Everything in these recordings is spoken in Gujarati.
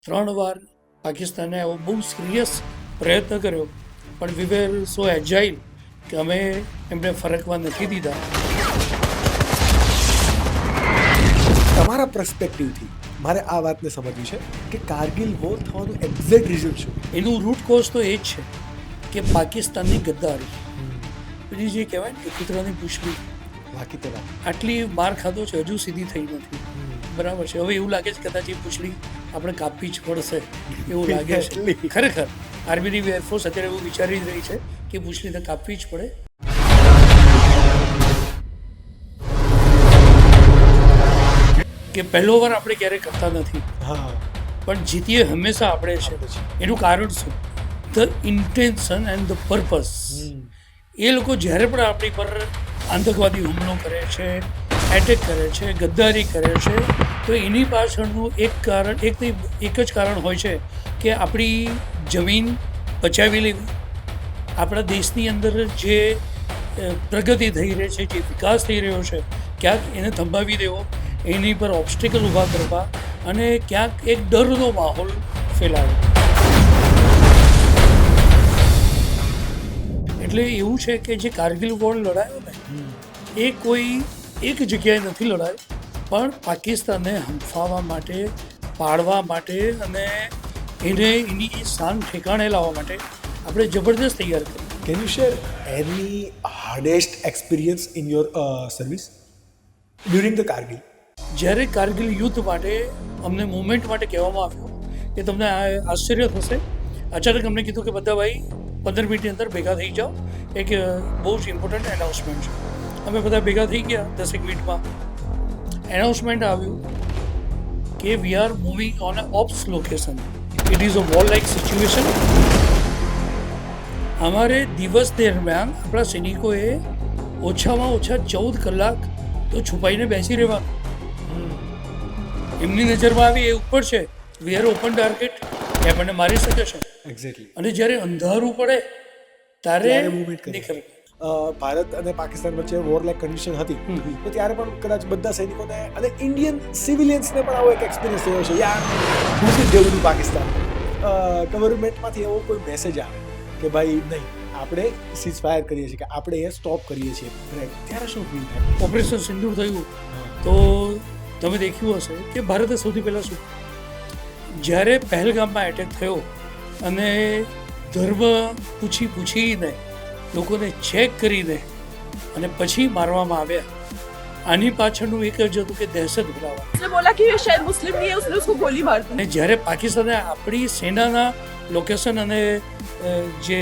3 વાર પાકિસ્તાને આવો બહુ સિરિયસ પ્રયત્ન કર્યો, પણ વી વેર સો એજાઇલ કે અમે એમને ફરકવા નથી દીધા. તમારા પર્સપેક્ટિવથી મારે આ વાતને સમજવી છે કે કારગિલ વોર થવાનું એક્ઝેક્ટ રીઝન શું? એનું રૂટ કોઝ તો એ જ છે કે પાકિસ્તાનની ગદ્દારી, પેલી જે કહેવાય ને કે કૂતરાની પૂંછડી, બાકી તો વાત આટલી માર ખાધો છે, હજુ સીધી થઈ નથી. બરાબર છે. હવે એવું લાગે છે કદાચ એ પૂંછડી આપણે કાપવી જ પડશે એવું લાગે છે. ખરેખર આર્મીની એરફોર્સ અત્યારે એવું વિચારી જ રહી છે કે પૂંછડીને કાપવી જ પડે. કે પહેલો વાર આપણે ક્યારેય કરતા નથી, હા, પણ જીતીએ હંમેશા આપણે છે. એનું કારણ શું? The intention and the purpose. એ લોકો જ્યારે પણ આપણી પર આતંકવાદી હુમલો કરે છે, એટેક કરે છે, ગદ્દારી કરે છે, તો એની પાછળનું એક જ કારણ હોય છે કે આપણી જમીન બચાવી લેવી, આપણા દેશની અંદર જે પ્રગતિ થઈ રહી છે, જે વિકાસ થઈ રહ્યો છે, ક્યાંક એને થંભાવી દેવો, એની પર ઓબ્સ્ટેકલ ઊભા કરવા અને ક્યાંક એક ડરનો માહોલ ફેલાવો. એટલે એવું છે કે જે કારગિલ વોર લડાયો ને એ કોઈ એક જગ્યાએ નથી લડાયો, પણ પાકિસ્તાનને હંફાવવા માટે, પાડવા માટે અને એની શાન ઠેકાણે લાવવા માટે આપણે જબરદસ્ત તૈયાર કરી. Can you share any hardest experience in your service during the Kargil? જ્યારે કારગિલ યુદ્ધ માટે અમને મુવમેન્ટ માટે કહેવામાં આવ્યું કે તમને આશ્ચર્ય થશે, અચાનક અમને કીધું કે બધા ભાઈ 15 મિનિટની અંદર ભેગા થઈ જાઓ, એક બહુ જ ઇમ્પોર્ટન્ટ એનાઉન્સમેન્ટ છે. અમે બધા ભેગા થઈ ગયા. 10 મિનિટમાં એનાઉન્સમેન્ટ આવ્યું કે we are moving on a ops location, it is a war like situation. અમારે દિવસ દરમિયાન આપણા સૈનિકોએ ઓછામાં ઓછા 14 કલાક તો છુપાઈને બેસી રહેવાનું. એમની નજરમાં આવી એ ઉપર છે, વી આર ઓપન ટાર્ગેટ, એ આપણને મારી શકે છે. એક્ઝેક્ટલી. અને જ્યારે અંધારું પડે ત્યારે મૂવમેન્ટ કરી. નીકળે. ભારત અને પાકિસ્તાન વચ્ચે વોર લાઇક કન્ડિશન હતી, તો ત્યારે પણ કદાચ બધા સૈનિકોને અને ઇન્ડિયન સિવિલિયન્સને પણ આવો એક એક્સપિરિયન્સ થયો છે, યાર ઘૂસી જ જેવું પાકિસ્તાન. ગવર્મેન્ટમાંથી એવો કોઈ મેસેજ આવે કે ભાઈ નહીં, આપણે સીઝ ફાયર કરીએ છીએ, કે આપણે એ સ્ટોપ કરીએ છીએ, ત્યારે શું ફીલ થાય? ઓપરેશન સિંદૂર થયું તો તમે દેખ્યું હશે કે ભારતે સૌથી પહેલાં શું, જ્યારે પહેલગામમાં એટેક થયો અને ધર્મ પૂછીને લોકોને ચેક કરીને અને પછી મારવામાં આવ્યા, આની પાછળનું એક જ હતું કે દહેશત ફેલાવવા. उसने बोला कि ये शायद मुस्लिम नहीं है, उसने उसको गोली मार दी. અને જ્યારે પાકિસ્તાને આપણી સેનાના લોકેશન અને જે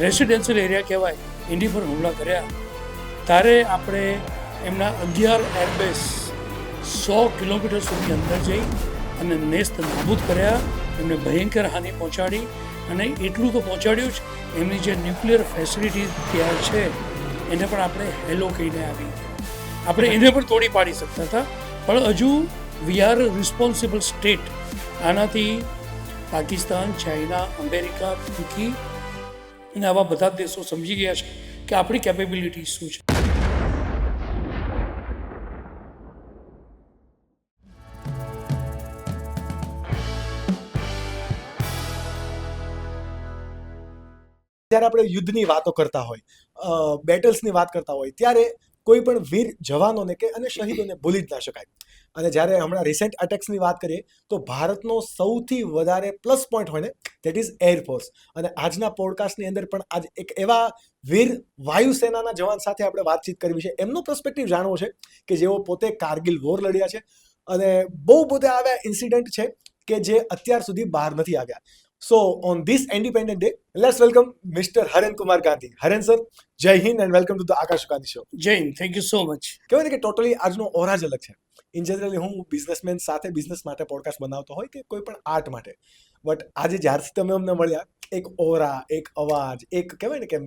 રેસિડેન્શિયલ એરિયા કહેવાય એની પર હુમલા કર્યા, ત્યારે આપણે એમના 11 એરબેઝ 100 કિલોમીટર સુધી અંદર જઈ અને નેસ્ત નાબૂદ કર્યા, એમને ભયંકર હાનિ પહોંચાડી. અને એટલું તો પહોંચાડ્યું જ, એમની જે ન્યુક્લિયર ફેસિલિટી ત્યાં છે એને પણ આપણે હેલો કહીને આવી. આપણે એને પણ તોડી પાડી શકતા હતા, પણ હજુ વી આર રિસ્પોન્સિબલ સ્ટેટ. આનાથી પાકિસ્તાન, ચાઇના, અમેરિકા, તુર્કી અને આવા બધા દેશો સમજી ગયા છે કે આપણી કેપેબિલિટી શું છે. જ્યારે આપણે યુદ્ધની વાતો કરતા હોય, બેટલ્સની વાત કરતા હોય, ત્યારે કોઈ પણ વીર જવાનોને કે અને શહીદોને ભૂલી જ ના શકાય. અને જ્યારે હમણાં રિસેન્ટ અટેક્સની વાત કરીએ તો ભારતનો સૌથી વધારે પ્લસ પોઈન્ટ હોય ને, દેટ ઇઝ એરફોર્સ. અને આજના પોડકાસ્ટની અંદર પણ આજ એક એવા વીર વાયુસેનાના જવાન સાથે આપણે વાતચીત કરવી છે, એમનો પર્સપેક્ટિવ જાણવો છે કે જેઓ પોતે કારગિલ વોર લડ્યા છે અને બહુ બધા આવ્યા ઇન્સિડન્ટ છે કે જે અત્યાર સુધી બહાર નથી આવ્યા. So on this Independence Day, let's welcome Mr. Haren Kumar Gandhi. Haren sir, Jai Hind and welcome to the Akash Gandhi Show. Jain, thank you so much. કહેવાય ને કે ટોટલી આજનો ઓરા જ અલગ છે. ઇન જનરલી હું બિઝનેસમેન સાથે બિઝનેસ માટે પોડકાસ્ટ બનાવતો હોય કે કોઈ પણ આર્ટ માટે, બટ આજે જ્યારથી તમે અમને મળ્યા, એક ઓરા, એક અવાજ, એક કહેવાય ને કે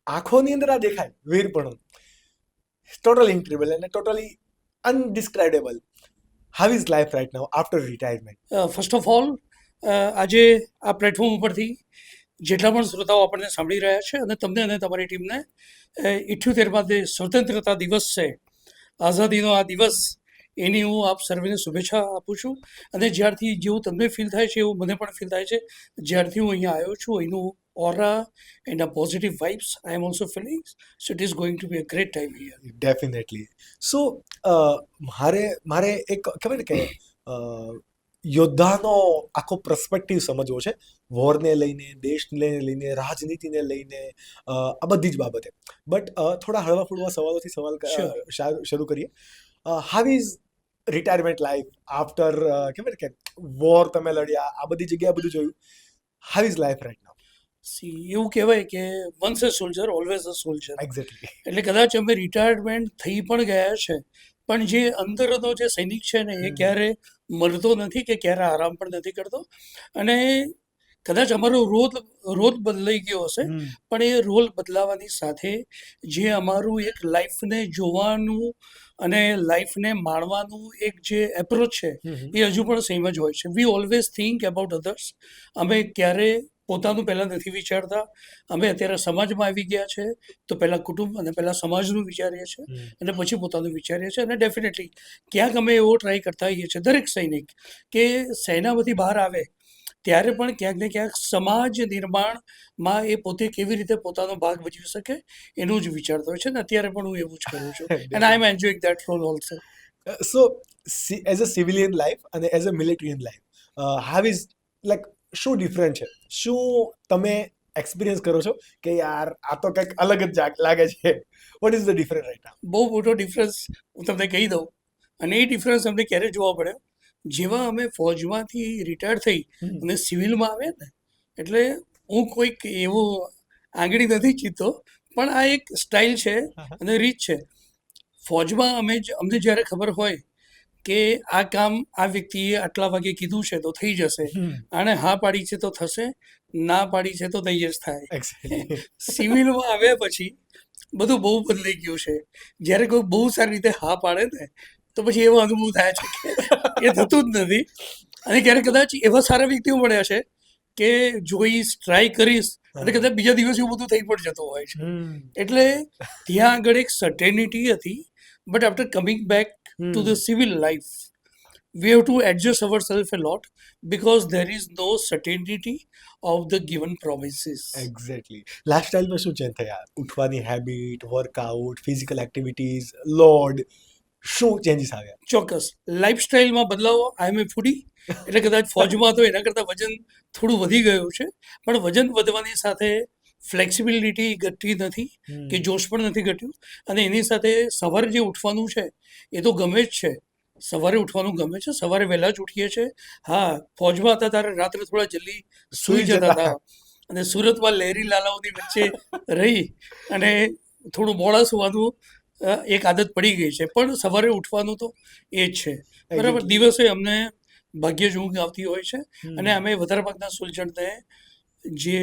આંખોની અંદર આ દેખાય વીરપણું, ટોટલી ઇન્ક્રેડિબલ અને totally undescribable. How is life right now after retirement? First of all, આજે આ પ્લેટફોર્મ ઉપરથી જેટલા પણ શ્રોતાઓ આપણને સાંભળી રહ્યા છે અને તમને અને તમારી ટીમને 78મા જે સ્વતંત્રતા દિવસ છે, આઝાદીનો આ દિવસ, એની હું આપ સર્વેને શુભેચ્છા આપું છું. અને જ્યારથી જેવું તમને ફીલ થાય છે એવું મને પણ ફીલ થાય છે. જ્યારથી હું અહીંયા આવ્યો છું અહીંનું ઓરા એન્ડ આ positive vibes I am also feeling so it is going to be a great time here. Definitely. So મારે એક ખબર ને કે યોદ્ધાનો આખો પર્સપેક્ટિવ સમજવો છે, વોરને લઈને, દેશને લઈને, રાજનીતિને લઈને, આ બધી જ બાબતે. બટ થોડા હળવા ફૂળવા સવાલોથી શરૂ કરીએ. How is retirement life after ખબર કે વોર તમે લડ્યા, આ બધી જગ્યાએ બધું જોયું. How is life right now? C એવું કહેવાય કે once a soldier always a soldier. Exactly. એટલે કદાચ અમે રિટાયરમેન્ટ થઈ પણ ગયા છે, પણ જે અંદરનો જે સૈનિક છે ને એ ક્યારે મરતો નથી કે ક્યારે આરામ પણ નથી કરતો. અને કદાચ અમારો રોલ બદલાઈ ગયો હશે, પણ એ રોલ બદલાવાની સાથે જે અમારું એક લાઈફને જોવાનું અને લાઈફને માણવાનું એક જે એપ્રોચ છે એ હજુ પણ સેમ જ હોય છે. વી ઓલવેઝ થિંક અબાઉટ અધર્સ. અમે ક્યારે પોતાનું પહેલાં નથી વિચારતા. અમે અત્યારે સમાજમાં આવી ગયા છે તો પહેલાં કુટુંબ અને પહેલાં સમાજનું વિચારીએ છીએ અને પછી પોતાનું વિચારીએ છીએ. અને ડેફિનેટલી ક્યાંક અમે એવો ટ્રાય કરતા હોઈએ છીએ દરેક સૈનિક કે સેનામાંથી બહાર આવે ત્યારે પણ ક્યાંક ને ક્યાંક સમાજ નિર્માણમાં એ પોતે કેવી રીતે પોતાનો ભાગ ભજવી શકે એનું જ વિચારતો હોય છે. ને અત્યારે પણ હું એવું જ કરું છું and I am enjoying that role also. So as a civilian life અને as a militarian life, how is like શું ડિફરન્ટ છે? શું તમે એક્સપિરિયન્સ કરો છો કે યાર આ તો કંઈક અલગ જ લાગે છે? Vote is the difference right now? બહુ મોટો ડિફરન્સ હું તમને કહી દઉં. અને એ ડિફરન્સ અમને ક્યારે જોવા પડ્યો? જેવા અમે ફૌજમાંથી રિટાયર થઈ અને સિવિલમાં આવ્યા ને, એટલે હું કોઈક એવું આંગળી નથી ચીતો, પણ આ એક સ્ટાઇલ છે અને રીત છે. ફૌજમાં અમને જ્યારે ખબર હોય કે આ કામ આ વ્યક્તિએ આટલા વાગે કીધું છે તો થઈ જશે, આણે હા પાડી છે તો થશે, ના પાડી છે તો થઈ જ થાય. સિવિલમાં આવ્યા પછી બધું બહુ બદલાઈ ગયું છે. જ્યારે કોઈ બહુ સારી રીતે હા પાડે ને તો પછી એવો અનુભવ થાય છે કે એ થતું જ નથી. અને ક્યારેક કદાચ એવા સારા વ્યક્તિઓ મળ્યા છે કે જોઈશ, ટ્રાય કરીશ અને કદાચ બીજા દિવસે એવું બધું થઈ પણ જતું હોય છે. એટલે ત્યાં આગળ એક સર્ટેનિટી હતી. But after coming back to the civil life we have to adjust ourselves a lot because there is no certainty of the given promises. Exactly. લાઇફસ્ટાઈલમાં શું ચેન્જ થયા? ઉઠવાની habit, workout, physical activities, load, શું ચેન્જીસ આવ્યા? ચોક્કસ લાઈફસ્ટાઈલમાં બદલાવ. આઈ એમ એ ફૂડી, એટલે કદાચ ફૌજમાં તો એના કરતાં વજન થોડું વધી ગયું છે, પણ વજન વધવાની સાથે ફ્લેક્સિબિલિટી ઘટતી નથી કે જોશ પણ નથી ઘટ્યું. અને એની સાથે સવારે જે ઉઠવાનું છે એ તો ગમે જ છે. સવારે ઉઠવાનું ગમે છે, સવારે વહેલા જ ઉઠીએ છીએ. હા, ફૌજમાં હતા ત્યારે રાત્રે થોડા જલ્દી સૂઈ જતા હતા અને સુરતમાં લહેરી લાલાઓની વચ્ચે રહી અને થોડું મોડા સુવાનું એક આદત પડી ગઈ છે. પણ સવારે ઉઠવાનું તો એ જ છે, બરાબર. દિવસે અમને ભાગ્ય જ ઊંઘ આવતી હોય છે અને અમે વધારે ભાગના સુલઝણને જે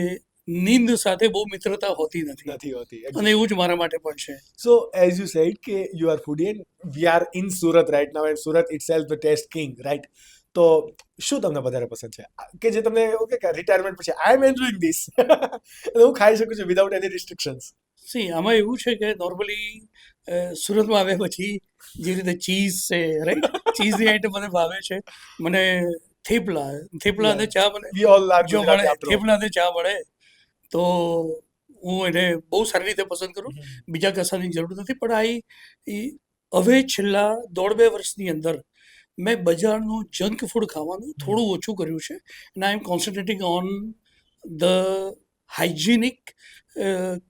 નીંદ સાથે બહુ મિત્રતા હોતી નથી હોતી. અને એવું જ મારા માટે પણ છે. સો એઝ યુ સેડ કે you R foodie and we are in Surat right now and Surat itself the taste king, right? તો શું તમને વધારે પસંદ છે કે જે તમને એવું કે રિટાયરમેન્ટ પછી આઈ એમ એન્જોયિંગ ધીસ અને હું ખાઈ શકું છું વિધાઉટ એની રિસ્ટ્રિક્શન્સ? સી આમાં એવું છે કે નોર્મલી સુરતમાં આવ્યા પછી જે રીતે ચીઝ છે, રાઈટ, ચીઝની આઈટમ મને ભાવે છે. મને થેપલા અને ચા મને We all are જો Gujarati મળે, after all. થેપલા અને ચા મળે તો હું એને બહુ સારી રીતે પસંદ કરું. બીજા કશાની જરૂર નથી. પણ હવે છેલ્લા 1.5-2 વર્ષની અંદર મેં બજારનું જંક ફૂડ ખાવાનું થોડું ઓછું કર્યું છે અને I M કોન્સન્ટ્રેટિંગ on the હાઇજિનિક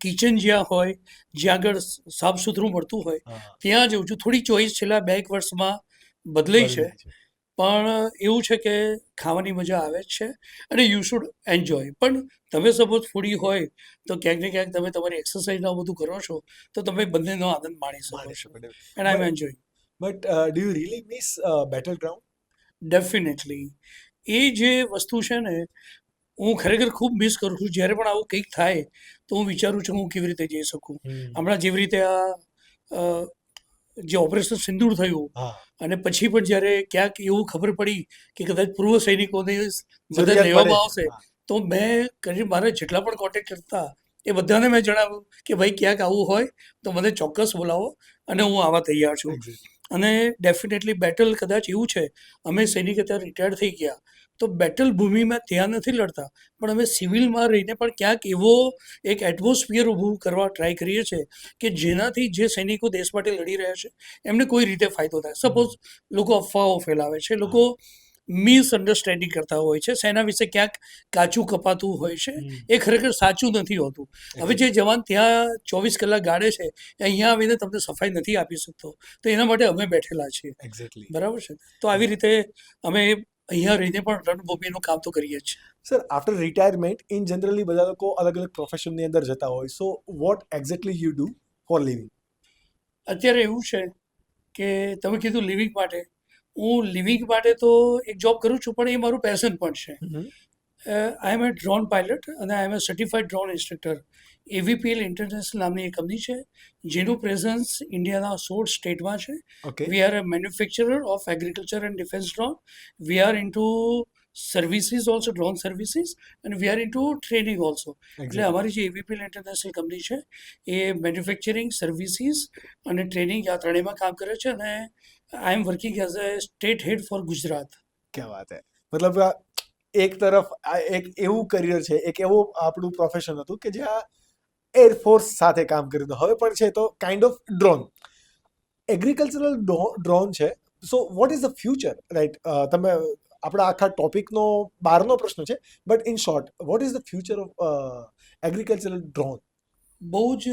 kitchen જ્યાં હોય, જ્યાં આગળ સાફ સુથરું મળતું હોય ત્યાં જઉં છું. થોડી ચોઈસ છેલ્લા 2-1 વર્ષમાં બદલાઈ છે, પણ એવું છે કે ખાવાની મજા આવે જ છે અને યુ શુડ એન્જોય. પણ તમે સપોઝ ફૂડી હોય તો ક્યાંક ને ક્યાંક તમે તમારી એક્સરસાઇઝ બધું કરો છો તો તમે બંનેનો આનંદ માણી શકો છો. And I am enjoying. But do you really miss battle ground? Definitely એ જે વસ્તુ છે ને હું ખરેખર ખૂબ મિસ કરું છું. જ્યારે પણ આવું કંઈક થાય તો હું વિચારું છું હું કેવી રીતે જઈ શકું. હમણાં જેવી રીતે આ જે ઓપરેશન સિંદૂર થયું અને પછી પણ જ્યારે ક્યાંક એવું ખબર પડી કે કદાચ પૂર્વ સૈનિકોને મદદ લેવામાં આવશે તો મેં મારા જેટલા પણ કોન્ટેક્ટ કરતા એ બધાને મેં જણાવ્યું કે ભાઈ ક્યાંક આવું હોય તો મને ચોક્કસ બોલાવો અને હું આવા તૈયાર છું. અને ડેફિનેટલી બેટલ કદાચ એવું છે, અમે સૈનિક અત્યારે રિટાયર્ડ થઈ ગયા તો બેટલ ભૂમિમાં ત્યાં નથી લડતા, પણ અમે સિવિલમાં રહીને પણ ક્યાંક એવો એક એટમોસ્ફિયર ઊભું કરવા ટ્રાય કરીએ છીએ કે જેનાથી જે સૈનિકો દેશ માટે લડી રહ્યા છે એમને કોઈ રીતે ફાયદો થાય. સપોઝ લોકો અફવાઓ ફેલાવે છે, લોકો મિસઅન્ડરસ્ટેન્ડિંગ કરતા હોય છે, સેના વિશે ક્યાંક કાચું કપાતું હોય છે, એ ખરેખર સાચું નથી હોતું. હવે જે જવાન ત્યાં 24 કલાક ગાળે છે એ અહીંયા આવીને તમને સફાઈ નથી આપી શકતો, તો એના માટે અમે બેઠેલા છીએ. એક્ઝેક્ટલી. બરાબર છે. તો આવી રીતે અમે અહીંયા રહીને પણ રણભૂમિનું કામ તો કરીએ જ છીએ. Sir, after retirement in generally બધા લોકો અલગ અલગ પ્રોફેશનની અંદર જતા હોય, so what exactly you do for living? અત્યારે એવું છે કે તમે કીધું લિવિંગ માટે, હું લિવિંગ માટે તો એક જોબ કરું છું, પણ એ મારું પેશન પણ છે. આઈ એમ એ ડ્રોન પાયલટ અને I M A certified drone instructor. એવીપીએલ international નામની એક કંપની છે જેનું પ્રેઝન્સ ઇન્ડિયાના 16 સ્ટેટમાં છે. Okay. We are a manufacturer of agriculture and defence drone. We are into services also, drone services, અને we are into training also. એટલે અમારી જે એવીપીએલ ઇન્ટરનેશનલ કંપની છે એ મેન્યુફેક્ચરિંગ, સર્વિસીસ અને ટ્રેનિંગ આ ત્રણેયમાં કામ કરે છે, અને I am working as a state head for Gujarat. ક્યાં વાત હે. મતલબ એક તરફ આ એક એવું કરિયર છે, એક એવું આપણું પ્રોફેશન હતું કે જ્યાં એરફોર્સ સાથે કામ કર્યું હતું, હવે પણ છે તો kind of drone, agricultural drone છે. So what is the future, right? તમે આપણા આખા ટોપિકનો બહારનો પ્રશ્ન છે, but in short what is the future of agricultural drone? બહુ જ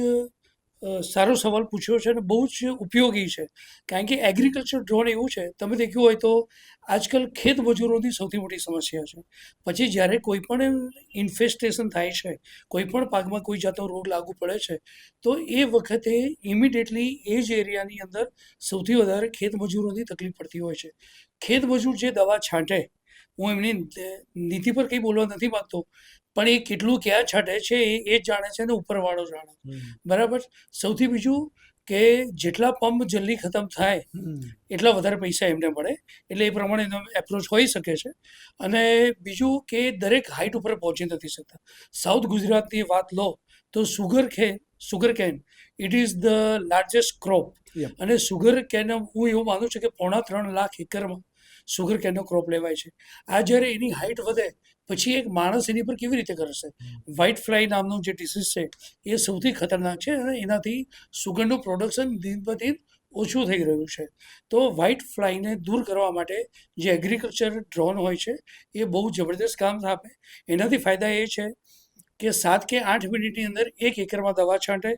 સારો સવાલ પૂછ્યો છે અને બહુ જ ઉપયોગી છે, કારણ કે એગ્રીકલ્ચર ડ્રોન એવું છે, તમે દેખ્યું હોય તો આજકાલ ખેત મજૂરોની સૌથી મોટી સમસ્યા છે. પછી જ્યારે કોઈ પણ ઇન્ફેસ્ટેશન થાય છે, કોઈ પણ પાકમાં કોઈ જાતનો રોગ લાગુ પડે છે, તો એ વખતે ઇમિડિયેટલી એ જ એરિયાની અંદર સૌથી વધારે ખેત મજૂરોની તકલીફ પડતી હોય છે. ખેત મજૂર જે દવા છાંટે, હું એમની નીતિ પર કંઈ બોલવા નથી માગતો, પણ એ કેટલું ક્યાં છાંટે છે એ જ જાણે છે ને ઉપરવાળો જાણે. બરાબર. સૌથી બીજું કે જેટલા પંપ જલ્દી ખતમ થાય એટલા વધારે પૈસા એમને મળે, એટલે એ પ્રમાણે એનો એપ્રોચ હોઈ શકે છે. અને બીજું કે દરેક હાઇટ ઉપર પહોંચી નથી શકતા. સાઉથ ગુજરાતની વાત લો તો sugar can it is the largest crop. Yep. અને સુગર કેન હું એવું માનું છું કે 3.5 લાખ એકરમાં સુગર કેનનો ક્રોપ લેવાય છે. આ જ્યારે એની હાઇટ વધે પછી એક માણસ એની પર કેવી રીતે કરશે? વ્હાઇટ ફ્લાય નામનું જે ડિસીઝ છે એ સૌથી ખતરનાક છે, અને એનાથી સુગરનું પ્રોડક્શન દિન બ દિન ઓછું થઈ રહ્યું છે. તો વ્હાઇટ ફ્લાયને દૂર કરવા માટે જે એગ્રીકલ્ચર ડ્રોન હોય છે એ બહુ જબરદસ્ત કામ આપે. એનાથી ફાયદા એ છે કે 7 કે 8 મિનિટની અંદર 1 એકરમાં દવા છાંટે.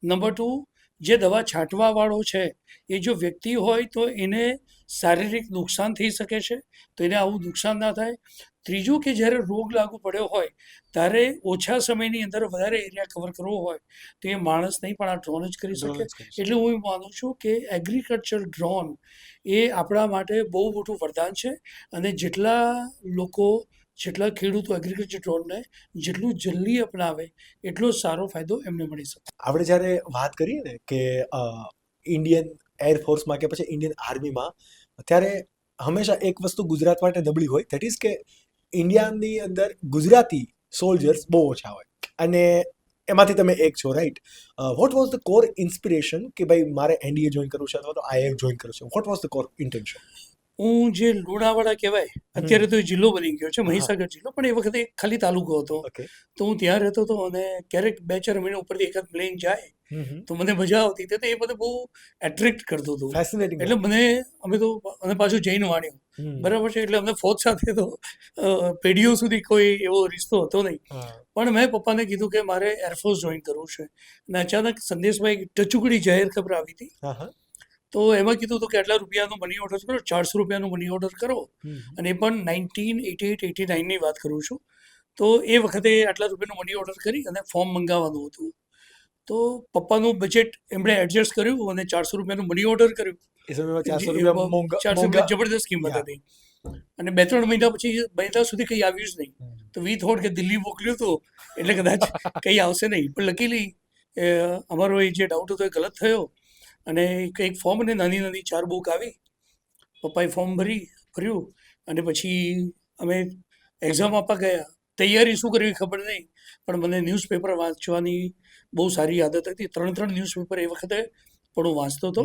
નંબર 2, જે દવા છાંટવાવાળો છે એ જો વ્યક્તિ હોય તો એને શારીરિક નુકસાન થઈ શકે છે, તો એને આવું નુકસાન ના થાય. ત્રીજું કે જ્યારે રોગ લાગુ પડ્યો હોય ત્યારે ઓછા સમયની અંદર વધારે એરિયા કવર કરવો હોય તો એ માણસ નહીં પણ આ ડ્રોન જ કરી શકે. એટલે હું એવું માનું છું કે એગ્રીકલ્ચર ડ્રોન એ આપણા માટે બહુ મોટું વરદાન છે, અને જેટલા ખેડૂતો એગ્રીકલ્ચર ડ્રોનને જેટલું જલ્દી અપનાવે એટલો સારો ફાયદો એમને મળી શકે. આપણે જ્યારે વાત કરીએ ને કે ઇન્ડિયન એરફોર્સમાં કે પછી ઇન્ડિયન આર્મીમાં, ત્યારે હંમેશા એક વસ્તુ ગુજરાત માટે નબળી હોય, દેટ ઇઝ કે ઇન્ડિયાની અંદર ગુજરાતી સોલ્જર્સ બહુ ઓછા હોય, અને એમાંથી તમે એક છો, right? What was the core inspiration કે ભાઈ મારે એનડીએ જોઈન કરવું છે અથવા તો આઈએફ જોઈન કરવું છે? What was the core intention? હું જે લુણાવાડા કહેવાય, અત્યારે તો એ જિલ્લો બની ગયો છે, મહીસાગર જિલ્લો, પણ એ વખતે એક ખાલી તાલુકો હતો. ઓકે. તો હું ત્યાં રહેતો હતો, અને ક્યારેક 2-4 મહિના ઉપરથી એકાદ પ્લેન જાય તો મને મજા આવતી હતી. તો એ મને બહુ એટ્રેક્ટ કરતું હતું. ફેસિનેટિંગ. એટલે અને પાછું જૈન વાણિયું, બરાબર છે, એટલે અમને ફૌજ સાથે તો પેઢીઓ સુધી કોઈ એવો રિશ્તો હતો નહીં. પણ મેં પપ્પાને કીધું કે મારે એરફોર્સ જોઈન કરવું છે, અને અચાનક સંદેશભાઈ ટચુકડી જાહેર ખબર આવી હતી. તો એમાં કીધું હતું કે આટલા રૂપિયાનું મની ઓર્ડર કરો, 400 રૂપિયાનું મની ઓર્ડર કરો, અને એ પણ 1988-89ની વાત કરું છું. તો એ વખતે આટલા રૂપિયાનું મની ઓર્ડર કરી અને ફોર્મ મંગાવવાનું હતું. તો પપ્પાનું બજેટ એમણે એડજસ્ટ કર્યું અને 400 રૂપિયાનું મની ઓર્ડર કર્યું. એ સમયમાં 400 રૂપિયા જબરદસ્ત કિંમત હતી. અને 2-3 મહિના પછી મહિના સુધી કંઈ આવ્યું જ નહીં. તો વી થોટ કે દિલ્હી મોકલ્યું હતું એટલે કદાચ કંઈ આવશે નહીં, પણ લકીલી અમારો એ જે ડાઉટ હતો એ ગલત થયો, અને કંઈક ફોર્મ અને નાની 4 બુક આવી. પપ્પાએ ફોર્મ ભર્યું, અને પછી અમે એક્ઝામ આપવા ગયા. તૈયારી શું કરવી ખબર નહીં, પણ મને ન્યૂઝપેપર વાંચવાની બહુ સારી આદત હતી. 3 ન્યૂઝપેપર એ વખતે પણ હું વાંચતો હતો.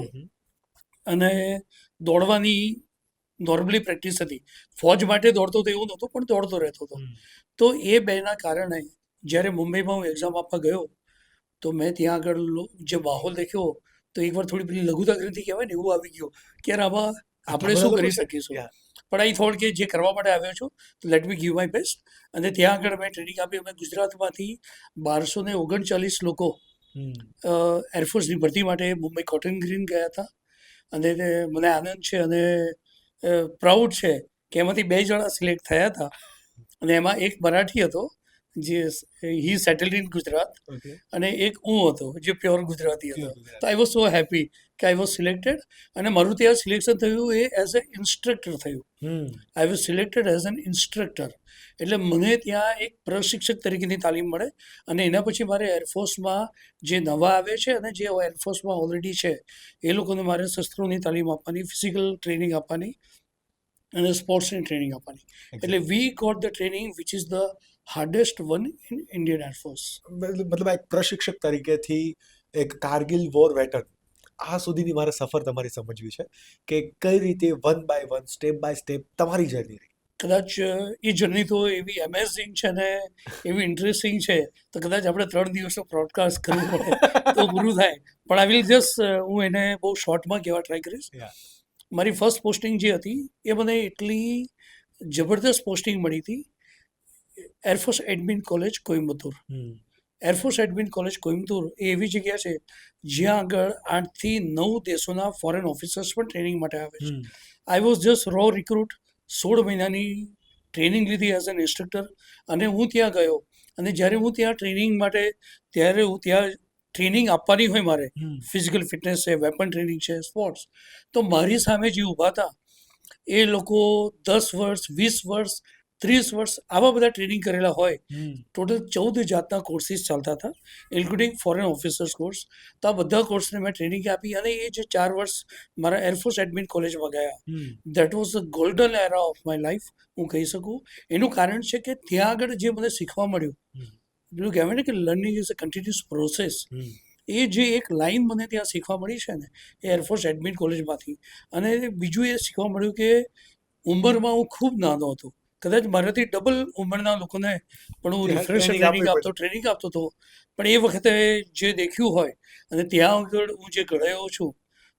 અને દોડવાની નોર્મલી પ્રેક્ટિસ હતી. ફોજ માટે દોડતો હતો એવું નહોતું, પણ દોડતો રહેતો હતો. તો એ બેના કારણે જ્યારે મુંબઈમાં હું એક્ઝામ આપવા ગયો તો મેં ત્યાં આગળ જે માહોલ દેખ્યો તો એકવાર થોડી પેલી લઘુતા ગ્રંથિ કહેવાય ને એવું આવી ગયું કે યાર આમાં આપણે શું કરી શકીશું. પણ આઈ થોટ કે જે કરવા માટે આવ્યો છું તો let me give my best. અને ત્યાં આગળ મેં ટ્રેનિંગ આપી. અમે ગુજરાતમાંથી 1239 લોકો એરફોર્સની ભરતી માટે મુંબઈ કોટન ગ્રીન ગયા હતા. અને મને આનંદ છે અને પ્રાઉડ છે કે એમાંથી 2 જણા સિલેક્ટ થયા હતા. અને એમાં એક મરાઠી હતો જે હી સેટલડ ઇન ગુજરાત, અને એક હું હતો જે પ્યોર ગુજરાતી હતો. તો આઈ વોઝ સો હેપી કે આઈ વોઝ સિલેક્ટેડ. અને મારું ત્યાં સિલેક્શન થયું એ એઝ અ ઇન્સ્ટ્રક્ટર થયું. I was selected as an instructor. એટલે મને ત્યાં એક પ્રશિક્ષક તરીકેની તાલીમ મળે. અને એના પછી મારે એરફોર્સમાં જે નવા આવે છે અને જે એરફોર્સમાં ઓલરેડી છે એ લોકોને મારે શસ્ત્રોની તાલીમ આપવાની, ફિઝિકલ ટ્રેનિંગ આપવાની અને સ્પોર્ટ્સની ટ્રેનિંગ આપવાની. એટલે we got the training which is the hardest one in Indian air force. મતલબ એક પ્રશિક્ષક તરીકેથી એક કારગિલ વોર વેટર આ સુધીની મારે સફર તમારી સમજવી છે કે કઈ રીતે one by one, step by step તમારી જર્ની રહી. કદાચ એ જર્ની તો એવી અમેઝિંગ છે ને એવી ઇન્ટરેસ્ટિંગ છે તો કદાચ આપણે 3 દિવસનો બ્રોડકાસ્ટ કરવું પડે તો પૂરું થાય. પણ આઈ વિલ જસ્ટ હું એને બહુ શોર્ટમાં કહેવા ટ્રાય કરીશ. મારી ફર્સ્ટ પોસ્ટિંગ જે હતી એ મને એટલી જબરદસ્ત પોસ્ટિંગ મળી હતી. Air force admin college Coimbatore. Air force admin college Coimbatore એ એવી જગ્યા છે જ્યાં આગળ 8 થી 9 દેશોના ફોરેન ઓફિસર્સ પણ ટ્રેનિંગ માટે આવે છે. I was just raw recruit. 16 મહિનાની ટ્રેનિંગ લીધી એઝ એન ઇન્સ્ટ્રક્ટર. અને હું ત્યાં ગયો અને જ્યારે હું ત્યાં ટ્રેનિંગ માટે ત્યારે હું ત્યાં ટ્રેનિંગ આપવાની હોય મારે, ફિઝિકલ ફિટનેસ છે, વેપન ટ્રેનિંગ છે, સ્પોર્ટ્સ, તો મારી સામે જે ઊભા હતા એ લોકો 10 વર્ષ, 20 વર્ષ, 30 વર્ષ આવા બધા ટ્રેનિંગ કરેલા હોય. ટોટલ 14 જાતના કોર્સિસ ચાલતા હતા ઇન્ક્લુડિંગ ફોરેન ઓફિસર્સ કોર્સ. તો આ બધા કોર્સને મેં ટ્રેનિંગ આપી. અને એ જે 4 વર્ષ મારા એરફોર્સ એડમિન કોલેજમાં ગયા, that was the golden era of my life હું કહી શકું. એનું કારણ છે કે ત્યાં આગળ જે મને શીખવા મળ્યું, પેલું કહેવાય ને કે learning is a continuous process. એ જે એક લાઈન મને ત્યાં શીખવા મળી છે ને એ એરફોર્સ એડમિન કોલેજમાંથી. અને બીજું એ શીખવા મળ્યું કે ઉંમરમાં હું ખૂબ નાનો હતો. કદાચ મારાથી ડબલ ઉંમરના લોકોને પણ હું રિફ્રેશર ટ્રેનિંગ આપતો હતો. પણ એ વખતે જે દેખ્યું હોય અને ત્યાં આગળ હું જે ઘડાયો છું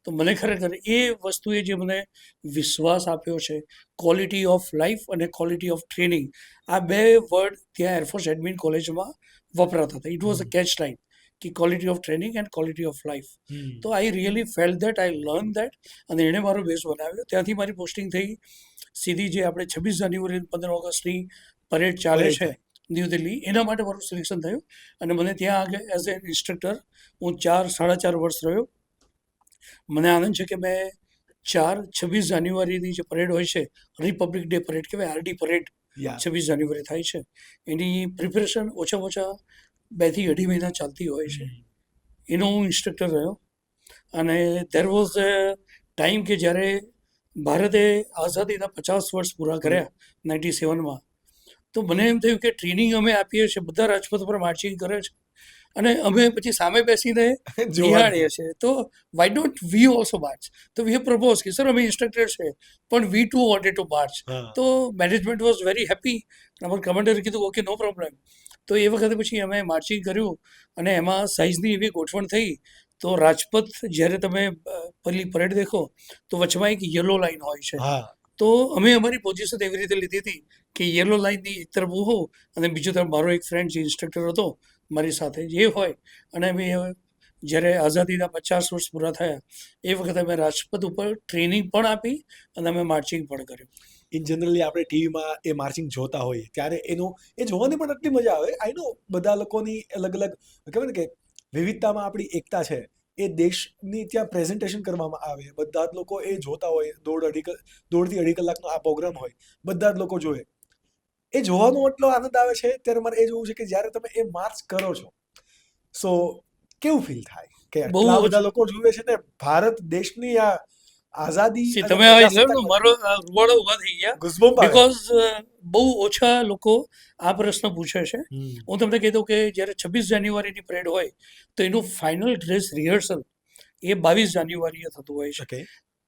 તો મને ખરેખર એ વસ્તુએ જે મને વિશ્વાસ આપ્યો છે, ક્વોલિટી ઓફ લાઈફ અને ક્વોલિટી ઓફ ટ્રેનિંગ, આ 2 વર્ડ ત્યાં એરફોર્સ એડમિન કોલેજમાં વપરાતા હતા. It was a catch line કે quality of training and quality of life. તો I really felt that, I learn that. અને એણે મારો બેઝ બનાવ્યો. ત્યાંથી મારી પોસ્ટિંગ થઈ સીધી જે આપણે 26 જાન્યુઆરી 15 ઓગસ્ટની પરેડ ચાલે છે ન્યૂ દિલ્હી, એના માટે મારું સિલેક્શન થયું. અને મને ત્યાં આગળ એઝ એન ઇન્સ્ટ્રક્ટર હું 4-4.5 વર્ષ રહ્યો. મને આનંદ છે કે મેં 26 જાન્યુઆરીની જે પરેડ હોય છે, રિપબ્લિક ડે પરેડ કહેવાય, આરડી પરેડ 26 જાન્યુઆરી થાય છે, એની પ્રિપેરેશન ઓછામાં ઓછા 2 થી 2.5 મહિના ચાલતી હોય છે. એનો હું ઇન્સ્ટ્રક્ટર રહ્યો. અને દેર વોઝ અ ટાઈમ કે જ્યારે ભારતે આઝાદીના 50 વર્ષ પૂરા કર્યા 97માં, તો મને એમ થયું કે ટ્રેનિંગ અમે આપીએ છીએ, બધા રાજપથ પર માર્ચિંગ કરે છે અને અમે પછી સામે બેસીને નિહાળીએ છીએ. તો why don't we also march? તો વી હેવ પ્રપોઝ કે સર અમે ઇન્સ્ટ્રક્ટર છે પણ we too wanted to march. તો મેનેજમેન્ટ વોઝ વેરી હેપી. અમારા કમાન્ડરે કીધું ઓકે નો પ્રોબ્લેમ. તો એ વખતે પછી અમે માર્ચિંગ કર્યું અને એમાં સાઇઝની એવી ગોઠવણ થઈ. તો રાજપથ જ્યારે તમે પેલી પરેડ દેખો તો વચમાં એક યલો લાઈન હોય છે. તો અમે અમારી પોઝિશન એવી રીતે લીધી હતી કે યલો લાઈનની એક તરફ હું હોઉં અને બીજો તરફ મારો એક ફ્રેન્ડ જે ઇન્સ્ટ્રક્ટર હતો મારી સાથે જે હોય. અને અમે જ્યારે આઝાદીના 50 વર્ષ પૂરા થયા એ વખતે અમે રાજપથ ઉપર ટ્રેનિંગ પણ આપી અને અમે માર્ચિંગ પણ કર્યું. ઇન જનરલી આપણે ટીવીમાં એ માર્ચિંગ જોતા હોઈએ ત્યારે એ જોવાની પણ એટલી મજા આવે. આઈ નો બધા લોકોની અલગ અલગ કહેવાય ને કે વિવિધતામાં આપણી એકતા છે, એ દેશની ત્યાં પ્રેઝન્ટેશન કરવામાં આવે. બધા જ લોકો એ જોતા હોય. 1.5 કલાકનો આ પ્રોગ્રામ હોય, બધા જ લોકો જોવે. એ જોવાનો એટલો આનંદ આવે છે. ત્યારે મારે એ જોવું છે કે જ્યારે તમે એ માર્ચ કરો છો સો કેવું ફીલ થાય કે આટલા બધા લોકો જુએ છે ને ભારત દેશની આ આઝાદી. તમે મારો રૂવાડો ઉભા થઈ ગયા બીકોઝ બહુ ઓછા લોકો આ પ્રશ્ન પૂછે છે. હું તમને કહી દઉં કે જ્યારે 26 જાન્યુઆરીની પરેડ હોય તો એનું ફાઇનલ ડ્રેસ રિહર્સલ એ 22 જાન્યુઆરીએ થતું હોય છે.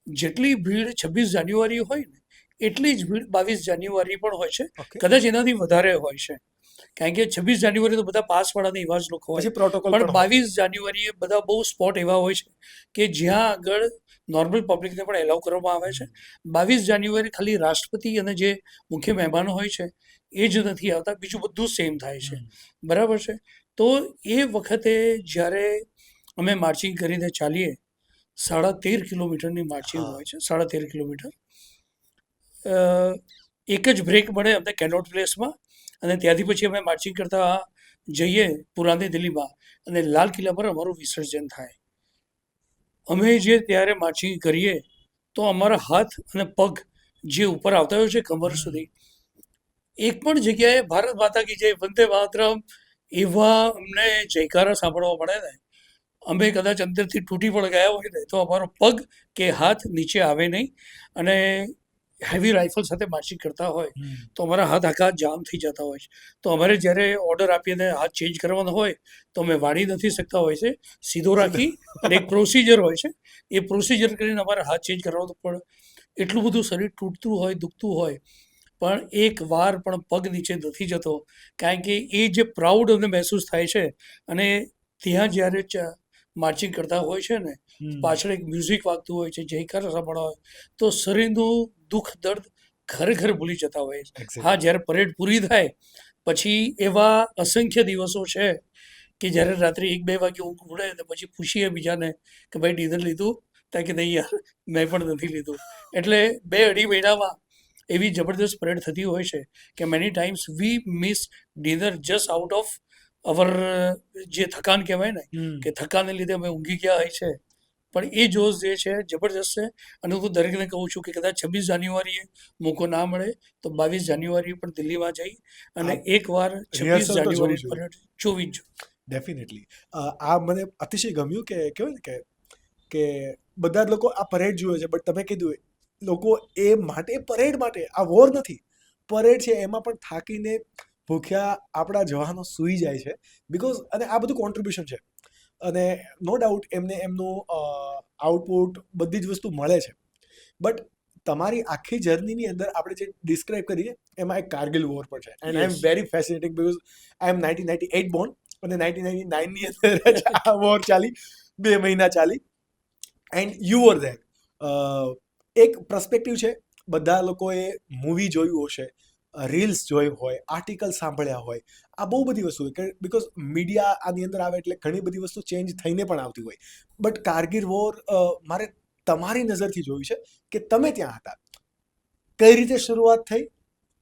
જેટલી ભીડ 26 જાન્યુઆરી હોય ને એટલી જ ભીડ 22 જાન્યુઆરી પણ હોય છે, ઓકે, કદાચ એનાથી વધારે હોય છે. કારણ કે 26 જાન્યુઆરી તો બધા પાસવાળાને એવા જ લોકો હોય, પછી પ્રોટોકોલ પણ પણ હોય. 22 જાન્યુઆરીએ બધા બહુ સ્પોટ એવા હોય છે કે જ્યાં આગળ નોર્મલ પબ્લિકને પણ એલાઉ કરવામાં આવે છે. 22 જાન્યુઆરી ખાલી રાષ્ટ્રપતિ અને જે મુખ્ય મહેમાનો હોય છે એ જ નથી આવતા, બીજું બધું સેમ થાય છે. બરાબર છે. તો એ વખતે જ્યારે અમે માર્ચિંગ કરીને ચાલીએ, 13.5 કિલોમીટરની માર્ચિંગ હા. હોય છે, 13.5 કિલોમીટર. અ, એક જ બ્રેક મળે અમને કેનોટ પ્લેસમાં, અને ત્યાંથી પછી અમે માર્ચિંગ કરતા જઈએ પુરાની દિલ્હીમાં, અને લાલ કિલ્લા પર અમારું વિસર્જન થાય. અમે જે ત્યારે માર્ચિંગ કરીએ તો અમારા હાથ અને પગ જે ઉપર આવતા હોય છે કમર સુધી, એક પણ જગ્યાએ ભારત માતા કી જય, વંદે માતરમ એવા અમને જયકારા સાંભળવા મળે ને, અમે કદાચ અંદરથી તૂટી પણ ગયા હોય ને તો અમારો પગ કે હાથ નીચે આવે નહીં. અને હેવી રાઇફલ સાથે માર્ચિંગ કરતા હોય તો અમારા હાથ આખા જામ થઈ જતા હોય છે. તો અમારે જ્યારે ઓર્ડર આપીને હાથ ચેન્જ કરવાનો હોય તો અમે વાળી નથી શકતા હોય છે, સીધો રાખી, અને એક પ્રોસિજર હોય છે, એ પ્રોસિજર કરીને અમારે હાથ ચેન્જ કરવાનો પણ એટલું બધું શરીર તૂટતું હોય, દુખતું હોય, પણ એક વાર પણ પગ નીચે નથી જતો. કારણ કે એ જે પ્રાઉડ અમને મહેસૂસ થાય છે. અને ત્યાં જ્યારે માર્ચિંગ કરતા હોય છે ને, પાછળ એક મ્યુઝિક વાગતું હોય છે, જયકાર સાંભળવા હોય, તો શરીરનું દુઃખ દર્દ ખરેખર ભૂલી જતા હોય છે. Exactly. હા, જ્યારે પરેડ પૂરી થાય પછી એવા અસંખ્ય દિવસો છે કે જ્યારે રાત્રે 1-2 વાગે ઊંઘ ઉડે અને પછી પૂછીએ બીજાને કે ભાઈ ડિનર લીધું? ત્યાં કે નહીં યાર, મેં પણ નથી લીધું. એટલે 2-2.5 મહિનામાં એવી જબરદસ્ત પરેડ થતી હોય છે કે many times V miss dinner just out of our જે થકાન કહેવાય ને, કે થકાનને લીધે અમે ઊંઘી ગયા હોય છે. પણ એ જોશ જે છે જબરદસ્ત છે. અને હું દરેકને કહું છું કે કદાચ 26 જાન્યુઆરીએ મોકો ના મળે તો 22 જાન્યુઆરીએ પણ દિલ્હીમાં જઈ અને એકવાર 26 rehearsal તો જાન્યુઆરી જોવું પરેડ જોવી જ જોઈએ. ડેફિનેટલી. આ મને અતિશય ગમ્યું કે કહેવાય ને કે બધા જ લોકો આ પરેડ જુએ છે, બટ તમે કીધું લોકો એ માટે, પરેડ માટે, આ વોર નથી, પરેડ છે એમાં પણ થાકીને ભૂખ્યા આપણા જવાનો સૂઈ જાય છે. બીકોઝ અને આ બધું કોન્ટ્રીબ્યુશન છે, અને નો ડાઉટ એમને એમનું આઉટપુટ બધી જ વસ્તુ મળે છે. બટ તમારી આખી જર્નીની અંદર આપણે જે ડિસ્ક્રાઇબ કરીએ એમાં એક કારગિલ વોર પણ છે. And I am Yes. Very fascinating because I am 1998 born, અને 1999ની અંદર જ આ વોર ચાલી, 2 મહિના ચાલી, એન્ડ યુ વર ધેર. એક પર્સપેક્ટિવ છે, બધા લોકોએ મૂવી જોયું હશે, રીલ્સ જોઈ હોય, આર્ટિકલ સાંભળ્યા હોય, આ બહુ બધી વસ્તુ હોય કે બીકોઝ મીડિયા આની અંદર આવે એટલે ઘણી બધી વસ્તુ ચેન્જ થઈને પણ આવતી હોય. બટ કારગિલ વોર મારે તમારી નજરથી જોયું છે કે તમે ત્યાં હતા, કઈ રીતે શરૂઆત થઈ,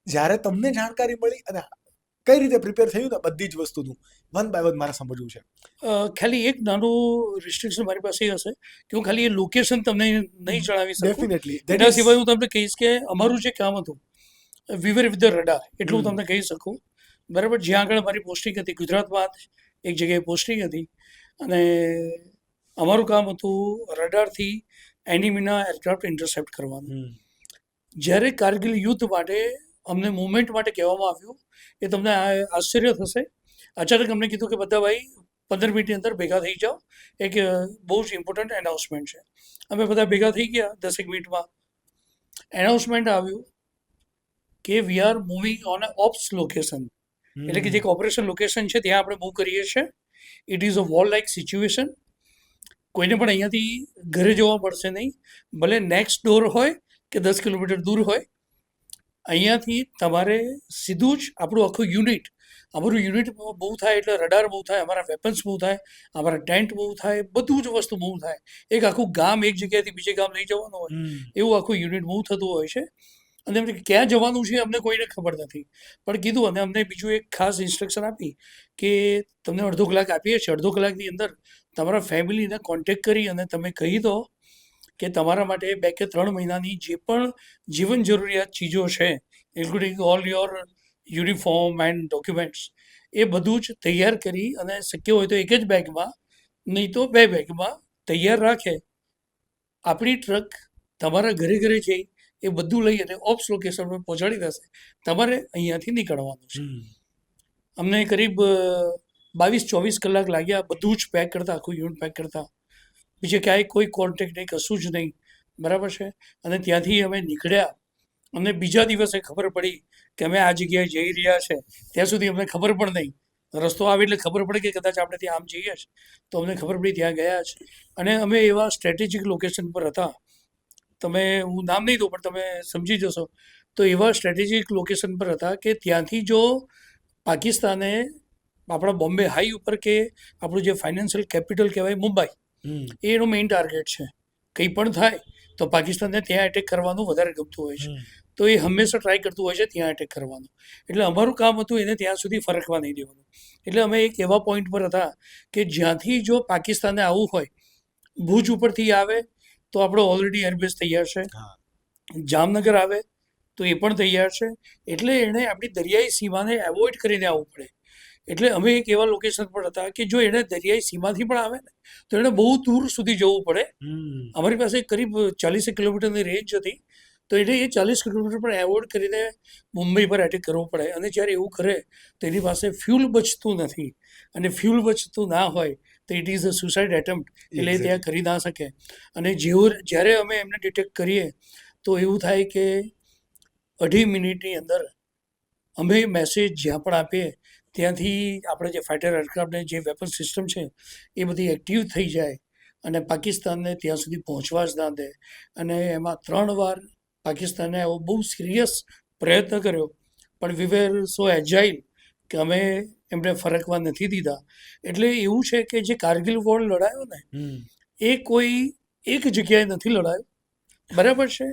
જ્યારે તમને જાણકારી મળી, અને કઈ રીતે પ્રિપેર થયું ને બધી જ વસ્તુનું, વન બાય વન મારે સમજવું છે. ખાલી એક નાનું રિસ્ટ્રિક્શન મારી પાસે એ હશે કે હું ખાલી એ લોકેશન તમને નહીં જણાવી શકું. ડેફિનેટલી એના સિવાય હું તમને કહીશ કે અમારું જે કામ હતું, વી વર વિથ ધ રડાર, એટલું હું હમ. તમને કહી શકું. બરાબર. જ્યાં આગળ મારી પોસ્ટિંગ હતી ગુજરાતમાં એક જગ્યાએ પોસ્ટિંગ હતી, અને અમારું કામ હતું રડારથી એનિમીના એરક્રાફ્ટ ઇન્ટરસેપ્ટ કરવાનું. જ્યારે કારગિલ યુદ્ધ માટે અમને મુવમેન્ટ માટે કહેવામાં આવ્યું, એ તમને આશ્ચર્ય થશે. અચાનક અમને કીધું કે બધા ભાઈ 15 મિનિટની અંદર ભેગા થઈ જાઓ, એક બહુ જ ઇમ્પોર્ટન્ટ એનાઉન્સમેન્ટ છે. અમે બધા ભેગા થઈ ગયા 10 મિનિટમાં. એનાઉન્સમેન્ટ આવ્યું કે we are moving on a ops location, એટલે કે જે ઓપરેશન લોકેશન છે ત્યાં આપણે મૂવ કરીએ છીએ. It is a war like situation. કોઈને પણ અહીંયાથી ઘરે જવા મળશે નહીં, ભલે નેક્સ્ટ ડોર હોય કે 10 કિલોમીટર દૂર હોય. અહીંયાથી તમારે સીધું જ આપણું આખું યુનિટ, અમારું યુનિટ બહુ થાય એટલે રડાર બહુ થાય, અમારા વેપન્સ બહુ થાય, અમારા ટેન્ટ બહુ થાય, બધું જ વસ્તુ બહુ થાય. એક આખું ગામ એક જગ્યાએથી બીજે ગામ લઈ જવાનું હોય એવું આખું યુનિટ બહુ થતું હોય છે. અને એમને ક્યાં જવાનું છે અમને કોઈને ખબર નથી, પણ કીધું, અને અમને બીજું એક ખાસ ઇન્સ્ટ્રક્શન આપી કે તમને અડધો કલાક આપીએ છીએ, અડધો કલાકની અંદર તમારા ફેમિલીને કોન્ટેક્ટ કરી અને તમે કહી દો કે તમારા માટે 2 કે 3 મહિનાની જે પણ જીવન જરૂરિયાત ચીજો છે, including all your uniform and documents, એ બધું જ તૈયાર કરી અને શક્ય હોય તો એક જ બેગમાં, નહીં તો 2 બેગમાં તૈયાર રાખે. આપણી ટ્રક તમારા ઘરે ઘરે જઈ એ બધું લઈ અને ઓપ્સ લોકેશન પર પહોંચાડી દેશે. તમારે અહીંયાથી નીકળવાનું છે. અમને કરીબ 22-24 કલાક લાગ્યા બધું જ પેક કરતાં, આખું યુનિટ પેક કરતાં. બીજે ક્યાંય કોઈ કોન્ટેક્ટ નહીં, કશું જ નહીં. બરાબર છે. અને ત્યાંથી અમે નીકળ્યા અને બીજા દિવસે ખબર પડી કે અમે આ જગ્યાએ જઈ રહ્યા છે. ત્યાં સુધી અમને ખબર પણ નહીં. રસ્તો આવે એટલે ખબર પડે કે કદાચ આપણે ત્યાં આમ જઈએ છે, તો અમને ખબર પડી ત્યાં ગયા છે. અને અમે એવા સ્ટ્રેટેજિક લોકેશન પર હતા, તમે હું નામ નહીં દઉં પણ તમે સમજી જશો. તો એવા સ્ટ્રેટેજિક લોકેશન પર હતા કે ત્યાંથી જો પાકિસ્તાને આપણા બોમ્બે હાઈ ઉપર કે આપણું જે ફાઇનાન્શિયલ કેપિટલ કહેવાય મુંબઈ, એ એનો મેઇન ટાર્ગેટ છે. કંઈ પણ થાય તો પાકિસ્તાનને ત્યાં એટેક કરવાનું વધારે ગમતું હોય છે. તો એ હંમેશા ટ્રાય કરતું હોય છે ત્યાં એટેક કરવાનું. એટલે અમારું કામ હતું એને ત્યાં સુધી ફરકવા નહીં દેવાનું. એટલે અમે એક એવા પોઈન્ટ પર હતા કે જ્યાંથી જો પાકિસ્તાનને આવવું હોય, ભુજ ઉપરથી આવે તો આપણો ઓલરેડી એરબેઝ તૈયાર છે. જામનગર આવે તો એ પણ તૈયાર છે. એટલે એણે આપણી દરિયાઈ સીમાને એવોઇડ કરીને આવવું પડે. એટલે અમે એક એવા લોકેશન પર હતા કે જો એણે દરિયાઈ સીમાથી પણ આવે ને તો એણે બહુ દૂર સુધી જવું પડે. અમારી પાસે કરીબ 40 કિલોમીટરની રેન્જ હતી. તો એટલે એ 40 કિલોમીટર પણ એવોઇડ કરીને મુંબઈ પર એટેક કરવો પડે. અને જ્યારે એવું કરે તો એની પાસે ફ્યુલ બચતું નથી. અને ફ્યુલ બચતું ના હોય તો it is a suicide attempt. એટલે ત્યાં કરી ના શકે. અને જ્યારે અમે એમને ડિટેક્ટ કરીએ તો એવું થાય કે 2.5 મિનિટની અંદર અમે મેસેજ જ્યાં પણ આપીએ ત્યાંથી આપણે જે ફાઇટર એરક્રાફ્ટને જે વેપન સિસ્ટમ છે એ બધી એક્ટિવ થઈ જાય અને પાકિસ્તાનને ત્યાં સુધી પહોંચવા જ ના દે. અને એમાં 3 વાર પાકિસ્તાને એવો બહુ સિરિયસ પ્રયત્ન કર્યો, પણ વી વેર સો એજાઇલ કે અમે એમને ફરકવા નથી દીધા. એટલે એવું છે કે જે કારગિલ વોર લડાયો ને એ કોઈ એક જગ્યાએ નથી લડાયો, બરાબર છે.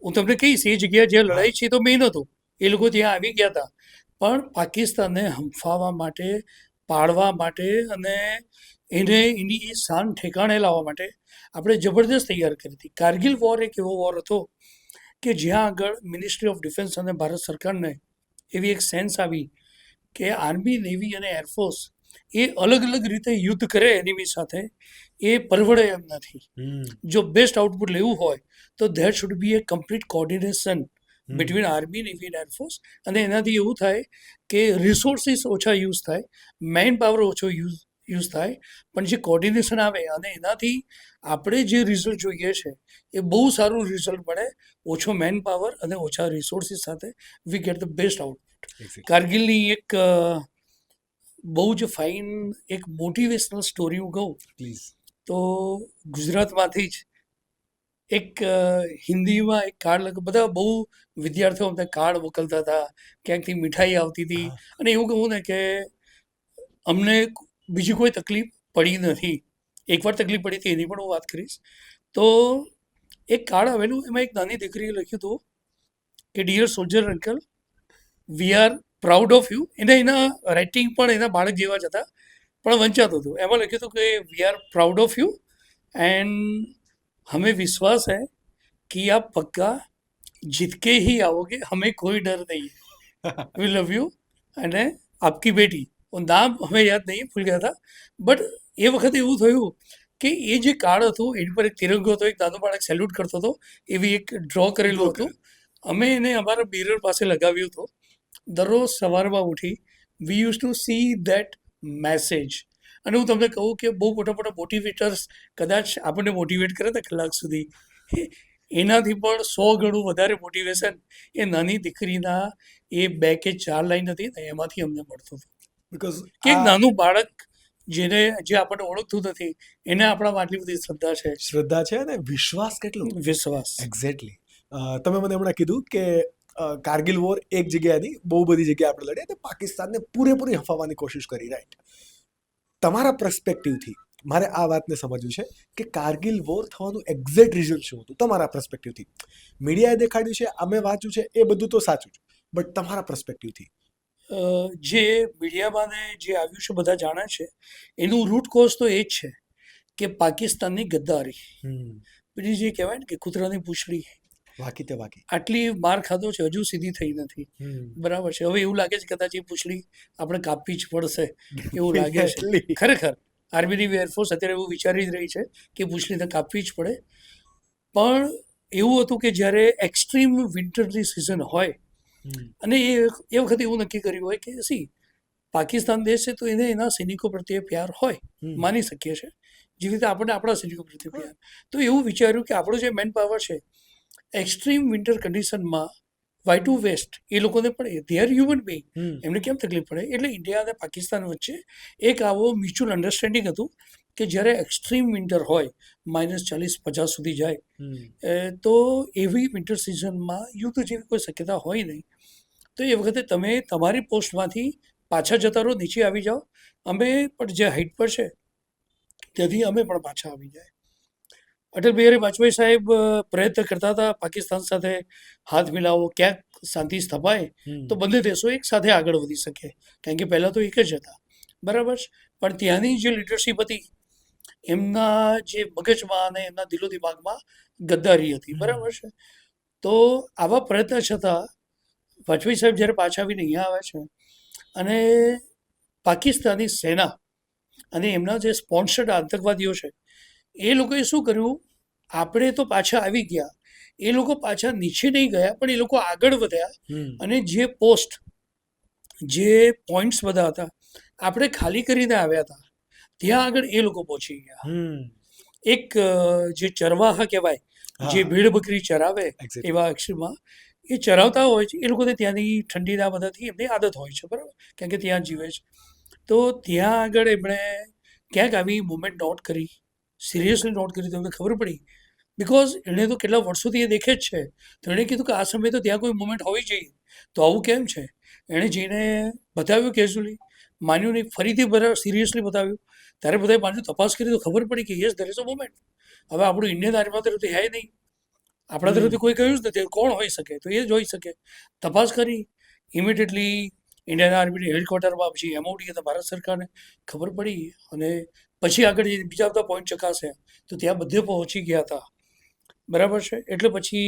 હું તમને કહીશ એ જગ્યાએ જ્યાં લડાઈ છે તો મેઇન હતું, એ લોકો ત્યાં આવી ગયા હતા. પણ પાકિસ્તાનને હંફાવવા માટે, પાડવા માટે અને એને એની શાન ઠેકાણે લાવવા માટે આપણે જબરદસ્ત તૈયાર કરી હતી. કારગિલ વોર એક એવો વોર હતો કે જ્યાં આગળ મિનિસ્ટ્રી ઓફ ડિફેન્સ અને ભારત સરકારને એવી એક સેન્સ આવી કે આર્મી, નેવી અને એરફોર્સ એ અલગ અલગ રીતે યુદ્ધ કરે એનિમી સાથે એ પરવડે એમ નથી. જો બેસ્ટ આઉટપુટ લેવું હોય તો there should be A complete coordination between army, navy and air force. અને એનાથી એવું થાય કે રિસોર્સિસ ઓછા યુઝ થાય, મેન પાવર ઓછો યુઝ થાય, પણ જે કોર્ડિનેશન આવે અને એનાથી આપણે જે રિઝલ્ટ જોઈએ છે એ બહુ સારું રિઝલ્ટ મળે. ઓછો મેન પાવર અને ઓછા રિસોર્સિસ સાથે we get the best output. કારગિલની એક બહુ જ ફાઇન એક મોટિવેશનલ સ્ટોરી હું કહું પ્લીઝ. તો ગુજરાતમાંથી જ એક હિન્દીમાં એક કાર્ડ બધા બહુ વિદ્યાર્થીઓ અમને કાર્ડ મોકલતા હતા, ક્યાંકથી મીઠાઈ આવતી હતી. અને એવું કહું ને કે અમને બીજી કોઈ તકલીફ પડી નથી. એકવાર તકલીફ પડી હતી એની પણ હું વાત કરીશ. તો એક કાર્ડ આવેલું, એમાં એક નાની દીકરીએ લખ્યું હતું કે dear soldier uncle, we are proud of you. એના રાઇટિંગ પણ એના બાળક જેવા જ હતા પણ વંચાતું હતું. એમાં લખ્યું હતું કે વી are proud of you and हमें विश्वास है कि आप पक्का जीत के ही आओगे, हमें कोई डर नहीं है, वी लव यू અને આપકી બેટી. નામ હमें યાદ નહીં, ભૂલ ગયા હતા. બટ એ વખતે એવું થયું કે એ જે કાર્ડ હતું એની પર એક તિરંગો હતો, એક નાનો બાળક સેલ્યુટ કરતો હતો, એવી એક ડ્રો કરેલું હતું. અમે એને અમારા મિરર પાસે લગાવ્યું હતું. દરરોજ સવારમાં ઉઠી વી use to see that message. અને હું તમને કહું કે બહુ મોટા મોટા મોટિવેટર્સ કદાચ આપણને મોટિવેટ કરે ને કલાક સુધી, એનાથી પણ 100 ગણું વધારે મોટિવેશન એ નાની દીકરીના એ 2 કે 4 લાઈન હતી ને એમાંથી અમને મળતું હતું. બીકોઝ કે એક નાનું બાળક જે આપણને ઓળખતું નથી એને આપણામાં આટલી બધી શ્રદ્ધા છે અને વિશ્વાસ કેટલો. વિશ્વાસ. એક્ઝેક્ટલી. તમે મને હમણાં કીધું કે કારગિલ વોર એક જગ્યાએ નહીં, બહુ બધી જગ્યાએ આપણે લડ્યા અને પાકિસ્તાનને પૂરેપૂરી હફાવવાની કોશિશ કરી, રાઈટ? તમારા પર્સપેક્ટિવથી મારે આ વાતને સમજવું છે કે કારગિલ વોર થવાનું એક્ઝેક્ટ રીઝન શું હતું તમારા પર્સપેક્ટિવથી? મીડિયાએ દેખાડ્યું છે, અમે વાંચ્યું છે, એ બધું તો સાચું છે, બટ તમારા પર્સપેક્ટિવથી જે મીડિયામાં ને જે આવ્યું છે બધા જાણે છે, એનું રૂટ કોઝ તો એ જ છે કે પાકિસ્તાનની ગદ્દારી. બીજી જે કહેવાય ને કે કૂતરાની પૂંછડી, વાકી તે વાકી. આટલી માર ખાધો છે, હજુ સીધી થઈ નથી, બરાબર છે. હવે એવું લાગે છે કદાચ એ પૂંછડી આપણે કાપવી જ પડશે એવું લાગે છે. ખરેખર આર્મીની એરફોર્સ અત્યારે એવું વિચારી જ રહી છે કે પૂંછડીને કાપવી જ પડે. પણ એવું હતું કે જ્યારે એક્સ્ટ્રીમ વિન્ટરની સિઝન હોય અને એ વખતે એવું નક્કી કર્યું હોય કે પાકિસ્તાન દેશ છે તો એને એના સૈનિકો પ્રત્યે પ્યાર હોય, માની શકીએ છીએ. જેવી રીતે આપણને આપણા સૈનિકો પ્રત્યે પ્યાર. તો એવું વિચાર્યું કે આપણો જે મેન પાવર છે એક્સ્ટ્રીમ વિન્ટર કન્ડિશનમાં વાય ટુ વેસ્ટ એ લોકોને પણ દે આર હ્યુમન બિંગ, એમને કેમ તકલીફ પડે. એટલે ઇન્ડિયા અને પાકિસ્તાન વચ્ચે એક આવો મ્યુચ્યુઅલ અન્ડરસ્ટેન્ડિંગ હતું કે જ્યારે એક્સ્ટ્રીમ વિન્ટર હોય -40-50 સુધી જાય તો એવી વિન્ટર સિઝનમાં યુદ્ધ જેવી કોઈ શક્યતા હોય નહીં. તો એ વખતે તમે તમારી પોસ્ટમાંથી પાછા જતા રહો, નીચે આવી જાઓ, અમે પણ જે હાઇટ પર છે ત્યાંથી અમે પણ પાછા આવી જાય. અટલ બિહારી વાજપેયી સાહેબ પ્રયત્ન કરતા હતા પાકિસ્તાન સાથે હાથ મિલાવો, ક્યાંક શાંતિ સ્થપાય તો બંને દેશો એક સાથે આગળ વધી શકે, કારણ કે પહેલાં તો એક જ હતા, બરાબર છે. પણ ત્યાંની જે લીડરશિપ હતી એમના જે મગજમાં અને એમના દિલો દિમાગમાં ગદ્દારી હતી, બરાબર છે. તો આવા પ્રયત્ન છતાં વાજપેયી સાહેબ જ્યારે પાછા આવીને અહીંયા આવે છે અને પાકિસ્તાની સેના અને એમના જે સ્પોન્સર્ડ આતંકવાદીઓ છે એ લોકોએ શું કર્યું, આપણે તો પાછા આવી ગયા, એ લોકો પાછા નીચે નહીં ગયા પણ એ લોકો આગળ વધ્યા અને જે પોસ્ટ જે પોઈન્ટ્સ બધા હતા આપણે ખાલી કરીને આવ્યા હતા ત્યાં આગળ એ લોકો પહોંચી ગયા. એક જે ચરવાહા કહેવાય, જે ભેડ બકરી ચરાવે એવા અક્ષરમાં એ ચરાવતા હોય છે, એ લોકોને ત્યાંની ઠંડીના બધાથી એમની આદત હોય છે, બરાબર, કારણ કે ત્યાં જીવે છે. તો ત્યાં આગળ એમણે ક્યાંક આવી મુવમેન્ટ નોટ કરી, સિરિયસલી નોટ કરી, તમને ખબર પડી, બિકોઝ એણે તો કેટલા વર્ષોથી એ દેખે જ છે. તો એણે કીધું કે આ સમયે તો ત્યાં કોઈ મુવમેન્ટ હોવી જોઈએ, તો આવું કેમ છે. એણે જઈને બતાવ્યું, કેઝ્યુઅલી માન્યું નહીં, ફરીથી બધા સિરિયસલી બતાવ્યું, ત્યારે બધાએ માન્યું, તપાસ કરી તો ખબર પડી કે yes there is a movement. હવે આપણું ઇન્ડિયન આર્મી તરફથી હે નહીં, આપણા તરફથી કોઈ કહ્યું જ નથી, કોણ હોઈ શકે, તો એ જ હોઈ શકે. તપાસ કરી, ઇમિડિયેટલી ઇન્ડિયન આર્મીની હેડક્વાર્ટરમાં, પછી MOD અને ભારત સરકારને ખબર પડી અને પછી આગળ જે બીજા બધા પોઈન્ટ ચકાસ્યા તો ત્યાં બધે પહોંચી ગયા હતા, બરાબર છે. એટલે પછી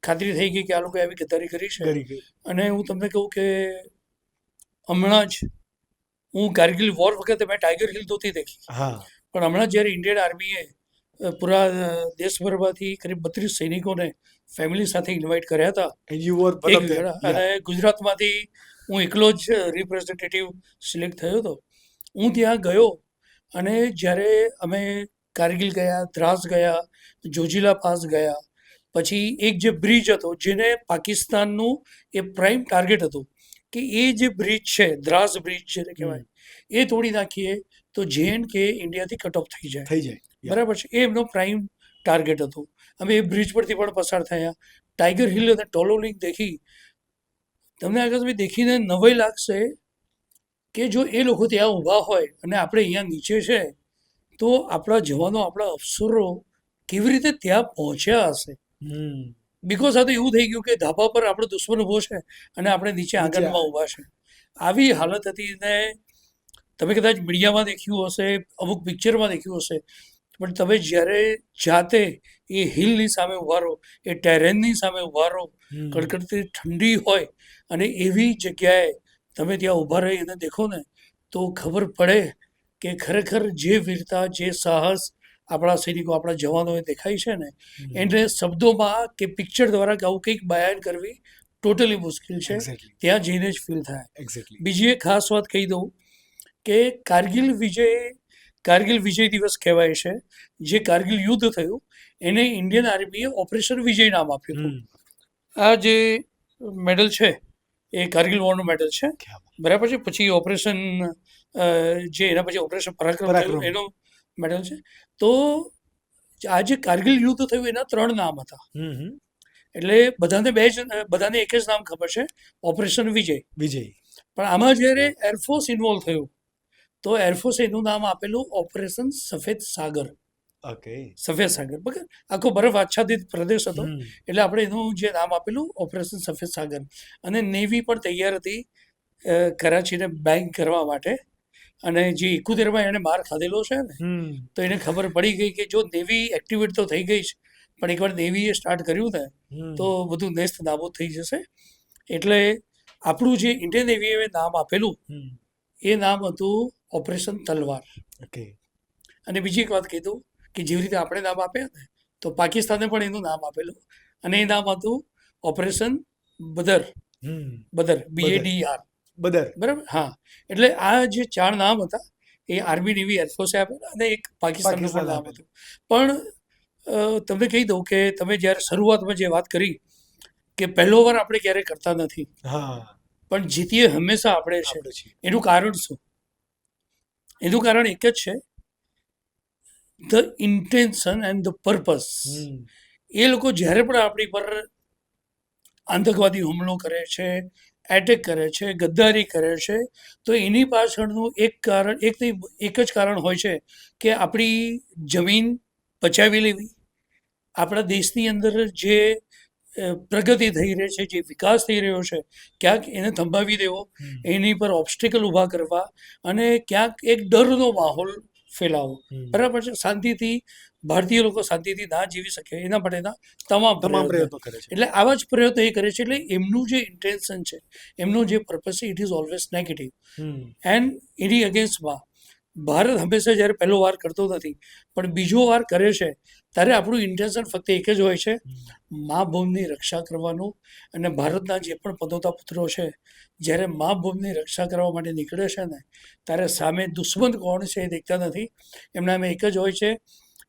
ખાતરી થઈ ગઈ કે આ લોકોએ આવી ગદ્દારી કરી છે. અને હું તમને કહું કે હમણાં જ હું કારગિલ વોર વખતે મેં ટાઈગર હિલ નહોતી દેખી, પણ હમણાં જ્યારે ઇન્ડિયન આર્મીએ પૂરા દેશભરમાંથી કરીબ 32 સૈનિકોને ફેમિલી સાથે ઇન્વાઇટ કર્યા હતા અને ગુજરાતમાંથી હું એકલો જ રિપ્રેઝેન્ટેટિવ સિલેક્ટ થયો હતો. હું ત્યાં ગયો અને જ્યારે અમે કારગિલ ગયા, દ્રાસ ગયા, જોજિલા પાસ ગયા, પછી એક જે બ્રિજ હતો જેને પાકિસ્તાનનું એ પ્રાઇમ ટાર્ગેટ હતું કે એ જે બ્રિજ છે, દ્રાસ બ્રિજ જેને કહેવાય, એ તોડી નાખીએ તો JNK ઇન્ડિયાથી કટ ઓફ થઈ જાય, બરાબર છે. એ એમનો પ્રાઇમ ટાર્ગેટ હતો. અમે એ બ્રિજ પરથી પણ પસાર થયા, ટાઈગર હિલ અને ટોલોલિંગ દેખી. તમને આગળ દેખીને નવાઈ લાગશે કે જો એ લોકો ત્યાં ઊભા હોય અને આપણે અહીંયા નીચે છે તો આપણા જવાનો, આપણા અફસરો કેવી રીતે ત્યાં પહોંચ્યા હશે. બિકોઝ આ તો એવું થઈ ગયું કે ધાબા પર આપણો દુશ્મન ઊભો છે અને આપણે નીચે આંગણમાં ઊભા છે. આવી હાલત હતી. ને તમે કદાચ મીડિયામાં દેખ્યું હશે, અમુક પિક્ચરમાં દેખ્યું હશે, પણ તમે જ્યારે જાતે એ હિલની સામે ઊભા રહો, એ ટેરેનની સામે ઊભા રહો, કડકડતી ઠંડી હોય અને એવી જગ્યાએ તમે ત્યાં ઊભા રહી અને દેખો ને તો ખબર પડે કે ખરેખર જે વીરતા, જે સાહસ આપણા સૈનિકો, આપણા જવાનોએ દેખાય છે ને, એને શબ્દોમાં કે પિક્ચર દ્વારા આવું કંઈક બયાન કરવી ટોટલી મુશ્કેલ છે. ત્યાં જઈને જ ફીલ થાય. બીજી એક ખાસ વાત કહી દઉં કે કારગિલ વિજય દિવસ કહેવાય છે. જે કારગિલ યુદ્ધ થયું એને ઇન્ડિયન આર્મીએ ઓપરેશન વિજય નામ આપ્યું હતું. આ જે મેડલ છે એ કારગિલ વોરનું મેડલ છે, બરાબર છે. પછી ઓપરેશન જે એના પછી ઓપરેશન પરાક્રમ એનું મેડલ છે. તો આ જે કારગિલ યુદ્ધ થયું એના 3 નામ હતા. એટલે બધાને એક જ નામ ખબર છે, ઓપરેશન વિજય. પણ આમાં જ્યારે એરફોર્સ ઇન્વોલ્વ થયું તો એરફોર્સે એનું નામ આપેલું ઓપરેશન સફેદ સાગર. સફેદ સાગર, બરાબર. આખો બરફ આચ્છાદિત પ્રદેશ હતો એટલે આપણે એનું જે નામ આપેલું ઓપરેશન સફેદ સાગર. અને નેવી પણ તૈયાર હતી કરાચીને બેંક કરવા માટે. અને જે 71માં એને માર ખાધેલો છે ને, તો એને ખબર પડી ગઈ કે જો નેવી એક્ટિવેટ તો થઈ ગઈ છે પણ એકવાર નેવીએ સ્ટાર્ટ કર્યું ને તો બધું નેસ્ત નાબૂદ થઈ જશે. એટલે આપણું જે ઇન્ડિયન નેવીએ નામ આપેલું એ નામ હતું ઓપરેશન તલવાર. અને બીજી એક વાત કીધું કે જેવી રીતે આપણે નામ આપ્યા ને તો પાકિસ્તાને પણ એનું નામ આપેલું અને એ નામ હતું ઓપરેશન બદર. BADR, બરાબર. હા, એટલે આ જે 4 નામ હતા એ આર્મી નેવી એરફોર્સે આપેલા અને એક પાકિસ્તાનનું પણ નામ પાકિસ્તાન હતું. પણ તમને કહી દઉં કે તમે જ્યારે શરૂઆતમાં જે વાત કરી કે પહેલો વાર આપણે ક્યારેય કરતા નથી હા પણ જીતીએ હંમેશા આપણે છે. આપણે છીએ. એનું કારણ શું? એનું કારણ એક જ છે, the intention and the purpose. એ લોકો જ્યારે પણ આપણી પર આતંકવાદી હુમલો કરે છે, એટેક કરે છે, ગદ્દારી કરે છે, તો એની પાછળનું એક કારણ એક જ કારણ હોય છે કે આપણી જમીન બચાવી લેવી, આપણા દેશની અંદર જે પ્રગતિ થઈ રહી છે, જે વિકાસ થઈ રહ્યો છે, ક્યાંક એને થંભાવી દેવો, એની પર ઓબ્સ્ટિકલ ઊભા કરવા અને ક્યાંક એક ડરનો માહોલ ફેલાવો. બરાબર છે. શાંતિથી ભારતીય લોકો શાંતિથી ના જીવી શકે એના માટેના તમામ પ્રયત્નો કરે છે. એટલે આવા જ પ્રયત્નો એ કરે છે. એટલે એમનું જે ઇન્ટેન્શન છે, એમનું જે પર્પઝ છે, it is always negative and એની અગેન્સ્ટમાં ભારત હંમેશા જ્યારે પહેલો વાર કરતો નથી પણ બીજો વાર કરે છે ત્યારે આપણું ઇન્ટેન્શન ફક્ત એક જ હોય છે, મા ભૂમિની રક્ષા કરવાનું. અને ભારતના જે પણ પનોતા પુત્રો છે જ્યારે મા ભૂમિની રક્ષા કરવા માટે નીકળે છે ને ત્યારે સામે દુશ્મન કોણ છે એ દેખતા નથી. એમનામાં એક જ હોય છે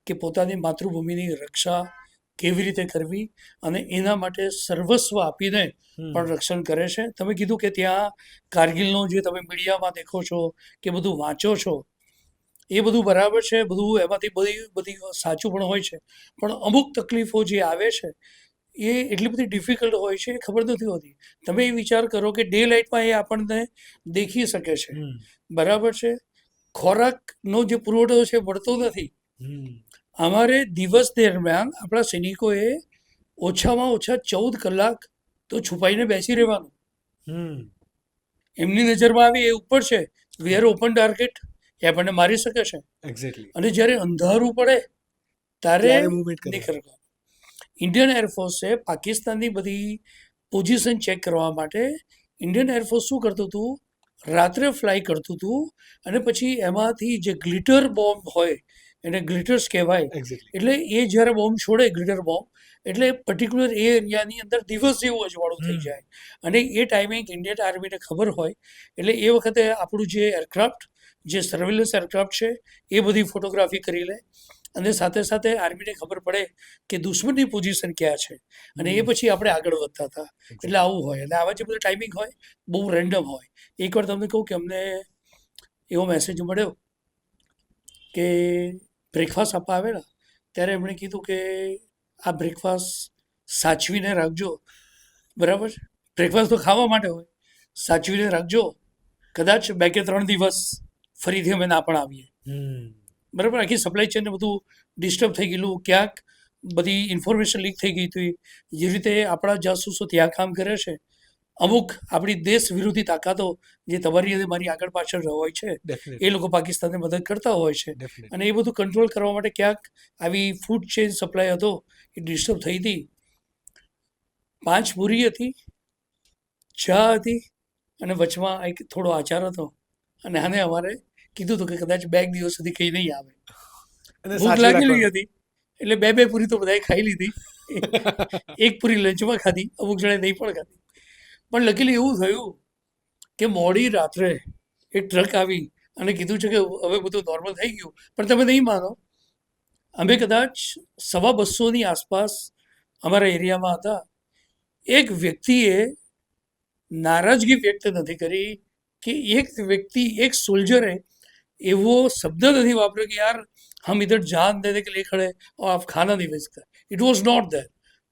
કે પોતાની માતૃભૂમિની રક્ષા કેવી રીતે કરવી અને એના માટે સર્વસ્વ આપીને પણ રક્ષણ કરે છે. તમે કીધું કે ત્યાં કારગિલનો જે તમે મીડિયામાં દેખો છો કે બધું વાંચો છો, એ બધું બરાબર છે, બધું એમાંથી બધી સાચું પણ હોય છે. પણ અમુક તકલીફો જે આવે છે એ એટલી બધી ડિફિકલ્ટ હોય છે, એ ખબર નથી હોતી. તમે એ વિચાર કરો કે ડે લાઇટમાં એ આપણને દેખી શકે છે, બરાબર છે. ખોરાકનો જે પુરવઠો છે મળતો નથી. અમારે દિવસ દરમિયાન આપણા સૈનિકોએ ઓછામાં ઓછા 14 કલાક તો છુપાઈને બેસી રહેવાનું. એમની નજરમાં આવે એ ઉપર છે, વી આર ઓપન ટાર્ગેટ, એ આપણને મારી શકે છે. એક્ઝેક્ટલી. અને જ્યારે અંધારું પડે ત્યારે મૂવમેન્ટ કરે. નીકળવા. ઇન્ડિયન એરફોર્સે પાકિસ્તાનની બધી પોઝિશન ચેક કરવા માટે ઇન્ડિયન એરફોર્સ શું કરતું હતું, રાત્રે ફ્લાય કરતું હતું અને પછી એમાંથી જે ગ્લિટર બોમ્બ હોય એને ગ્લિટર્સ કહેવાય. એક્ઝેક્ટલી. એટલે એ જ્યારે બોમ્બ છોડે ગ્લિટર બોમ્બ એટલે પર્ટિક્યુલર એ એરિયાની અંદર દિવસ જેવું અજવાળું થઈ જાય. અને એ ટાઈમિંગ ઇન્ડિયન આર્મીને ખબર હોય એટલે એ વખતે આપણું જે એરક્રાફ્ટ, જે સર્વેલન્સ એરક્રાફ્ટ છે એ બધી ફોટોગ્રાફી કરી લે અને સાથે સાથે આર્મીને ખબર પડે કે દુશ્મનની પોઝિશન ક્યાં છે અને એ પછી આપણે આગળ વધતા હતા. એટલે આવું હોય અને આવા જે બધું ટાઈમિંગ હોય બહુ રેન્ડમ હોય. એકવાર તમને કહું કે અમને એવો મેસેજ મળ્યો કે બ્રેકફાસ્ટ આપવા આવેલા ત્યારે એમણે કીધું કે આ બ્રેકફાસ્ટ સાચવીને રાખજો, બરાબર છે. બ્રેકફાસ્ટ તો ખાવા માટે હોય, સાચવીને રાખજો, કદાચ 2 કે 3 દિવસ ફરીથી અમે ના પણ આવીએ. બરાબર. આખી સપ્લાય ચેનને બધું ડિસ્ટર્બ થઈ ગયેલું, ક્યાંક બધી ઇન્ફોર્મેશન લીક થઈ ગઈ હતી. જે રીતે આપણા જાસૂસો ત્યાં કામ કરે છે, અમુક આપણી દેશ વિરોધી તાકાતો જે તમારી અને મારી આગળ પાછળ હોય છે એ લોકો પાકિસ્તાનને મદદ કરતા હોય છે. અને એ બધું કંટ્રોલ કરવા માટે ક્યાંક આવી ફૂડ ચેઇન સપ્લાય હતો એ ડિસ્ટર્બ થઈ હતી. 5 પૂરી હતી, ચા હતી અને વચમાં એક થોડો આચાર હતો. અને આને અમારે કીધું હતું કે કદાચ 2 દિવસ સુધી કંઈ નહીં આવે. ભૂખ લાગેલી હતી એટલે 2 પૂરી તો બધાએ ખાઈ લીધી. એક પૂરી લંચમાં ખાધી, અમુક જણાએ નહીં પણ ખાધી. પણ લકીલી એવું થયું કે મોડી રાત્રે એક ટ્રક આવી અને કીધું છે કે હવે બધું નોર્મલ થઈ ગયું. પણ તમે નહીં માનો, અમે કદાચ 250ની આસપાસ અમારા એરિયામાં હતા. એક વ્યક્તિએ નારાજગી વ્યક્ત નથી કરી કે એક સોલ્જરે એવો શબ્દ નથી વાપર્યો કે યાર હમ ઇધર જાન દે દે કે લે ખડે ઓર આપ ખાના નહીં બેચ सकते. It was not there.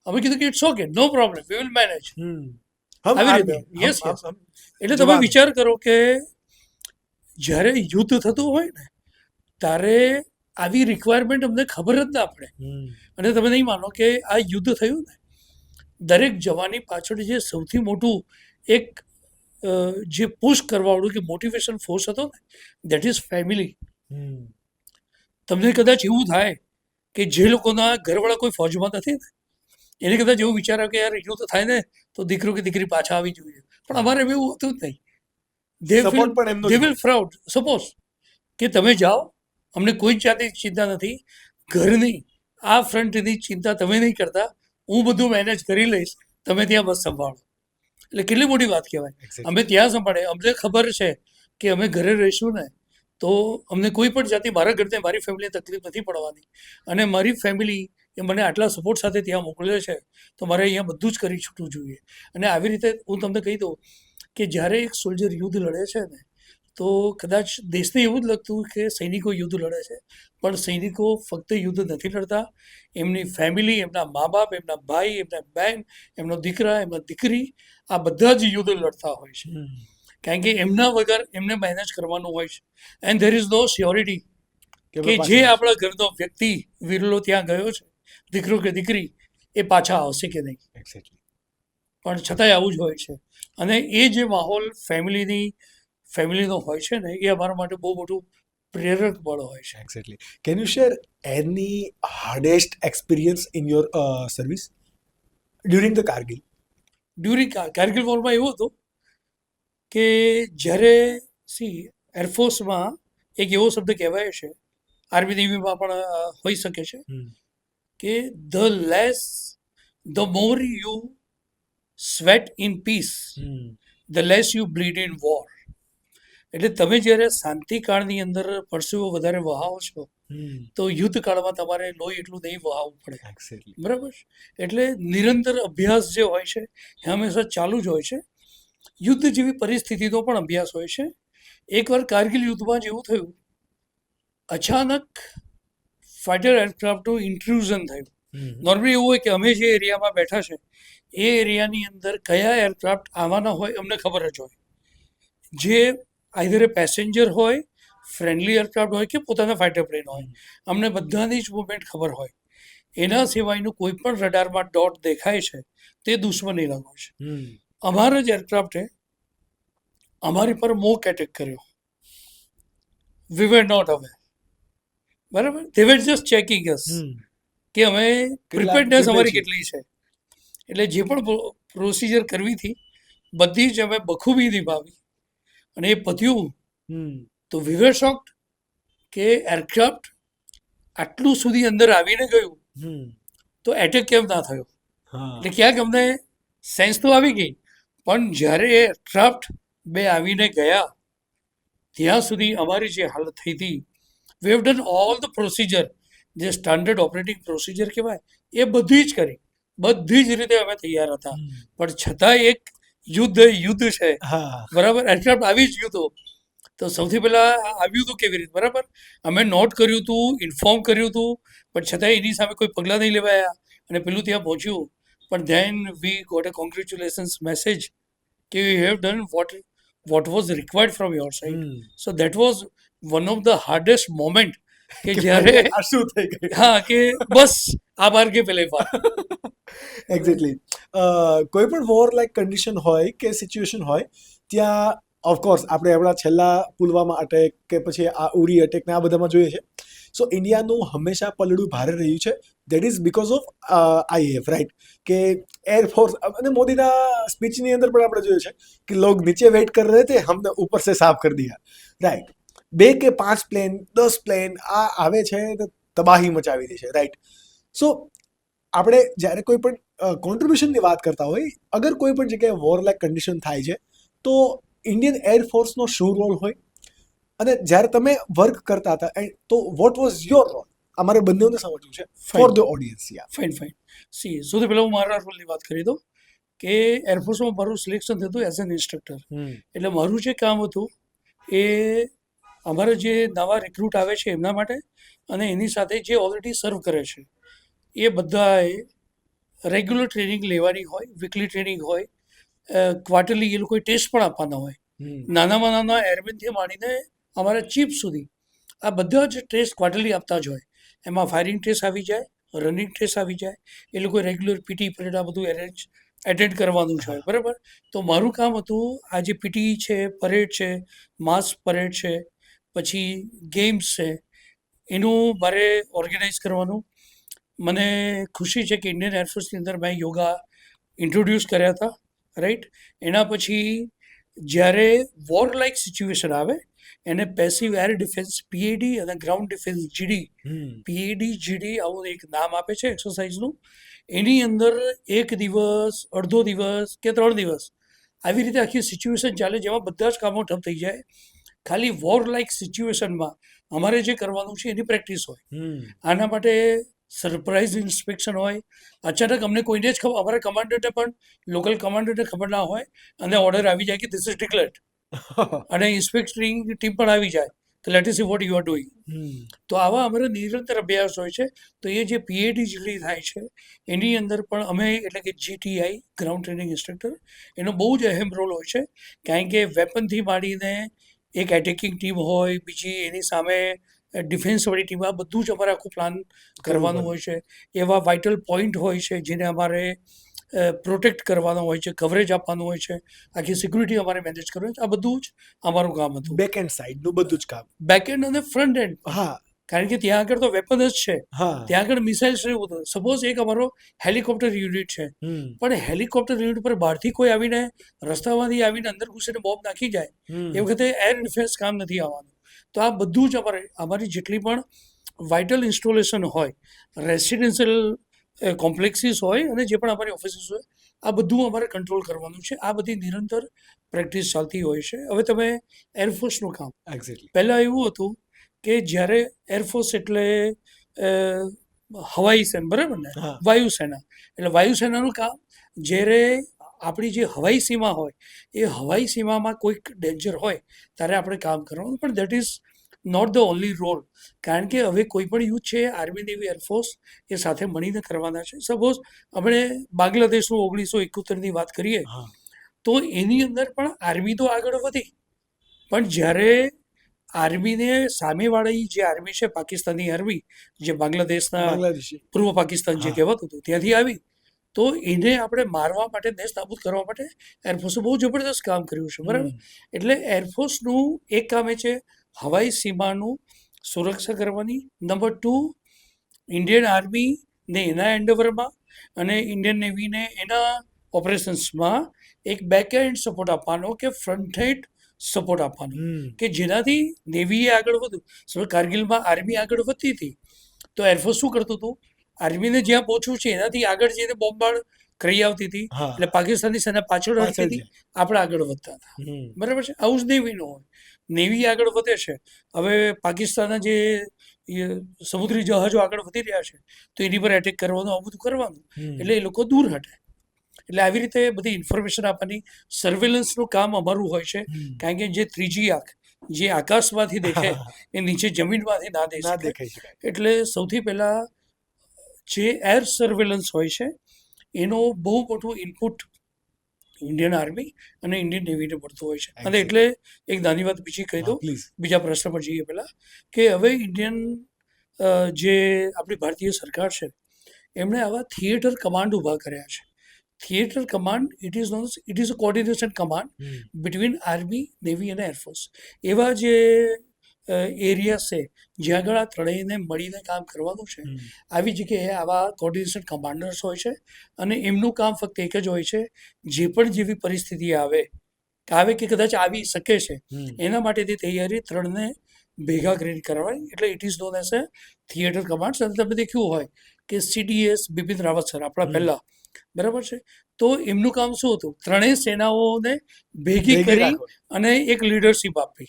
અમે કીધું કે it's okay, no problem, we will manage. આવી રીતે યસ યસ. એટલે તમે વિચાર કરો કે જ્યારે યુદ્ધ થતું હોય ને ત્યારે આવી રિક્વાયરમેન્ટ અમને ખબર જ ના પડે. અને તમે નહીં માનો કે આ યુદ્ધ થયું ને દરેક જવાની પાછળ જે સૌથી મોટું એક જે પુશ કરવાવાળું કે મોટિવેશન ફોર્સ હતો ને દેટ ઇઝ ફેમિલી. તમને કદાચ એવું થાય કે જે લોકોના ઘરવાળા કોઈ ફોજમાં નથી ને એને કદાચ એવું વિચારે કે યાર યુદ્ધ થાય ને તો દીકરો કે દીકરી પાછા આવી જોઈએ. પણ અમારે એવું હતું જ નહીં. They will proud. સપોઝ કે તમે જાઓ, અમને કોઈ જાતની ચિંતા નથી, ઘરની આ ફ્રન્ટની ચિંતા તમે નહીં કરતા, હું બધું મેનેજ કરી લઈશ, તમે ત્યાં બસ સંભાળો. એટલે કેટલી મોટી વાત કહેવાય. અમે ત્યાં સંભાળે, અમને ખબર છે કે અમે ઘરે રહીશું ને તો અમને કોઈ પણ જાતની મારા ઘરને મારી ફેમિલીને તકલીફ નથી પડવાની અને મારી ફેમિલી એ મને આટલા સપોર્ટ સાથે ત્યાં મોકલે છે તો મારે અહીંયા બધું જ કરી છૂટવું જોઈએ. અને આવી રીતે હું તમને કહી દઉં કે જ્યારે એક સોલ્જર યુદ્ધ લડે છે ને તો કદાચ દેશને એવું જ લાગતું કે સૈનિકો યુદ્ધ લડે છે, પણ સૈનિકો ફક્ત યુદ્ધ નથી લડતા, એમની ફેમિલી, એમના મા બાપ, એમના ભાઈ, એમના બહેન, એમનો દીકરા, એમના દીકરી, આ બધા જ યુદ્ધ લડતા હોય છે. કારણ કે એમના વગર એમને મેનેજ કરવાનું હોય છે. And there is no surety કે જે આપણા ઘરનો વ્યક્તિ વિરલો ત્યાં ગયો છે, દીકરો કે દીકરી, એ પાછા આવશે કે નહીં. પણ છતાંય આવું જ હોય છે. અને એ જે માહોલ ફેમિલીનો હોય છે ને એ અમારા માટે બહુ મોટું પ્રેરક બળ હોય છે. Exactly. Can you share any hardest experience in your service during the Kargil? During Kargil વોરમાં એવું હતું કે જ્યારે એરફોર્સમાં એક એવો શબ્દ કહેવાય છે, આર્મી નેવીમાં પણ હોઈ શકે છે કે the more you sweat in peace the less you bleed in war. એટલે તમે જ્યારે શાંતિકાળની અંદર પરસેવો વધારે વહાવો છો તો યુદ્ધ કાળમાં તમારે લોહી એટલું નહીં વહાવવું પડે. બરાબર. એટલે નિરંતર અભ્યાસ જે હોય છે એ હંમેશા ચાલુ જ હોય છે. યુદ્ધ જેવી પરિસ્થિતિનો પણ અભ્યાસ હોય છે. એકવાર કારગિલ યુદ્ધમાં જેવું થયું, અચાનક ફાઇટર એરક્રાફ્ટનું ઇન્ટ્રુઝન થયું. નોર્મલી એવું હોય કે અમે જે એરિયામાં બેઠા છે એ એરિયાની અંદર કયા એરક્રાફ્ટ આવવાના હોય અમને ખબર જ હોય. જે આઈધર એ પેસેન્જર હોય, ફ્રેન્ડલી એરક્રાફ્ટ હોય કે પોતાના ફાઇટર પ્લેન હોય, અમને બધાની જ મુવમેન્ટ ખબર હોય. એના સિવાયનું કોઈ પણ રડારમાં ડોટ દેખાય છે તે દુશ્મન ઇલાકો છે. અમારા જ એરક્રાફ્ટે અમારી પર મોક એટેક કર્યો. વી વેર નોટ અવેર. બરાબર. દે વેર જસ્ટ ચેકિંગ અસ કે અમે પ્રિપેર્ડનેસ અમારી કેટલી છે. એટલે જે પણ પ્રોસિજર કરવી હતી બધી જ અમે બખૂબી નિભાવી અને એ પત્યું. તો વી વેર શોક્ડ કે એરક્રાફ્ટ આટલું સુધી અંદર આવીને ગયું તો એટેક કેમ ના થયો. એટલે ક્યાંક અમને સેન્સ તો આવી ગઈ, પણ જ્યારે એરક્રાફ્ટ બે આવીને ગયા ત્યાં સુધી અમારી જે હાલત થઈ હતી, we have done all the procedure, જે સ્ટાન્ડર્ડ ઓપરેટિંગ પ્રોસિજર કહેવાય એ બધી જ કરી, બધી જ રીતે અમે તૈયાર હતા. પણ છતાં એક યુદ્ધ છે. બરાબર. એરક્રાફ્ટ આવી જ ગયું હતું તો સૌથી પહેલાં આવ્યું હતું કેવી રીતે? બરાબર. અમે નોટ કર્યું હતું, ઇન્ફોર્મ કર્યું હતું, પણ છતાંય એની સામે કોઈ પગલાં નહીં લેવાયા અને પેલું ત્યાં પહોંચ્યું. પણ then we got a congratulations message કે you have done what was required from your side. So that was one of the hardest moment કે જ્યારે શું થઈ ગયું. હા, કે બસ આ બાર કે પેલે બાર. એક્ઝેક્ટલી. કોઈ પણ વોર લાઈક કન્ડિશન હોય કે સિચ્યુએશન હોય ત્યાં ઓફકોર્સ આપણે હમણાં છેલ્લા પુલવામા અટેક કે પછી આ ઉરી અટેક ને આ બધામાં જોઈએ છે. સો ઇન્ડિયાનું હંમેશા પલડું ભારે રહ્યું છે. That is because of IAF, right? કે એરફોર્સ અને મોદીના સ્પીચની અંદર પણ આપણે જોયું છે કે લોગ નીચે વેઇટ કર રહે થે, હમને ઉપર સે સાફ કર દિયા, રાઈટ? 2 કે 5 પ્લેન 10 પ્લેન આ આવે છે તો તબાહી મચાવી દે છે, રાઈટ? સો આપણે જ્યારે કોઈ પણ કોન્ટ્રીબ્યુશનની વાત કરતા હોય, અગર કોઈ પણ જગ્યાએ વોર લાઈક કન્ડિશન થાય છે તો ઇન્ડિયન એરફોર્સનો શું રોલ હોય અને જ્યારે તમે વર્ક કરતા હતા તો વોટ વોઝ યોર રોલ? અમારે બંનેને સમજવું છે ફોર ધ ઓડિયન્સ. ફાઇન. સૌથી પહેલાં હું મારા રોલની વાત કરી દઉં કે એરફોર્સમાં મારું સિલેક્શન થતું એઝ એન ઇન્સ્ટ્રક્ટર. એટલે મારું જે કામ હતું એ અમારા જે નવા રિક્રુટ આવે છે એમના માટે અને એની સાથે જે ઓલરેડી સર્વ કરે છે એ બધાએ રેગ્યુલર ટ્રેનિંગ લેવાની હોય, વીકલી ટ્રેનિંગ હોય, ક્વાર્ટરલી એ લોકોએ ટેસ્ટ પણ આપવાના હોય. નાનામાં નાના એરમેનથી માંડીને અમારા ચીફ સુધી આ બધા જ ટેસ્ટ ક્વાર્ટરલી આપતા જ હોય. એમાં ફાયરિંગ ટેસ્ટ આવી જાય, રનિંગ ટેસ્ટ આવી જાય, એ લોકોએ રેગ્યુલર પીટી પરેડ આ બધું એટેન્ડ કરવાનું છે. બરાબર. તો મારું કામ હતું આ જે પીટી છે, પરેડ છે, માસ પરેડ છે, પછી ગેમ્સ છે, એનું મારે ઓર્ગેનાઇઝ કરવાનું. મને ખુશી છે કે ઇન્ડિયન એરફોર્સની અંદર મેં યોગા ઇન્ટ્રોડ્યુસ કર્યા હતા, રાઈટ? એના પછી જ્યારે વોર લાઇક સિચ્યુએશન આવે એને પેસિવ એર ડિફેન્સ પીએડી અને ground defence GD, PAD GD આવું એક નામ આપે છે એક્સરસાઇઝનું. એની અંદર 1 દિવસ, અડધો દિવસ કે 3 દિવસ આવી રીતે આખી સિચ્યુએશન ચાલે જેમાં બધા જ કામો ઠપ થઈ જાય. ખાલી વોર લાઇક સિચ્યુએશનમાં અમારે જે કરવાનું છે એની પ્રેક્ટિસ હોય. આના માટે સરપ્રાઇઝ ઇન્સ્પેક્શન હોય. અચાનક અમને કોઈને જ ખબર, અમારા કમાન્ડરને પણ લોકલ કમાન્ડરને ખબર ના હોય અને ઓર્ડર આવી જાય કે ધીસ ઇઝ ડિક્લેર્ડ, અને ઇન્સ્પેક્ટિંગ ટીમ પણ આવી જાય કે let S see what you are doing. તો આવા અમારા નિરંતર અભ્યાસ હોય છે. તો એ જે પીએડી જેટલી થાય છે એની અંદર પણ અમે, એટલે કે જીટીઆઈ ગ્રાઉન્ડ ટ્રેનિંગ ઇન્સ્ટ્રક્ટર, એનો બહુ જ અહેમ રોલ હોય છે. કારણ કે વેપનથી માંડીને એક એટેકિંગ ટીમ હોય, બીજી એની સામે ડિફેન્સવાળી ટીમ, આ બધું જ અમારે આખું પ્લાન કરવાનું હોય છે. એવા વાઇટલ પોઈન્ટ હોય છે જેને અમારે પ્રોટેક્ટ કરવાનો હોય છે, કવરેજ આપવાનું હોય છે, આખી સિક્યુરિટી અમારે મેનેજ કરવાની છે. આ બધું જ અમારું કામ હતું. બેક એન્ડ સાઈડનું બધું જ કામ. બેક એન્ડ અને ફ્રન્ટ એન્ડ. હા, કારણ કે ત્યાં આગળ તો વેપન જ છે, હા, ત્યાં આગળ મિસાઇલ્સ ને એવું બધું. સપોઝ એક અમારો હેલિકોપ્ટર યુનિટ છે, પણ હેલિકોપ્ટર યુનિટ પર બહારથી કોઈ આવીને, રસ્તામાંથી આવીને અંદર ઘૂસીને બોમ્બ નાખી જાય, એ વખતે એર ડિફેન્સ કામ નથી આવવાનું. તો આ બધું જ અમારી જેટલી પણ વાઇટલ ઇન્સ્ટોલેશન હોય, રેસિડેન્શિયલ કોમ્પ્લેક્સીસ હોય, અને જે પણ અમારી ઓફિસીસ હોય, આ બધું અમારે કંટ્રોલ કરવાનું છે. આ બધી નિરંતર પ્રેક્ટિસ ચાલતી હોય છે. હવે તમે એરફોર્સનું કામ, એક્ઝેક્ટલી. પહેલાં એવું હતું કે જ્યારે એરફોર્સ એટલે હવાઈ સેના, બરાબર ને, હા. વાયુસેના. એટલે વાયુસેનાનું કામ, જ્યારે આપણી જે હવાઈ સીમા હોય એ હવાઈ સીમામાં કોઈક ડેન્જર હોય ત્યારે આપણે કામ કરવાનું. પણ that is not the only role. કારણ કે હવે કોઈ પણ યુદ્ધ છે આર્મી, નેવી, એરફોર્સ એ સાથે મળીને કરવાના છે. સપોઝ આપણે બાંગ્લાદેશનું 1971ની વાત કરીએ હા, તો એની અંદર પણ આર્મી તો આગળ વધી, પણ જ્યારે આર્મીને સામેવાળી જે આર્મી છે, પાકિસ્તાની આર્મી, જે બાંગ્લાદેશના બાંગ્લાદેશી. પૂર્વ પાકિસ્તાન જે હા. કહેવાતું હતું ત્યાંથી આવી, તો એને આપણે મારવા માટે, દેશ નાબૂદ કરવા માટે એરફોર્સે બહુ જબરદસ્ત કામ કર્યું છે, બરાબર. એટલે એરફોર્સનું એક કામ એ છે હવાઈ સીમાનું સુરક્ષા કરવાની. નંબર 2, ઇન્ડિયન આર્મીને એના એન્ડેવરમાં અને ઇન્ડિયન નેવીને એના ઓપરેશન્સમાં એક બેક એન્ડ સપોર્ટ આપવાનો, કે ફ્રન્ટ એન્ડ સપોર્ટ આપવાનો, કે જેનાથી નેવીએ આગળ વધ્યું. સમજ, કારગિલમાં આર્મી આગળ વધતી હતી તો એરફોર્સ શું કરતું હતું, આર્મીને જ્યાં પહોંચવું છે એનાથી આગળ જઈને બોમ્બાર્ડ કરી આવતી હતી, હા. એટલે પાકિસ્તાની સેના પાછળ હટતી પાછળ હતી, આપણે આગળ વધતા હતા, બરાબર છે. આવું જ નેવીનું હોય. નેવી આગળ વધે છે. હવે પાકિસ્તાનના જે સમુદ્રી જહાજો આગળ વધી રહ્યા છે તો એની પર એટેક કરવાનું, આવું બધું કરવાનું, એટલે એ લોકો દૂર હટે. એટલે આવી રીતે બધી ઇન્ફોર્મેશન આપવાની, સર્વેલન્સનું કામ અમારું હોય છે. કારણ કે જે 3G આંખ, જે આકાશમાંથી દેખે એ નીચે જમીનમાંથી ના ના દેખાય. દેખાઈ શકાય. એટલે સૌથી પહેલાં જે એર સર્વેલન્સ હોય છે એનો બહુ મોટું ઇનપુટ ઇન્ડિયન આર્મી અને ઇન્ડિયન નેવીને મળતું હોય છે. અને એટલે એક નાની વાત બીજી કહી દઉં, પ્લીઝ. બીજા પ્રશ્ન પર જઈએ પહેલાં, કે હવે ઇન્ડિયન જે આપણી ભારતીય સરકાર છે એમણે આવા થિયેટર કમાન્ડ ઊભા કર્યા છે. Theatre command, it is a coordination command between army, navy અને એરફોર્સ. એવા જે એરિયા છે જ્યાં આગળ આ ત્રણેયને મળીને કામ કરવાનું છે, આવી જગ્યાએ આવા કોઓર્ડિનેશન કમાન્ડર્સ હોય છે. અને એમનું કામ ફક્ત એક જ હોય છે, જે પણ જેવી પરિસ્થિતિ આવે કે કદાચ આવી શકે છે, એના માટેની તૈયારી ત્રણને ભેગા કરીને કરવાની. એટલે it is known as a theatre commands. અને તમે દેખ્યું હોય કે CDS બિપિન રાવત સર, આપણા પહેલાં, બરાબર છે, તો એમનું કામ શું હતું, ત્રણેય સેનાઓને ભેગી કરી અને એક લીડરશિપ આપવી.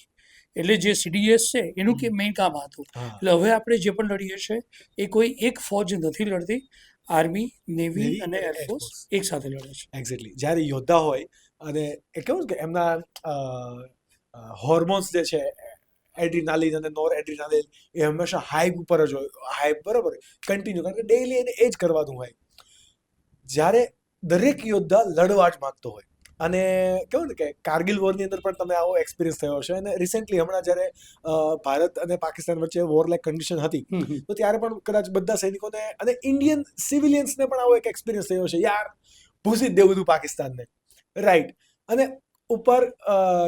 એટલે જે CDS છે એનું કે મેઇન કામ આ હતું. એટલે હવે આપણે જે પણ લડીએ છીએ એ કોઈ એક ફોજ નથી લડતી, આર્મી, નેવી અને એરફોર્સ એક સાથે લડે છે. એક્ઝેક્ટલી. જ્યારે યોદ્ધા હોય અને એ કેવું કે એમના હોર્મોન્સ જે છે, એડ્રીનાલિન અને નોર એડ્રીનાલિન, એ હંમેશા હાઈ ઉપર જ હોય. હાઈ, બરાબર, કન્ટિન્યુ, કારણ કે ડેઈલી એને એ જ કરવાનું હોય. જ્યારે દરેક યોદ્ધા લડવા જ માંગતો હોય. અને કેવું ને કે કારગિલ વોરની અંદર પણ તમે આવો એક્સપિરિયન્સ થયો છે. અને રિસેન્ટલી હમણાં જ્યારે ભારત અને પાકિસ્તાન વચ્ચે વોર લાઈક કન્ડિશન હતી, તો ત્યારે પણ કદાચ બધા સૈનિકોને અને ઇન્ડિયન સિવિલિયન્સને પણ આવો એક એક્સપિરિયન્સ થયો છે, યાર ભૂસી જ દેવું હતું પાકિસ્તાનને, રાઈટ. અને ઉપર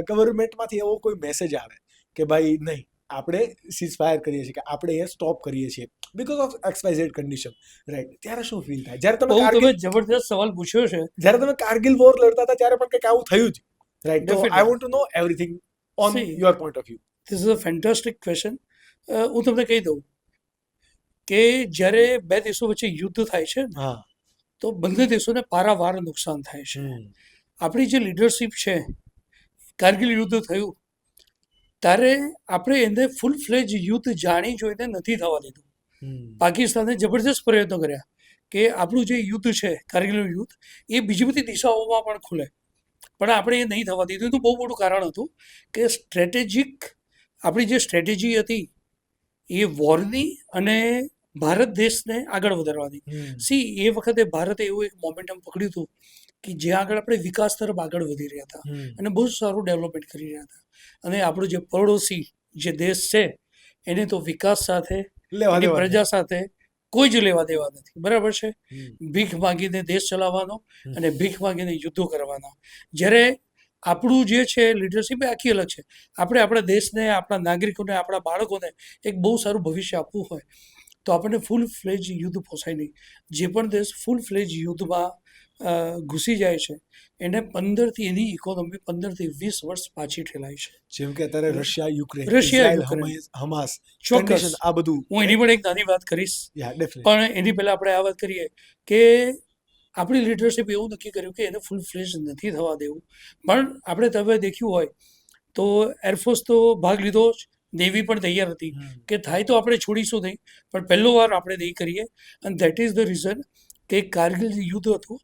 ગવર્મેન્ટમાંથી એવો કોઈ મેસેજ આવે કે ભાઈ નહીં, આપણે સીઝફાયર કરીએ છીએ, કે આપણે એ સ્ટોપ કરીએ છીએ because of XYZ condition, right. ત્યારે શું ફીલ થાય જ્યારે તમે તમે જબરદસ્ત સવાલ પૂછ્યો છે. જ્યારે તમે કારગિલ વોર લડતા હતા ત્યારે પણ કંઈક આવું થયું જ, રાઈટ. તો I want to know everything on your point of view. This is a fantastic question. હું તમને કહી દઉં કે જ્યારે બે દેશો વચ્ચે યુદ્ધ થાય છે ને, તો બંને દેશોને પારાવાર નુકસાન થાય છે. આપણી જે લીડરશિપ છે, કારગિલ યુદ્ધ થયું ત્યારે આપણે એને ફૂલ ફ્લેજ યુદ્ધ જાણી જોઈને નથી થવા દીધું. પાકિસ્તાને જબરજસ્ત પ્રયત્નો કર્યા કે આપણું જે યુદ્ધ છે કારગિલનું યુદ્ધ એ બીજી બધી દિશાઓમાં પણ ખુલે, પણ આપણે એ નહીં થવા દીધું. એનું બહુ મોટું કારણ હતું કે આપણી જે સ્ટ્રેટેજી હતી એ વોરની અને ભારત દેશને આગળ વધારવાની. એ વખતે ભારતે એવું એક મોમેન્ટમ પકડ્યું હતું કે જ્યાં આગળ આપણે વિકાસ તરફ આગળ વધી રહ્યા હતા અને બહુ સારું ડેવલપમેન્ટ કરી રહ્યા હતા. અને આપણું જે પડોશી જે દેશ છે એને તો વિકાસ સાથે એની પ્રજા સાથે કોઈ જ લેવા દેવા નથી, બરાબર છે. ભીખ માંગીને દેશ ચલાવવાનો અને ભીખ માંગીને યુદ્ધો કરવાના. જ્યારે આપણું જે છે લીડરશીપ એ આખી અલગ છે. આપણે આપણા દેશને, આપણા નાગરિકોને, આપણા બાળકોને એક બહુ સારું ભવિષ્ય આપવું હોય તો આપણને ફૂલ ફ્લેજ યુદ્ધ પોસાય નહીં. જે પણ દેશ ફૂલ ફ્લેજ યુદ્ધમાં ઘૂસી જાય છે એને એની ઇકોનોમી 15 થી 20 વર્ષ પાછી ઠેલાય છે. જેમ કે અત્યારે રશિયા, હમાસ, ચોક્કસ આ બધું હું એની પણ એક નાની વાત કરીશ, પણ એની પહેલા આપણે આ વાત કરીએ કે આપણી લીડરશીપ એવું નક્કી કર્યું કે એને ફૂલ ફ્લેજ નથી થવા દેવું. પણ આપણે તમે દેખ્યું હોય તો એરફોર્સ તો ભાગ લીધો જ, નેવી પણ તૈયાર હતી કે થાય તો આપણે છોડીશું નહીં, પણ પહેલો વાર આપણે નહીં કરીએ. અને દેટ ઇઝ ધ રીઝન કે કારગિલ યુદ્ધ હતું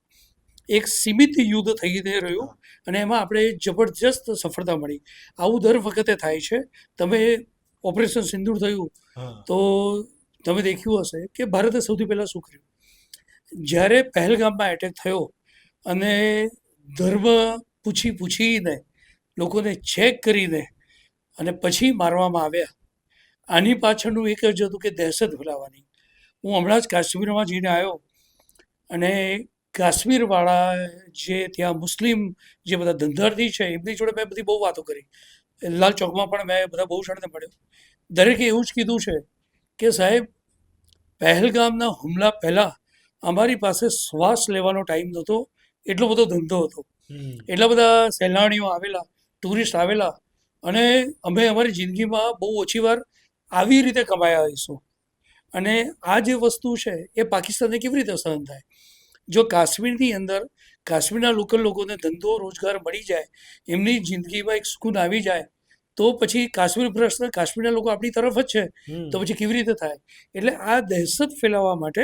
એક સીમિત યુદ્ધ થઈને રહ્યું અને એમાં આપણે જબરજસ્ત સફળતા મળી. આવું દર વખતે થાય છે. તમે ઓપરેશન સિંદૂર થયું તો તમે દેખ્યું હશે કે ભારતે સૌથી પહેલાં શું કર્યું. જ્યારે પહેલગામમાં એટેક થયો અને ધર્મ પૂછીને લોકોને ચેક કરીને અને પછી મારવામાં આવ્યા, આની પાછળનું એક જ હતું કે દહેશત ફેલાવવાની. હું હમણાં જ કાશ્મીરમાં જઈને આવ્યો અને કાશ્મીરવાળા જે ત્યાં મુસ્લિમ જે બધા ધંધાર્થી છે એમની જોડે મેં બધી બહુ વાતો કરી. લાલ ચોકમાં પણ મેં બધા બહુ જણને મળ્યો. દરેકે એવું જ કીધું છે કે સાહેબ પહેલગામના હુમલા પહેલાં અમારી પાસે શ્વાસ લેવાનો ટાઈમ નહોતો, એટલો બધો ધંધો હતો, એટલા બધા સહેલાણીઓ આવેલા, ટુરિસ્ટ આવેલા, અને અમે અમારી જિંદગીમાં બહુ ઓછી વાર આવી રીતે કમાયા હઈશું. અને આ જે વસ્તુ છે એ પાકિસ્તાનને કેવી રીતે સહન થાય? જો કાશ્મીરની અંદર કાશ્મીરના લોકલ લોકોને ધંધો રોજગાર મળી જાય, એમની જિંદગીમાં એક સુકૂન આવી જાય, તો પછી કાશ્મીર પ્રશ્ન કાશ્મીરના લોકો આપણી તરફ જ છે, તો પછી કેવી રીતે થાય? એટલે આ દહેશત ફેલાવવા માટે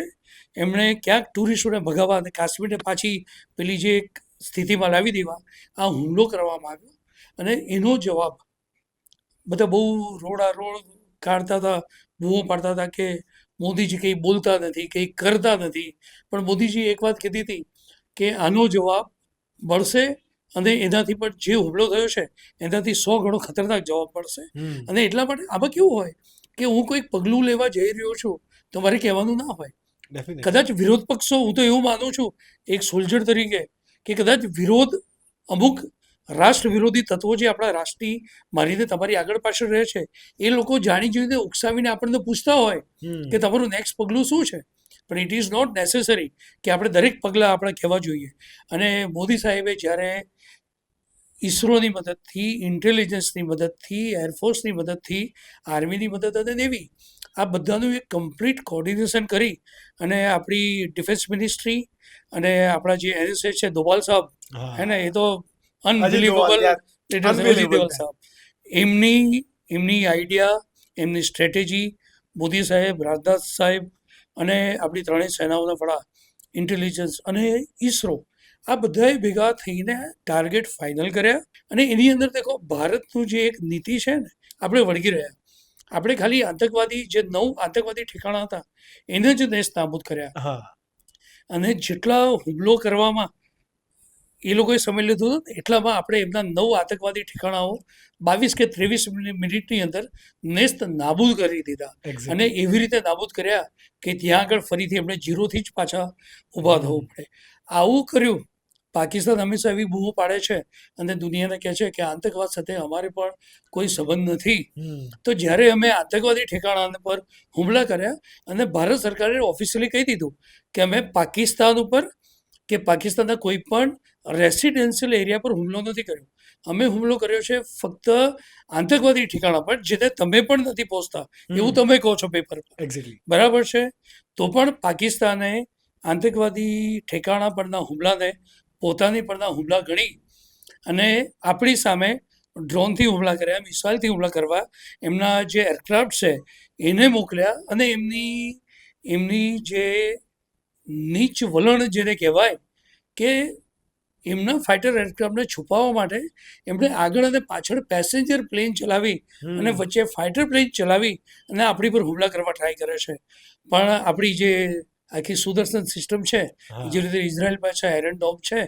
એમણે ક્યાંક ટુરિસ્ટોને ભગાવવા અને કાશ્મીરને પાછી પેલી જે સ્થિતિમાં લાવી દેવા આ હુમલો કરવામાં આવ્યો. અને એનો જવાબ બધા બહુ રોડ કાઢતા હતા, બૂમો પાડતા હતા કે મોદીજી કંઈ બોલતા નથી, કંઈ કરતા નથી. પણ મોદીજી એક વાત કીધી હતી કે આનો જવાબ મળશે અને એનાથી પણ જે હુમલો થયો છે એનાથી 100 ગણો ખતરનાક જવાબ મળશે. અને એટલા માટે આમાં કેવું હોય કે હું કોઈક પગલું લેવા જઈ રહ્યો છું તો મારે કહેવાનું ના હોય. કદાચ વિરોધ પક્ષો, હું તો એવું માનું છું એક સોલ્જર તરીકે કે કદાચ વિરોધ અમુક રાષ્ટ્ર વિરોધી તત્વો જે આપણા રાષ્ટ્રની મારીને તમારી આગળ પાછળ રહે છે એ લોકો જાણી જોઈને ઉકસાવીને આપણને પૂછતા હોય કે તમારું નેક્સ્ટ પગલું શું છે. પણ ઇટ ઇઝ નોટ નેસેસરી કે આપણે દરેક પગલાં આપણે કહેવા જોઈએ. અને મોદી સાહેબે જ્યારે ઇસરોની મદદથી, ઇન્ટેલિજન્સની મદદથી, એરફોર્સની મદદથી, આર્મીની મદદ અને નેવી આ બધાનું એક કમ્પ્લીટ કોર્ડિનેશન કરી અને આપણી ડિફેન્સ મિનિસ્ટ્રી અને આપણા જે NSS છે દોભાલ સાહેબ, હે ને, એ તો અનબિલીવેબલ સાહેબ, એમની આઈડિયા, એમની સ્ટ્રેટેજી, મોદી સાહેબ, રાજનાથ સાહેબ અને આપણી ત્રણેય સેનાઓના વડા, ઇન્ટેલિજન્સ અને ઇસરો, આ બધાએ ભેગા થઈને ટાર્ગેટ ફાઇનલ કર્યા. અને એની અંદર દેખો ભારતનું જે એક નીતિ છે ને, આપણે વળગી રહ્યા. આપણે ખાલી આતંકવાદી જે 9 આતંકવાદી ઠેકાણા હતા એને જ નેસ્ત નાબૂદ કર્યા. અને જેટલા હુમલો કરવામાં એ લોકોએ સમય લીધો હતો એટલામાં આપણે એમના 9 આતંકવાદી ઠેકાણાઓ 22 કે 23 મિનિટની અંદર નેસ્ત નાબૂદ કરી દીધા. અને એવી રીતે નાબૂદ કર્યા કે ત્યાં આગળ ફરીથી એમણે ઝીરોથી જ પાછા ઊભા થવું પડે. આવું કર્યું. પાકિસ્તાન હંમેશા એવી બૂમો પાડે છે અને દુનિયાને કહે છે કે આતંકવાદ સાથે અમારે પણ કોઈ સંબંધ નથી. તો જ્યારે અમે આતંકવાદી ઠેકાણા પર હુમલા કર્યા અને ભારત સરકારે ઓફિશિયલી કહી દીધું કે અમે પાકિસ્તાન ઉપર કે પાકિસ્તાનના કોઈ પણ રેસિડેન્શિયલ એરિયા પર હુમલો નથી કર્યો. અમે હુમલો કર્યો છે ફક્ત આતંકવાદી ઠેકાણા પર, જેને તમે પણ નથી પહોંચતા એવું તમે કહો છો પેપર પર. બરાબર છે. તો પણ પાકિસ્તાને આતંકવાદી ઠેકાણા પરના હુમલાને પોતાની પરના હુમલા ગણી અને આપણી સામે ડ્રોનથી હુમલા કર્યા, મિસાઇલથી હુમલા કરવા એમના જે એરક્રાફ્ટ છે એને મોકલ્યા, અને એમની જે નીચ વલણ જેને કહેવાય કે એમના ફાઇટર એરક્રાફ્ટને છુપાવવા માટે એમણે આગળ અને પાછળ પેસેન્જર પ્લેન ચલાવી અને વચ્ચે ફાઇટર પ્લેન ચલાવી અને આપણી પર હુમલા કરવા ટ્રાય કરે છે. પણ આપણી જે આખી સુદર્શન સિસ્ટમ છે, જે રીતે ઇઝરાયલ પાસે આયરન ડોમ છે,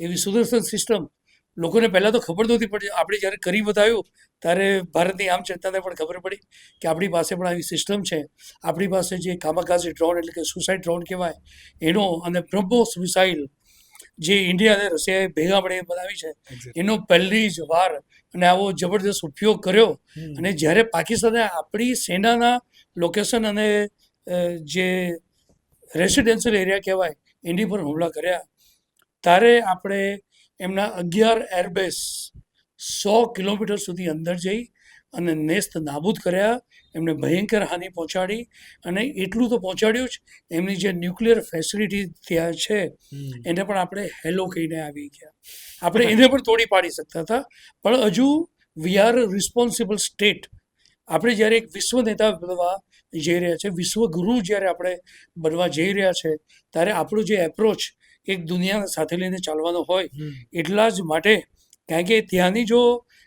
એવી સુદર્શન સિસ્ટમ લોકોને પહેલાં તો ખબર નહોતી પડી. આપણે જ્યારે કરી બતાવ્યું ત્યારે ભારતની આમ જનતાને પણ ખબર પડી કે આપણી પાસે પણ આવી સિસ્ટમ છે. આપણી પાસે જે કામાકાઝી ડ્રોન એટલે કે સુસાઇડ ડ્રોન કહેવાય એનો, અને બ્રહ્મોસ મિસાઇલ જે ઇન્ડિયા અને રશિયાએ ભેગા મળીને બનાવી છે, એનો પહેલી જ વાર અને આવો જબરદસ્ત ઉપયોગ કર્યો. અને જ્યારે પાકિસ્તાને આપણી સેનાના લોકેશન અને જે રેસિડેન્શિયલ એરિયા કહેવાય એની પર હુમલા કર્યા, ત્યારે આપણે એમના 11 એરબેઝ 100 કિલોમીટર સુધી અંદર જઈ અને નેસ્ત નાબૂદ કર્યા, એમને ભયંકર હાનિ પહોંચાડી. અને એટલું તો પહોંચાડ્યું જ, એમની જે ન્યુક્લિયર ફેસિલિટી ત્યાં છે એને પણ આપણે હેલો કહીને આવી ગયા. આપણે એને પણ તોડી પાડી શકતા હતા, પણ હજુ વી આર રિસ્પોન્સિબલ સ્ટેટ. આપણે જ્યારે એક વિશ્વ નેતા બનવા જઈ રહ્યા છે, વિશ્વગુરુ જ્યારે આપણે બનવા જઈ રહ્યા છે, ત્યારે આપણું જે એપ્રોચ એક દુનિયા સાથે લઈને ચાલવાનો હોય, એટલા જ માટે, કારણ કે ત્યાંની જો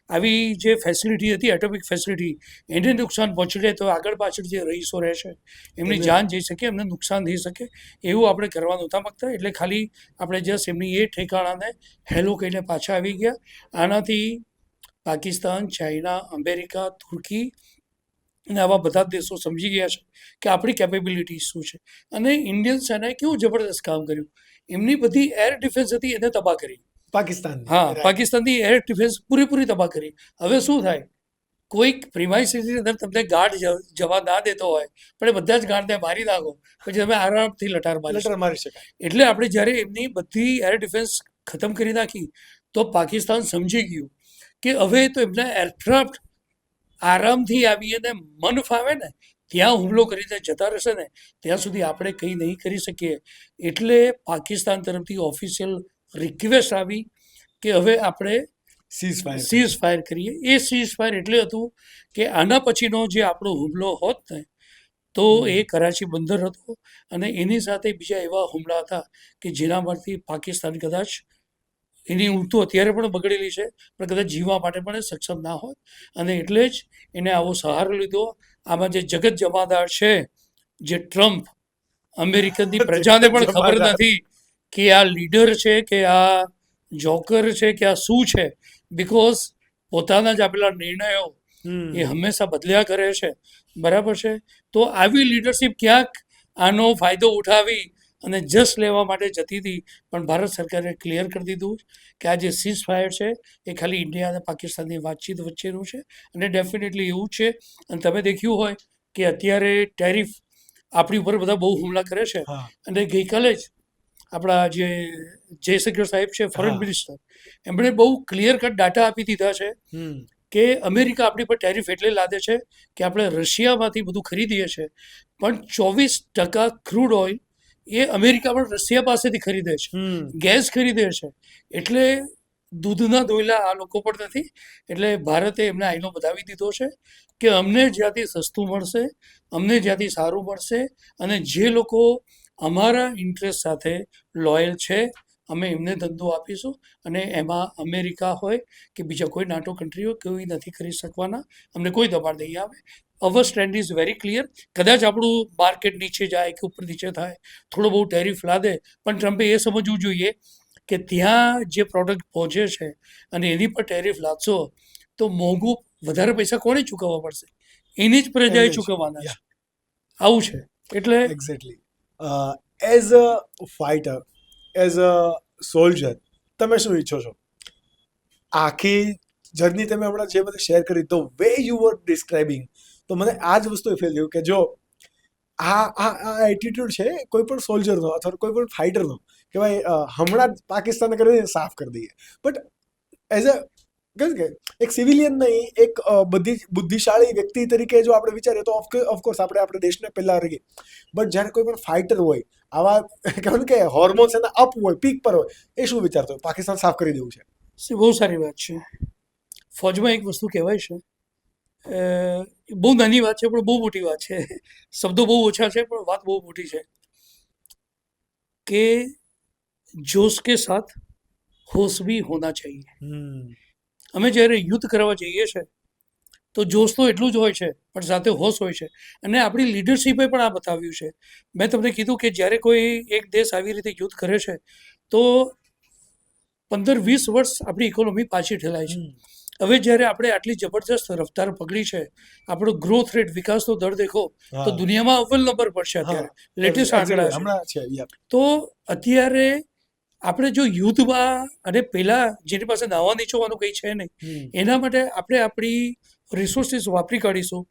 આવી જે ફેસિલિટી હતી, એટોમિક ફેસિલિટી, એને નુકસાન પહોંચી જાય તો આગળ પાછળ જે રહીશો રહેશે એમની જાન જઈ શકે, એમને નુકસાન થઈ શકે, એવું આપણે કરવા નહોતા માગતા. એટલે ખાલી આપણે જસ્ટ એમની એ ઠેકાણાને હેલો કહીને પાછા આવી ગયા. આનાથી પાકિસ્તાન, ચાઇના, અમેરિકા, તુર્કી અને આવા બધા જ દેશો સમજી ગયા છે કે આપણી કેપેબિલિટી શું છે. અને ઇન્ડિયન સેનાએ કેવું જબરદસ્ત કામ કર્યું. એમની બધી એર ડિફેન્સ હતી એને તબાહ કરી. પાકિસ્તાન, હા, પાકિસ્તાનની એર ડિફેન્સ પૂરેપૂરી તબાહ કરી. હવે શું થાય, કોઈક પ્રિમાઇસીસની અંદર તમને ગાર્ડ જવા ના દેતો હોય, પણ એ બધા જ ગાર્ડને મારી નાખો, પછી તમે આરામથી લટાર મારી શકાય. એટલે આપણે જ્યારે એમની બધી એર ડિફેન્સ ખતમ કરી નાખી તો પાકિસ્તાન સમજી ગયું કે હવે તો એમના એરક્રાફ્ટ આરામથી આવી અને મન ફાવે ને ત્યાં હુમલો કરીને જતા રહેશે ને, ત્યાં સુધી આપણે કંઈ નહીં કરી શકીએ. એટલે પાકિસ્તાન તરફથી ઓફિશિયલ રિક્વેસ્ટ આવી કે હવે આપણે સીઝ ફાયર કરીએ. એ સીઝ ફાયર એટલે હતું કે આના પછીનો જે આપણો હુમલો હોત ને તો એ કરાચી બંદર હતો, અને એની સાથે બીજા એવા હુમલા હતા કે જેનામાંથી પાકિસ્તાન કદાચ, એની ઊંઘ તો અત્યારે પણ બગડેલી છે, પણ કદાચ જીવવા માટે પણ એ સક્ષમ ના હોત. અને એટલે જ એને આવો સહારો લીધો. આમાં જે જગત જમાદાર છે, જે ટ્રમ્પ, અમેરિકનની પ્રજાને પણ ખબર નથી કે આ લીડર છે કે આ જોકર છે કે આ શું છે, બિકોઝ પોતાના જ આપેલા નિર્ણયો એ હંમેશા બદલ્યા કરે છે. બરાબર છે. તો આવી લીડરશિપ ક્યાંક આનો ફાયદો ઉઠાવી અને જસ્ટ લેવા માટે જતી હતી, પણ ભારત સરકારે ક્લિયર કરી દીધું કે આ જે સીઝ ફાયર છે એ ખાલી ઇન્ડિયા અને પાકિસ્તાનની વાતચીત વચ્ચેનું છે. અને ડેફિનેટલી એવું છે. અને તમે દેખ્યું હોય કે અત્યારે ટેરિફ આપણી ઉપર બધા બહુ હુમલા કરે છે. અને ગઈકાલે જ આપણા જે જયશંકર સાહેબ છે, ફોરેન મિનિસ્ટર, એમણે બહુ ક્લિયર કટ ડાટા આપી દીધા છે કે અમેરિકા આપણી પર ટેરિફ એટલે લાદે છે કે આપણે રશિયામાંથી બધું ખરીદીએ છીએ, પણ 24% ક્રૂડ ઓઇલ એ અમેરિકા પણ રશિયા પાસેથી ખરીદે છે, ગેસ ખરીદે છે. એટલે દૂધના દોયલા આ લોકો પણ નથી. એટલે ભારતે એમને આઈનો બતાવી દીધો છે કે અમને જ્યાંથી સસ્તું મળશે, અમને જ્યાંથી સારું મળશે, અને જે લોકો અમારા ઇન્ટરેસ્ટ સાથે લોયલ છે, અમે એમને ધંધો આપીશું. અને એમાં અમેરિકા હોય કે બીજા કોઈ નાટો કન્ટ્રી હોય, કોઈ નથી કરી શકવાના. અમને કોઈ દબાણ નહીં આવે. અવર સ્ટેન્ડ ઇઝ વેરી ક્લિયર. કદાચ આપણું માર્કેટ નીચે જાય કે ઉપર નીચે થાય, થોડો બહુ ટેરિફ લાદે, પણ ટ્રમ્પે એ સમજવું જોઈએ કે ત્યાં જે પ્રોડક્ટ પહોંચે છે અને એની પર ટેરિફ લાદશો તો મોંઘું, વધારે પૈસા કોણે ચૂકવવા પડશે? એની જ પ્રજાએ ચૂકવવાના છે. આવું છે. એટલે exactly as a fighter, as a soldier, તમે શું ઈચ્છો છો? આખી જર્ની તમે હમણાં જે બધું શેર કરી, the way you var describing, તો મને આ જ વસ્તુ ફીલ થયું કે જો આ એટીટ્યુડ છે કોઈ પણ સોલ્જરનો અથવા કોઈ પણ ફાઇટરનો, કે ભાઈ હમણાં જ પાકિસ્તાને કરીને સાફ કરી દઈએ. બટ એઝ અ કે એક સિવિલિયન નહીં, એક બધી બુદ્ધિશાળી વ્યક્તિ તરીકે જો આપણે વિચારીએ તો ઓફકોર્સ આપણે દેશને પહેલા રહીએ. બટ જ્યારે કોઈ પણ ફાઇટર હોય, આવા કહેવાય કે હોર્મોન્સ એના અપ હોય, પીક પર હોય, એ શું વિચારતો હોય? પાકિસ્તાન સાફ કરી દેવું છે. બહુ સારી વાત છે. ફોજમાં એક વસ્તુ કહેવાય છે, બહુ નાની વાત છે પણ બહુ મોટી વાત છે, શબ્દો બહુ ઓછા છે પણ વાત બહુ મોટી છે, કે જોશ કે સાથ હોશ ભી હોના ચાહીએ. અમે જ્યારે યુદ્ધ કરવા જઈએ છીએ તો જોશ તો એટલું જ હોય છે પણ સાથે હોશ હોય છે, અને આપણી લીડરશીપે પણ આ બતાવ્યું છે. મેં તમને કીધું કે જ્યારે કોઈ એક દેશ આવી રીતે યુદ્ધ કરે છે તો 15-20 વર્ષ આપણી ઇકોનોમી પાછી ઠેલાય છે. હવે જ્યારે આપણે આટલી જબરજસ્ત રફતાર પકડી છે, આપણો ગ્રોથ રેટ, વિકાસનો દર દેખો તો દુનિયામાં અવ્વલ નંબર પર છે અત્યારે, લેટેસ્ટ આંકડા છે. તો અત્યારે આપણે જો યુદ્ધમાં અને પહેલા જેની પાસે નાવા નીચોવાનું કંઈ છે નહીં, એના માટે આપણે આપણી રિસોર્સિસ વાપરી કાઢીશું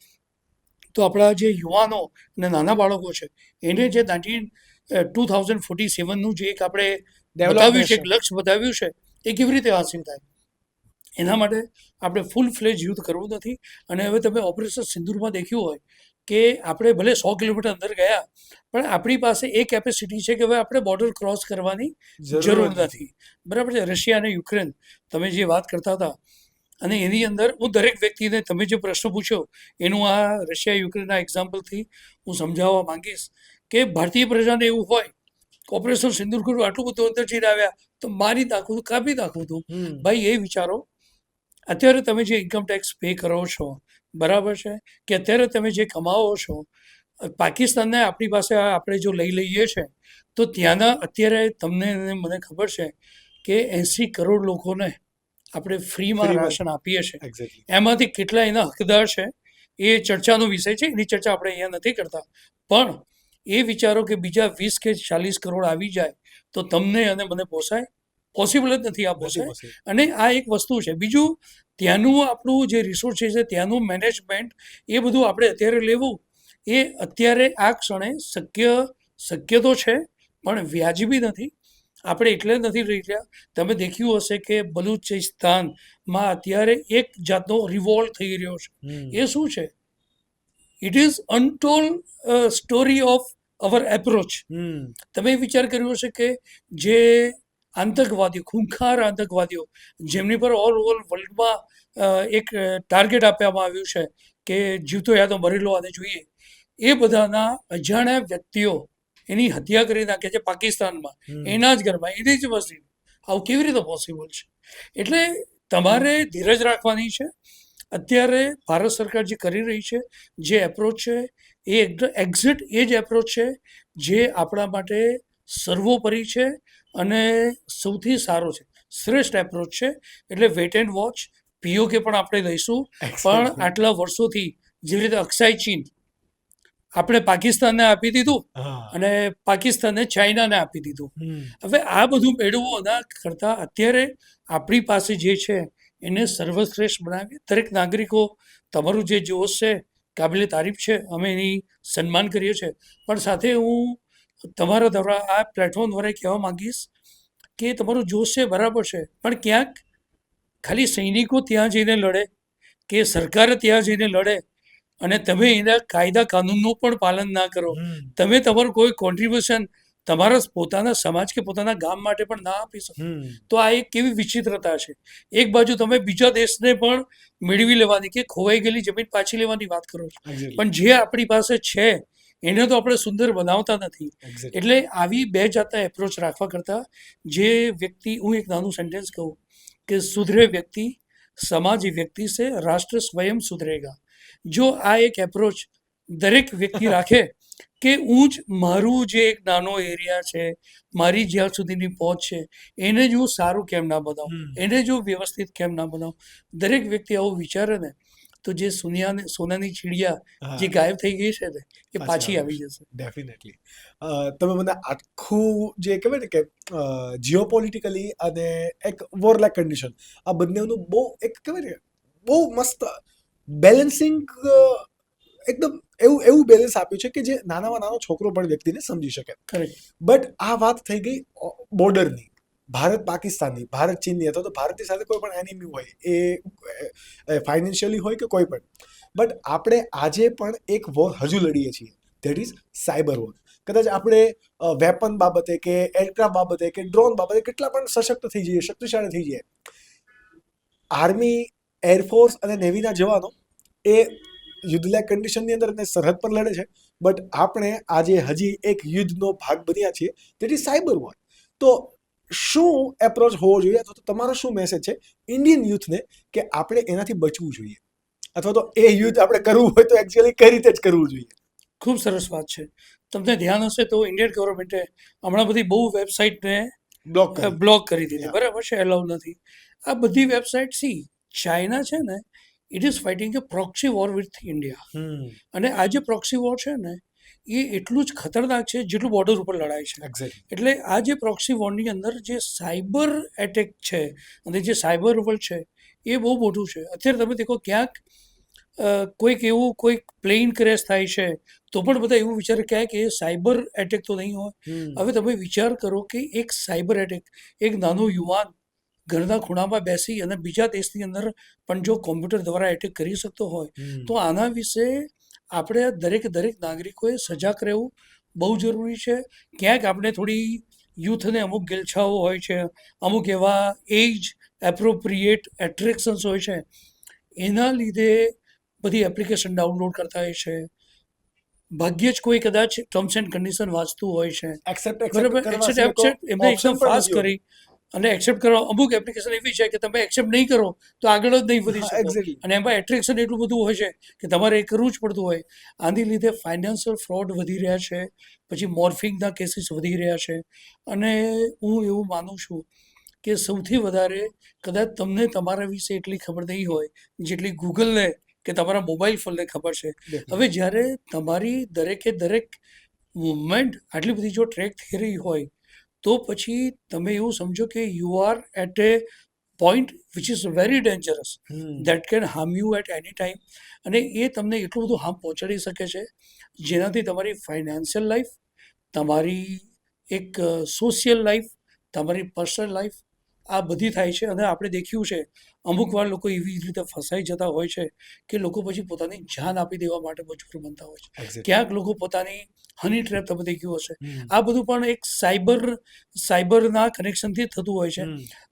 તો આપણા જે યુવાનો અને નાના બાળકો છે એને જે 2047નું જે એક આપણે બતાવ્યું છે, એક લક્ષ્ય બતાવ્યું છે, એ કેવી રીતે હાંસિલ થાય. એના માટે આપણે ફૂલ ફ્લેજ યુદ્ધ કરવું નથી. અને હવે તમે ઓપરેશન સિંદૂરમાં દેખ્યું હોય કે આપણે ભલે 100 કિલોમીટર અંદર ગયા પણ આપણી પાસે એ કેપેસિટી છે કે હવે આપણે બોર્ડર ક્રોસ કરવાની જરૂર નથી. બરાબર છે. રશિયા અને યુક્રેન તમે જે વાત કરતા હતા, અને એની અંદર હું દરેક વ્યક્તિને તમે જે પ્રશ્ન પૂછ્યો એનું આ રશિયા યુક્રેનના એક્ઝામ્પલથી હું સમજાવવા માંગીશ કે ભારતીય પ્રજાને એવું હોય ઓપરેશન સિંદૂર કરું, આટલું બધું અંદર જઈને આવ્યા તો મારી નાખવું હતું, કાપી નાખવું હતું. ભાઈ એ વિચારો, અત્યારે તમે જે ઇન્કમ ટેક્સ પે કરો છો, બરાબર છે, કે અત્યારે તમે જે કમાવો છો, પાકિસ્તાનને આપણી પાસે આપણે જો લઈ લઈએ છીએ તો ત્યાંના અત્યારે તમને મને ખબર છે કે 80 કરોડ લોકોને આપણે ફ્રીમાં રાશન આપીએ છીએ. એમાંથી કેટલા એના હકદાર છે એ ચર્ચાનો વિષય છે, એની ચર્ચા આપણે અહીંયા નથી કરતા. પણ એ વિચારો કે બીજા 20 કે 40 કરોડ આવી જાય તો તમને અને મને પોસાય? પોસિબલ જ નથી આ પોસાય. અને આ એક વસ્તુ છે. બીજું, ત્યાંનું આપણું જે રિસોર્સિસ છે, ત્યાંનું મેનેજમેન્ટ, એ બધું આપણે અત્યારે લેવું એ અત્યારે આ ક્ષણે શક્ય તો છે પણ વ્યાજબી નથી. આપણે એટલે નથી રહી રહ્યા. તમે દેખ્યું હશે કે બલુચિસ્તાનમાં અત્યારે એક જાતનો રિવોલ્ટ થઈ રહ્યો છે. એ શું છે? It is untold story of our approach. તમે વિચાર કર્યો હશે કે જે આતંકવાદીઓ, ખૂંખાર આતંકવાદીઓ, જેમની પર ઓલ ઓવર વર્લ્ડમાં એક ટાર્ગેટ આપવામાં આવ્યું છે કે જીવતો યા તો મરેલો આને જોઈએ, એ બધાના અજાણ્યા વ્યક્તિઓ એની હત્યા કરી નાખે છે પાકિસ્તાનમાં, એના જ ઘરમાં, એની જ વસ્તી. આવું કેવી રીતે પોસિબલ છે? એટલે તમારે ધીરજ રાખવાની છે. અત્યારે ભારત સરકાર જે કરી રહી છે, જે એપ્રોચ છે, એ એક્ઝેક્ટ એ જ એપ્રોચ છે જે આપણા માટે સર્વોપરી છે અને સૌથી સારો છે, શ્રેષ્ઠ એપ્રોચ છે. એટલે વેટ એન્ડ વોચ. પીઓકે પણ આપણે લઈશું, પણ આટલા વર્ષોથી જેવી રીતે અક્ષય ચીન આપણે પાકિસ્તાનને આપી દીધું અને પાકિસ્તાને ચાઇનાને આપી દીધું. હવે આ બધું મેળવવાના કરતાં અત્યારે આપણી પાસે જે છે એને સર્વશ્રેષ્ઠ બનાવીએ. દરેક નાગરિકો, તમારું જે જોશ છે કાબિલે તારીફ છે, અમે એની સન્માન કરીએ છીએ. પણ સાથે હું તમારા દ્વારા આ પ્લેટફોર્મ દ્વારા કહેવા માંગીશ કે તમારું જોશ છે બરાબર છે, પણ ક્યાંક ખાલી સૈનિકો ત્યાં જઈને લડે કે સરકાર ત્યાં જઈને લડે અને તમે એના કાયદા કાનૂનનું પણ પાલન ના કરો, તમે તમારું કોઈ કોન્ટ્રીબ્યુશન તમારા પોતાના સમાજ કે પોતાના ગામ માટે પણ ના આપી શકો, તો આ એક કેવી વિચિત્રતા છે. એક બાજુ તમે બીજા દેશને પણ મેળવી લેવાની કે ખોવાઈ ગયેલી જમીન પાછી લેવાની વાત કરો છો, પણ જે આપણી પાસે છે એને તો આપણે સુંદર બનાવતા નથી. એટલે આવી બે જાતના એપ્રોચ રાખવા કરતાં જે વ્યક્તિ, હું એક નાનું સેન્ટેન્સ કહું કે સુધરે વ્યક્તિ સમાજ વ્યક્તિ સે રાષ્ટ્ર સ્વયં સુધરેગા. જો આ એક એપ્રોચ દરેક વ્યક્તિ રાખે કે હું જ મારું જે એક નાનો એરિયા છે, મારી જ્યાં સુધીની પહોંચ છે, એને જ હું સારું કેમ ના બનાવું, એને જો વ્યવસ્થિત કેમ ના બનાવું, દરેક વ્યક્તિ આવું વિચારે ને તો જે સોનાની ચીડિયા જે ગાયબ થઈ ગઈ છે ને એ પાછી આવી જશે. ડેફિનેટલી. તમે મને આખું જે કહેવાય ને કે જીઓપોલિટિકલી અને એક વોરલાઇક કન્ડિશન, આ બંનેનું બહુ એક કહેવાય ને બહુ મસ્ત બેલેન્સિંગ, એકદમ એવું બેલેન્સ આપ્યું છે કે જે નાનામાં નાનો છોકરો પણ વ્યક્તિને સમજી શકે. બટ આ વાત થઈ ગઈ બોર્ડરની, ભારત પાકિસ્તાનની, ભારત ચીનની, અથવા તો ભારતની સાથે કોઈ પણ એનિમી હોય, એ ફાઇનાન્શિયલી હોય કે કોઈ પણ. બટ આપણે આજે પણ એક વોર હજુ લડીએ છીએ, ધેટ ઇઝ સાયબર વોર. કદાચ આપણે વેપન બાબતે કે એરક્રાફ્ટ બાબતે કે ડ્રોન બાબતે કેટલા પણ સશક્ત થઈ જઈએ, શક્તિશાળી થઈ જઈએ, આર્મી એરફોર્સ અને નેવીના જવાનો એ યુદ્ધલાયક કન્ડિશનની અંદર અને સરહદ પર લડે છે, બટ આપણે આજે હજી એક યુદ્ધનો ભાગ બન્યા છીએ, દેટ ઇઝ સાયબર વોર. તો શું એપ્રોચ હોવો જોઈએ, અથવા તો તમારો શું મેસેજ છે ઇન્ડિયન યુથને કે આપણે એનાથી બચવું જોઈએ, અથવા તો એ યુદ્ધ આપણે કરવું હોય તો એકચ્યુઅલી કઈ રીતે જ કરવું જોઈએ? ખૂબ સરસ વાત છે. તમને ધ્યાન હશે તો ઇન્ડિયન ગવર્મેન્ટે હમણાં બધી બહુ વેબસાઇટને બ્લોક કરી દીધી, Yeah. બરાબર છે, એલાઉ નથી. આ બધી વેબસાઇટ ચાઇના છે ને, it is fighting A proxy war with India. અને આ જે પ્રોક્સી વોર છે ને એ એટલું જ ખતરનાક છે જેટલું બોર્ડર ઉપર લડાય છે. એક્ઝેક્ટલી. એટલે આ જે પ્રોક્સી વોરની અંદર જે સાયબર એટેક છે અને જે સાયબર વર્લ્ડ છે એ બહુ મોટું છે. અત્યારે તમે દેખો ક્યાંક કોઈક પ્લેન ક્રેશ થાય છે તો પણ બધા એવું વિચારે ક્યાંક એ સાયબર એટેક તો નહીં હોય. હવે તમે વિચાર કરો કે એક સાયબર એટેક, એક નાનો યુવાન ઘરના ખૂણામાં બેસી અને બીજા દેશની અંદર પણ જો કોમ્પ્યુટર દ્વારા એટેક કરી શકતો હોય તો આના વિશે આપણે દરેક નાગરિકોએ સજાગ રહેવું બહુ જરૂરી છે. ક્યાંક આપણે થોડી યુથને અમુક ગેલછાઓ હોય છે, અમુક એવા એજ એપ્રોપ્રિએટ એટ્રેક્શન્સ હોય છે, એના લીધે બધી એપ્લિકેશન ડાઉનલોડ કરતા હોય છે. ભાગ્યે જ કોઈ કદાચ ટર્મ્સ એન્ડ કન્ડિશન વાંચતું હોય છે, બરાબર, એક્સેપ્ટ એમને એકદમ ફાસ્ટ કરી અને એક્સેપ્ટ કરવા. અમુક એપ્લિકેશન એવી છે કે તમે એક્સેપ્ટ નહીં કરો તો આગળ જ નહીં વધી શકો, અને એમાં એટ્રેક્શન એટલું બધું હોય છે કે તમારે એ કરવું જ પડતું હોય. આની લીધે ફાઇનાન્શિયલ ફ્રોડ વધી રહ્યા છે, પછી મોર્ફિંગના કેસીસ વધી રહ્યા છે. અને હું એવું માનું છું કે સૌથી વધારે કદાચ તમને તમારા વિશે એટલી ખબર નહીં હોય જેટલી ગૂગલને કે તમારા મોબાઈલ ફોનને ખબર છે. હવે જ્યારે તમારી દરેક મૂવમેન્ટ આટલી બધી જો ટ્રેક થઈ રહી હોય તો પછી તમે એવું સમજો કે you are at a point which is very dangerous, that can harm you at any time. અને એ તમને એટલું બધું હાર્મ પહોંચાડી શકે છે જેનાથી તમારી ફાઇનાન્શિયલ લાઈફ, તમારી એક સોશિયલ લાઈફ, તમારી પર્સનલ લાઈફ આ બધી થાય છે. અને આપણે દેખ્યું છે અમુક વાર લોકો એવી રીતે ફસાઈ જતા હોય છે કે લોકો પછી પોતાની જાન આપી દેવા માટે મજબૂર બનતા હોય છે. ક્યાંક લોકો પોતાની હની ટ્રેપ તમે દેખ્યું હશે. આ બધું પણ એક સાયબરના કનેક્શનથી થતું હોય છે.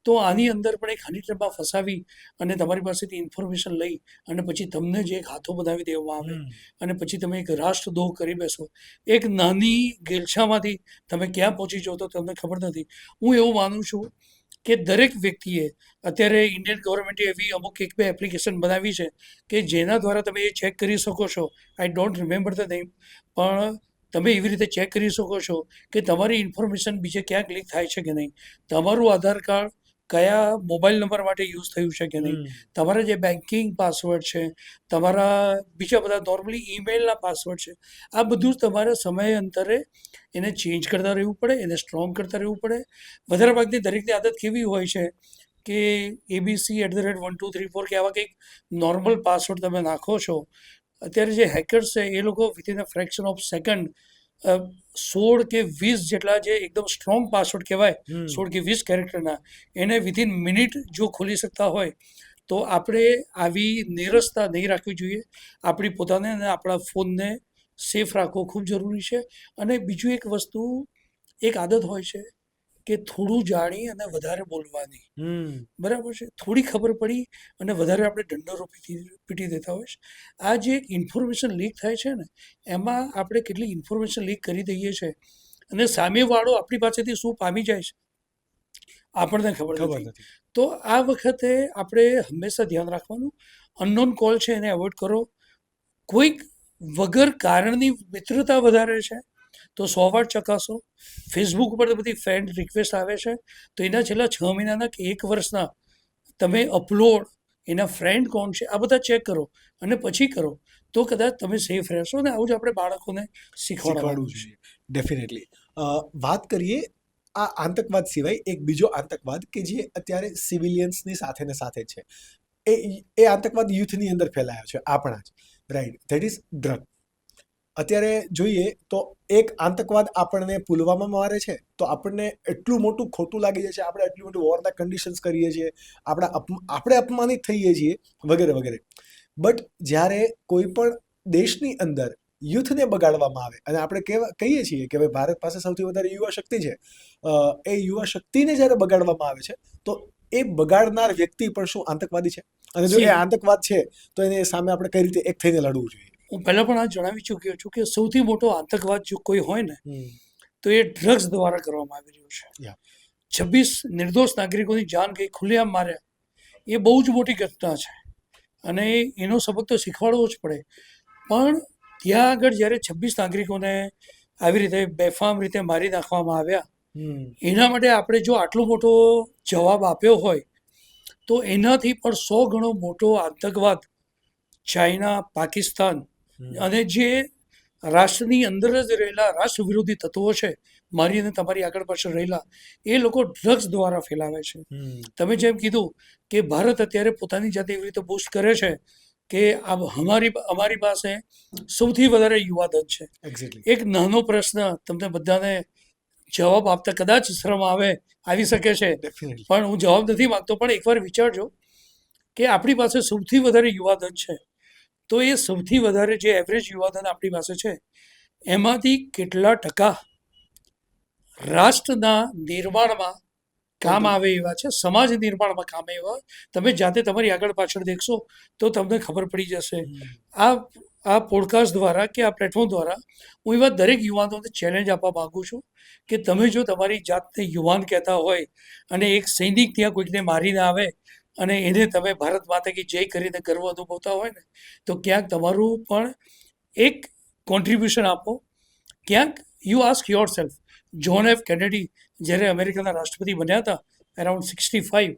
તો આની અંદર પણ એક હની ટ્રેપમાં ફસાવી અને તમારી પાસેથી ઇન્ફોર્મેશન લઈ અને પછી તમને જે એક હાથો બનાવી દેવામાં આવે અને પછી તમે એક રાષ્ટ્રદ્રોહ કરી બેસો. એક નાની ગેલછામાંથી તમે ક્યાં પહોંચી જાઓ તો તમને ખબર નથી. હું એવું માનું છું કે દરેક વ્યક્તિએ અત્યારે ઇન્ડિયન ગવર્મેન્ટે એવી અમુક 1-2 એપ્લિકેશન બનાવી છે કે જેના દ્વારા તમે એ ચેક કરી શકો છો. I don't remember the name, પણ તમે એવી રીતે ચેક કરી શકો છો કે તમારી ઇન્ફોર્મેશન બીજે ક્યાંક લીક થાય છે કે નહીં, તમારું આધાર કાર્ડ કયા મોબાઈલ નંબર માટે યુઝ થયું છે કે નહીં, તમારા જે બેન્કિંગ પાસવર્ડ છે, તમારા બીજા બધા નોર્મલી ઈમેલના પાસવર્ડ છે, આ બધું જ તમારે સમયાંતરે એને ચેન્જ કરતા રહેવું પડે, એને સ્ટ્રોંગ કરતા રહેવું પડે. વધારે ભાગની દરેકની આદત કેવી હોય છે કે ABC@123 કે આવા કંઈક નોર્મલ પાસવર્ડ તમે નાખો છો. અત્યારે જે હેકર્સ છે એ લોકો within a fraction of second 16 કે 20 જેટલા જે એકદમ સ્ટ્રોંગ પાસવર્ડ કહેવાય, 16 કે 20 કેરેક્ટરના, એને વિથિન મિનિટ જો ખોલી શકતા હોય તો આપણે આવી નિરસતા નહીં રાખવી જોઈએ. આપણી પોતાને અને આપણા ફોનને સેફ રાખવો ખૂબ જરૂરી છે. અને બીજું એક વસ્તુ, એક આદત હોય છે કે થોડું જાણી અને વધારે બોલવાની, બરાબર છે, થોડી ખબર પડી અને વધારે આપણે દંડોરો પીટી દેતા હોય છે. આ જે એક ઇન્ફોર્મેશન લીક થાય છે ને એમાં આપણે કેટલી ઇન્ફોર્મેશન લીક કરી દઈએ છીએ અને સામેવાળો આપણી પાસેથી શું પામી જાય છે આપણને ખબર નથી. તો આ વખતે આપણે હંમેશા ધ્યાન રાખવાનું, અનનોન કોલ છે એને એવોઇડ કરો. કોઈક વગર કારણની મિત્રતા વધારે છે તો 100 વાર ચકાસો. ફેસબુક ઉપર બધી ફ્રેન્ડ રિક્વેસ્ટ આવે છે તો એના છેલ્લા 6 મહિનાના કે 1 વર્ષના તમે અપલોડ, એના ફ્રેન્ડ કોણ છે આ બધા ચેક કરો અને પછી કરો તો કદાચ તમે સેફ રહેશો. ને આવું જ આપણે બાળકોને શીખવાડવું જોઈએ. ડેફિનેટલી. વાત કરીએ આ આતંકવાદ સિવાય એક બીજો આતંકવાદ કે જે અત્યારે સિવિલિયન્સની સાથે ને સાથે છે. એ આતંકવાદ યુથની અંદર ફેલાયો છે આપણા જ, રાઈટ, ધેટ ઇઝ ડ્રગ. અત્યારે જોઈએ તો એક આતંકવાદ આપણને પુલવામામાં મારે છે તો આપણને એટલું મોટું ખોટું લાગી જાય છે, આપણે એટલું મોટું વોરના કન્ડિશન્સ કરીએ છીએ, આપણે અપમાનિત થઈએ છીએ વગેરે વગેરે. બટ જ્યારે કોઈ પણ દેશની અંદર યુથને બગાડવામાં આવે અને આપણે કહીએ છીએ કે ભાઈ ભારત પાસે સૌથી વધારે યુવા શક્તિ છે, એ યુવા શક્તિને જ્યારે બગાડવામાં આવે છે તો એ બગાડનાર વ્યક્તિ પણ શું આતંકવાદી છે? અને જો એ See, આતંકવાદ છે તો એની સામે આપણે કઈ રીતે એક થઈને લડવું જોઈએ? હું પહેલાં પણ આ જણાવી ચૂક્યો છું કે સૌથી મોટો આતંકવાદ જો કોઈ હોય ને તો એ ડ્રગ્સ દ્વારા કરવામાં આવી રહ્યો છે. Yeah. 26 નિર્દોષ નાગરિકોની જાન ગઈ, ખુલ્લેઆમ માર્યા, એ બહુ જ મોટી ઘટના છે અને એનો સબક તો શીખવાડવો જ પડે. પણ ત્યાં આગળ જ્યારે 26 નાગરિકોને આવી રીતે બેફામ રીતે મારી નાખવામાં આવ્યા, એના માટે આપણે જો આટલો મોટો જવાબ આપ્યો હોય તો એનાથી પણ 100 ગણો મોટો આતંકવાદ ચાઇના, પાકિસ્તાન અને જે રાષ્ટ્રની અંદર જ રહેલા રાષ્ટ્ર વિરોધી તત્વો છે, મારી અને તમારી આગળ પાછળ રહેલા, એ લોકો ડ્રગ્સ દ્વારા ફેલાવે છે. તમે જેમ કીધું કે ભારત અત્યારે પોતાની જાતે એવી રીતે બૂસ્ટ કરે છે કે અમારી પાસે સૌથી વધારે યુવાધન છે. એક્ઝેક્ટલી. એક નાનો પ્રશ્ન તમને બધાને જવાબ આપતા કદાચ શરમ આવી શકે છે, ડેફિનેટલી. પણ હું જવાબ નથી માંગતો, પણ એકવાર વિચારજો કે આપણી પાસે સૌથી વધારે યુવાધન છે, તો એ સૌથી વધારે જે એવરેજ યુવાધન આપણી પાસે છે એમાંથી કેટલા ટકા રાષ્ટ્રના નિર્માણમાં કામ આવે એવા છે, સમાજ નિર્માણમાં કામ એવા? તમે જાતે તમારી આગળ પાછળ દેખશો તો તમને ખબર પડી જશે. આ પોડકાસ્ટ દ્વારા કે આ પ્લેટફોર્મ દ્વારા હું એવા દરેક યુવાનોને ચેલેન્જ આપવા માગું છું કે તમે જો તમારી જાતને યુવાન કહેતા હોય અને એક સૈનિક ત્યાં કોઈકને મારીને આવે અને એને તમે ભારત માતા કી જય કરીને ગર્વ અનુભવતા હોય ને, તો ક્યાંક તમારું પણ એક કોન્ટ્રીબ્યુશન આપો. ક્યાંક you ask your self. John F Kennedy જ્યારે અમેરિકાના રાષ્ટ્રપતિ બન્યા હતા અરાઉન્ડ 65,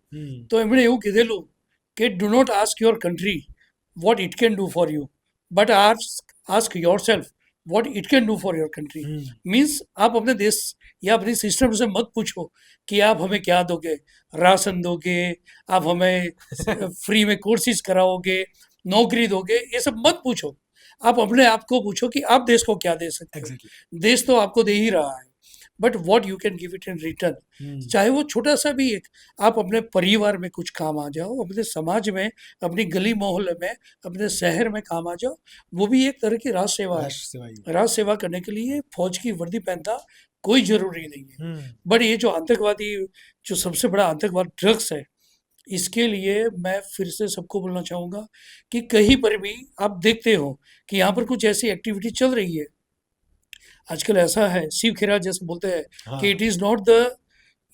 તો એમણે એવું કીધેલું કે do not ask your country what it can do for you, but ask yourself what it can do for your country. Means आप अपने देश या अपनी सिस्टम से मत पूछो कि आप हमें क्या दोगे, राशन दोगे, आप हमें फ्री में कोर्सेज कराओगे, नौकरी दोगे, ये सब मत पूछो. आप अपने आप को पूछो कि आप देश को क्या दे सकते हो. देश तो आपको दे ही रहा है, but what you can give it in return. चाहे वो छोटा सा भी एक, आप अपने परिवार में कुछ काम आ जाओ, अपने समाज में, अपनी गली मोहल्ले में, अपने शहर में काम आ जाओ, वो भी एक तरह की राष्ट्र सेवा है. राष्ट्र सेवा करने के लिए फौज की वर्दी पहनता कोई जरूरी नहीं है. बट ये जो आतंकवादी, जो सबसे बड़ा आतंकवाद ड्रग्स है, इसके लिए मैं फिर से सबको बोलना चाहूँगा कि कहीं पर भी आप देखते हो कि यहाँ पर कुछ ऐसी एक्टिविटी चल रही है, आजकल ऐसा है, शिव खेरा जैसे बोलते हैं कि it is not the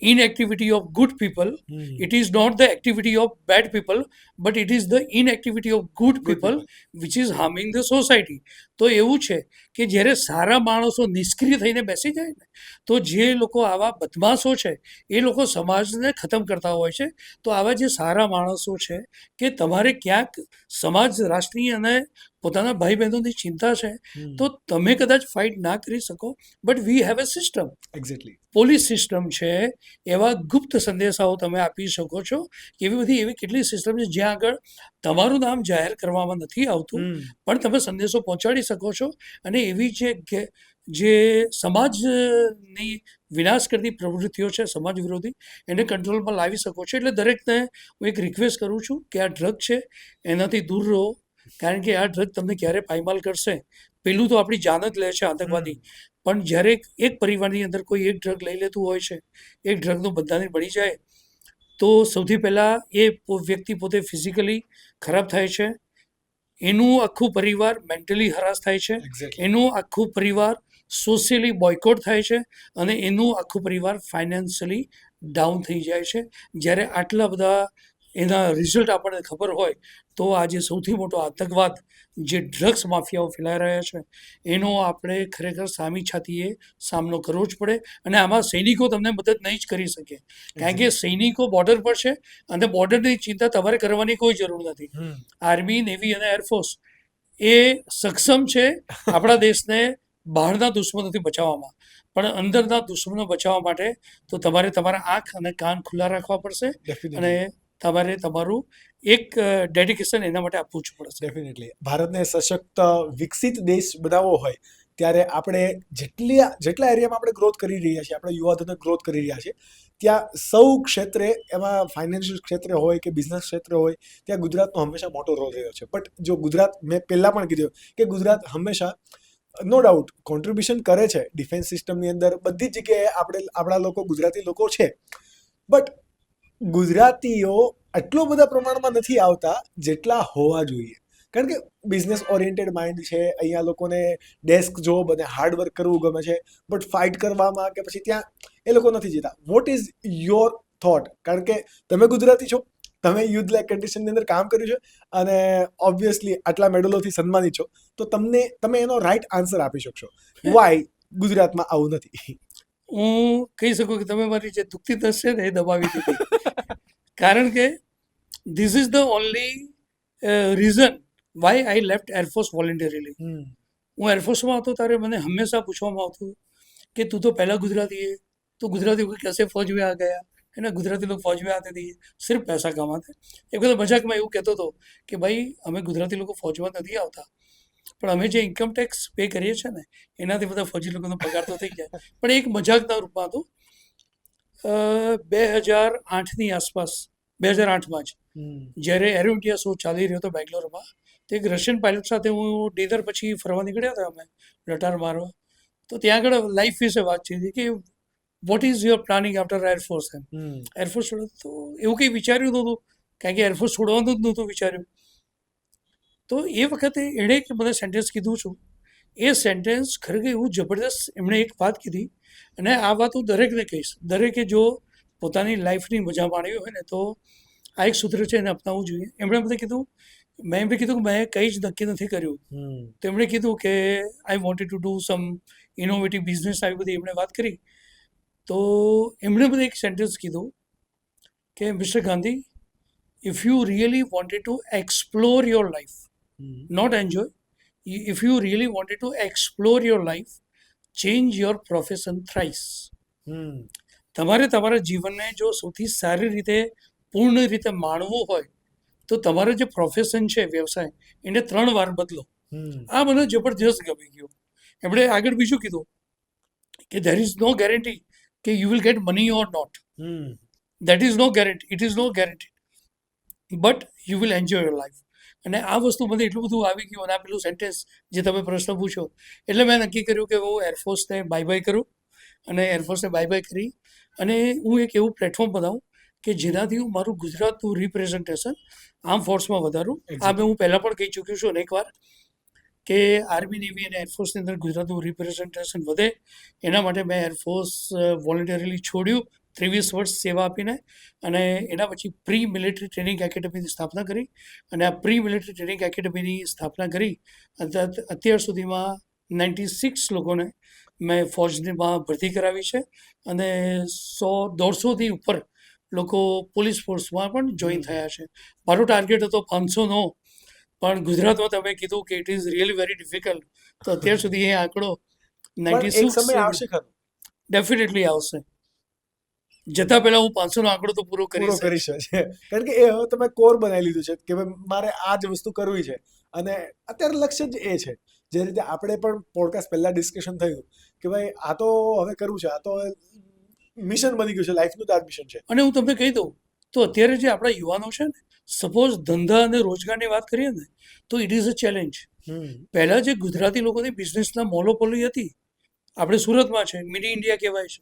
inactivity of good people, it is not the activity of bad people, but it is the inactivity of good people which is harming the society. તો એવું છે કે જ્યારે સારા માણસો નિષ્ક્રિય થઈને બેસી જાય ને, તો જે લોકો આવા બદમાશો છે એ લોકો સમાજને ખતમ કરતા હોય છે. તો આવા જે સારા માણસો છે કે તમારે ક્યાંક સમાજ, રાષ્ટ્રીય અને પોતાના ભાઈ બહેનોની ચિંતા છે, તો તમે કદાચ ફાઇટ ના કરી શકો, but we have a system. Exactly. Police system છે, એવા ગુપ્ત સંદેશાઓ તમે આપી શકો છો. એવી કેટલી સિસ્ટમ છે જ્યાં આગળ તમારું નામ જાહેર કરવામાં નથી આવતું, પણ તમે સંદેશો પહોંચાડી શકો છો. અને એવી જે સમાજની વિનાશ કરતી પ્રવૃત્તિઓ છે, સમાજ વિરોધી, એને કંટ્રોલમાં લાવી શકો છો. એટલે દરેકને હું એક રિક્વેસ્ટ કરું છું કે આ ડ્રગ છે એનાથી દૂર રહો, કારણ કે આ ડ્રગ તમને ક્યારે પાયમાલ કરશે. પેલું તો આપણી જાન જ લે છે આતંકવાદી, પણ જ્યારે એક પરિવારની અંદર કોઈ એક ડ્રગ લઈ લેતું હોય છે, એક ડ્રગનું બંધારણ બની જાય, તો સૌથી પહેલાં એ વ્યક્તિ પોતે ફિઝિકલી ખરાબ થાય છે, એનું આખું પરિવાર મેન્ટલી હરાસ થાય છે, એનું આખું પરિવાર સોશિયલી બોયકોટ થાય છે, અને એનું આખું પરિવાર ફાઇનાન્શિયલી ડાઉન થઈ જાય છે. જ્યારે આટલા બધા એના રિઝલ્ટ આપણને ખબર હોય, તો આજે સૌથી મોટો આતંકવાદ જે ડ્રગ્સ માફિયાઓ ફેલાઈ રહ્યા છે, એનો આપણે ખરેખર સામી છાતીએ સામનો કરવો જ પડે. અને આમાં સૈનિકો તમને મદદ નહીં જ કરી શકે, કારણ કે સૈનિકો બોર્ડર પર છે અને બોર્ડરની ચિંતા તમારે કરવાની કોઈ જરૂર નથી. આર્મી, નેવી અને એરફોર્સ એ સક્ષમ છે આપણા દેશને બહારના દુશ્મનોથી બચાવવામાં, પણ અંદરના દુશ્મનો બચાવવા માટે તો તમારે તમારા આંખ અને કાન ખુલ્લા રાખવા પડશે, અને તમારે તમારું એક ડેડિકેશન એના માટે આપવું જ પડશે. ડેફિનેટલી. ભારતને સશક્ત, વિકસિત દેશ બનાવવો હોય ત્યારે આપણે જેટલા એરિયામાં આપણે ગ્રોથ કરી રહ્યા છીએ, આપણા યુવાધોને ગ્રોથ કરી રહ્યા છીએ, ત્યાં સૌ ક્ષેત્રે, એમાં ફાઇનાન્શિયલ ક્ષેત્રે હોય કે બિઝનેસ ક્ષેત્રે હોય, ત્યાં ગુજરાતનો હંમેશા મોટો રોલ રહ્યો છે. બટ જો ગુજરાત, મેં પહેલાં પણ કીધું કે ગુજરાત હંમેશા નો ડાઉટ કોન્ટ્રીબ્યુશન કરે છે ડિફેન્સ સિસ્ટમની અંદર, બધી જ જગ્યાએ આપણા લોકો, ગુજરાતી લોકો છે, બટ ગુજરાતીઓ આટલો બધા પ્રમાણમાં નથી આવતા જેટલા હોવા જોઈએ. કારણ કે બિઝનેસ ઓરિએન્ટેડ માઇન્ડ છે, અહીંયા લોકોને ડેસ્ક જોબ અને હાર્ડવર્ક કરવું ગમે છે, બટ ફાઇટ કરવામાં કે પછી ત્યાં એ લોકો નથી જીતા. What is your thought? કારણ કે તમે ગુજરાતી છો, તમે યુદ્ધ લાઇક કન્ડિશનની અંદર કામ કર્યું છે અને ઓબ્વિયસલી આટલા મેડલોથી સન્માનિત છો, તો તમે એનો રાઈટ આન્સર આપી શકશો. વાય ગુજરાતમાં આવું નથી? હું કહી શકું કે તમે મારી જે દુખતી દસ છે ને એ દબાવી દીધી. કારણ કે this is the only reason why I left air force voluntarily. હું એરફોર્સમાં હતો ત્યારે મને હંમેશા પૂછવામાં આવતું कि तू तो पहला गुजराती है, तो गुजराती को कैसे फौज में आ गया है ना. गुजराती लोग फौज में आते थे सिर्फ पैसा कमाते. एक वખત મજાકમાં એવું કહેતો હતો કે ભાઈ અમે ગુજરાતી લોકો ફૌજમાં નથી આવતા, પણ અમે જે ઇન્કમ ટેક્સ પે કરીએ છીએ ને એનાથી બધા ફૌજી લોકોનો પગાર તો થઈ જાય. પણ એક મજાકના રૂપમાં હતું. 2008ની આસપાસ, 2008માં જ જ્યારે એરો ઇન્ડિયા શો ચાલી રહ્યો હતો બેંગ્લોરમાં, તો એક રશિયન પાયલટ સાથે હું ડીનર પછી ફરવા નીકળ્યા હતા અમે લટાર મારવા. તો ત્યાં આગળ લાઈફ વિશે વાત થઈ હતી કે vote is your planning after air force. Air force તો એવું કંઈ વિચાર્યું નહોતું, કારણ કે એરફોર્સ છોડવાનું જ નહોતું વિચાર્યું. તો એ વખતે એણે એક મને સેન્ટેન્સ કીધું છું. એ સેન્ટેન્સ ખરેખર એવું જબરદસ્ત એમણે એક વાત કીધી, અને આ વાત હું દરેકને કહીશ. દરેકે જો પોતાની લાઈફની મજા માણવી હોય ને તો આ એક સૂત્ર છે એને અપનાવવું જોઈએ. એમણે મને કીધું, મેં એમને કીધું કે મેં કંઈ જ નક્કી નથી કર્યું. તો એમણે કીધું કે I wanted to do sum innovative business, આવી બધી એમણે વાત કરી. તો એમણે મને એક સેન્ટેન્સ કીધું કે mister Gandhi, if you really wanted to explore your life, not enjoy, if you really wanted to explore your life, change your profession thrice. તમારે તમારા જીવનને જો સૌથી સારી રીતે પૂર્ણ રીતે માણવું હોય તો તમારે જે પ્રોફેશન છે, વ્યવસાય, એને 3 વાર બદલો. આ મને જબરજસ્ત ગમી ગયું. એમણે આગળ બીજું કીધું કે there is no guarantee કે you will get money or not. That is no guarantee. It is no guarantee. But you will enjoy your life. અને આ વસ્તુ મને એટલું બધું આવી ગયું. અને આ પેલું સેન્ટેન્સ જે તમે પ્રશ્ન પૂછો, એટલે મેં નક્કી કર્યું કે હું એરફોર્સને બાય બાય કરું. અને એરફોર્સને બાય બાય કરી અને હું એક એવું પ્લેટફોર્મ બનાવું કે જેનાથી હું મારું ગુજરાતનું રિપ્રેઝન્ટેશન આર્મ ફોર્સમાં વધારું. આ મેં હું પહેલાં પણ કહી ચૂક્યું છું અનેકવાર કે આર્મી, નેવી અને એરફોર્સની અંદર ગુજરાતનું રિપ્રેઝન્ટેશન વધે. એના માટે મેં એરફોર્સ વોલેન્ટરીલી છોડ્યું 23 વર્ષ સેવા આપીને. અને એના પછી પ્રી મિલિટરી ટ્રેનિંગ એકેડમીની સ્થાપના કરી. અને આ પ્રી મિલિટરી ટ્રેનિંગ એકેડમીની સ્થાપના કરી અત્યાર સુધીમાં 96 લોકોને મેં ફોજમાં ભરતી કરાવી છે. અને 100-150થી ઉપર લોકો પોલીસ ફોર્સમાં પણ જોઈન થયા છે. મારો ટાર્ગેટ હતો 500નો, પણ ગુજરાતમાં તમે કીધું કે it is really very difficult. તો અત્યાર સુધી એ આંકડો 96 આવશે. ડેફિનેટલી આવશે. જતાં પહેલા હું 500નો આંકડો તો પૂરો કરી છે. કારણ કે એ હવે તમે કોર બનાવી લીધું છે કે ભાઈ મારે આ જ વસ્તુ કરવી છે. અને અત્યારે લક્ષ્ય જ એ છે. જે રીતે આપણે પણ પોડકાસ્ટ પહેલા ડિસ્કશન થયું કે ભાઈ આ તો હવે કરવું છે, આ તો મિશન બની ગયું છે, લાઈફનું જ આ મિશન છે. અને હું તમને કહી દઉં તો અત્યારે જે આપણા યુવાનો છે ને, સપોઝ ધંધા અને રોજગારની વાત કરીએ ને તો ઇટ ઇઝ અ ચેલેન્જ. પહેલાં જે ગુજરાતી લોકોની બિઝનેસના મોનોપોલી હતી, આપણે સુરતમાં છે, મિની ઇન્ડિયા કહેવાય છે,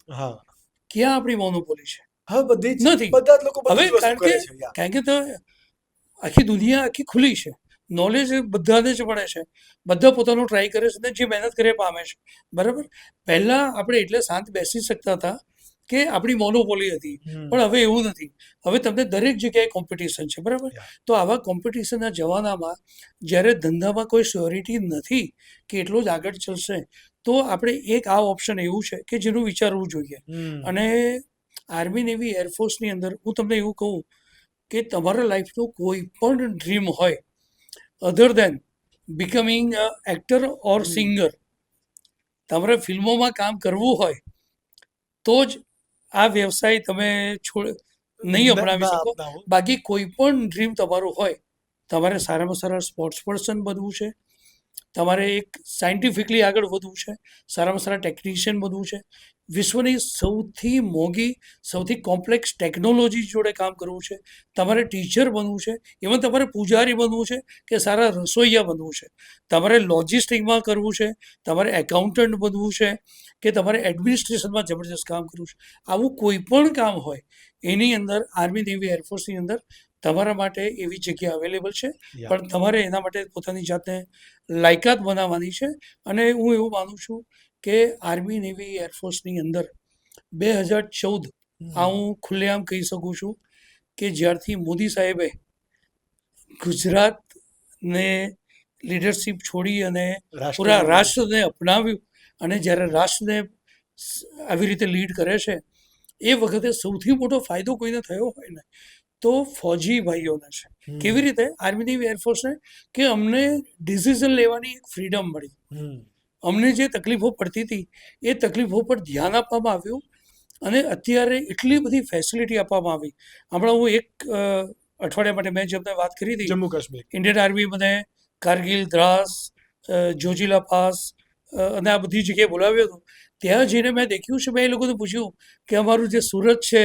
ક્યાં આપણી મોનોપોલી છે? હવે બધી નથી. બધા જ લોકો હવે બધી જ વસ્તુ કરે છે. કારણ કે તો આખી દુનિયા આખી ખુલ્લી છે, નોલેજ બધાને જ મળે છે, બધા પોતાનું ટ્રાય કરે છે અને જે મહેનત કરે પામે છે. બરાબર. પહેલાં આપણે એટલે શાંત બેસી શકતા હતા કે આપણી મોનોપોલી હતી, પણ હવે એવું નથી. હવે તમને દરેક જગ્યાએ કોમ્પિટિશન છે. બરાબર. તો આવા કોમ્પિટિશનના જમાનામાં જ્યારે ધંધામાં કોઈ શ્યોરિટી નથી કે એટલો જ આગળ ચાલશે, તો આપણે એક આ ઓપ્શન એવું છે કે જેનું વિચારવું જોઈએ. અને આર્મી, નેવી, એરફોર્સની અંદર હું તમને એવું કહું કે તમારા લાઈફનું કોઈ પણ ડ્રીમ હોય other than becoming a actor or singer, તમારે ફિલ્મોમાં કામ કરવું હોય તો જ આ વ્યવસાય તમે નહીં અપનાવી શકો. બાકી કોઈ પણ ડ્રીમ તમારું હોય, તમારે સારામાં સારા સ્પોર્ટ્સ પર્સન બનવું છે, તમારે એક સાયન્ટિફિકલી આગળ વધવું છે, સારામાં સારા ટેકનિશિયન બનવું છે, વિશ્વની સૌથી મોંઘી, સૌથી કોમ્પ્લેક્સ ટેકનોલોજી જોડે કામ કરવું છે, તમારે ટીચર બનવું છે, ઇવન તમારે પૂજારી બનવું છે કે સારા રસોઈયા બનવું છે, તમારે લોજિસ્ટિકમાં કરવું છે, તમારે એકાઉન્ટન્ટ બનવું છે કે તમારે એડમિનિસ્ટ્રેશનમાં જબરજસ્ત કામ કરવું છે. આવું કોઈ પણ કામ હોય એની અંદર આર્મી, નેવી, એરફોર્સની અંદર તમારા માટે એવી જગ્યા અવેલેબલ છે, Yeah. પણ તમારે એના માટે પોતાની જાતને લાયકાત બનાવવાની છે. અને હું એવું માનું છું કે આર્મી, નેવી, એરફોર્સની અંદર 2014 આ હું ખુલ્લેઆમ કહી શકું છું કે જ્યારથી મોદી સાહેબે ગુજરાતને લીડરશિપ છોડી અને પૂરા રાષ્ટ્રને અપનાવ્યું, અને જ્યારે રાષ્ટ્રને આવી રીતે લીડ કરે છે, એ વખતે સૌથી મોટો ફાયદો કોઈને થયો હોય ને તો ફૌજી ભાઈઓને છે. કેવી રીતે? આર્મી, નેવી, એરફોર્સને કે અમને ડિસિઝન લેવાની એક ફ્રીડમ મળી. અમને જે તકલીફો પડતી હતી એ તકલીફો પર ધ્યાન આપવામાં આવ્યું, અને અત્યારે એટલી બધી ફેસિલિટી આપવામાં આવી. હમણાં હું એક અઠવાડિયા માટે મેં જેમને વાત કરી હતી, જમ્મુ કાશ્મીર ઇન્ડિયન આર્મી મને કારગિલ, દ્રાસ, જોજીલા પાસ અને આ બધી જગ્યાએ બોલાવ્યો હતો. ત્યાં જઈને મેં દેખ્યું છે, મેં એ લોકોને પૂછ્યું કે અમારું જે સુરત છે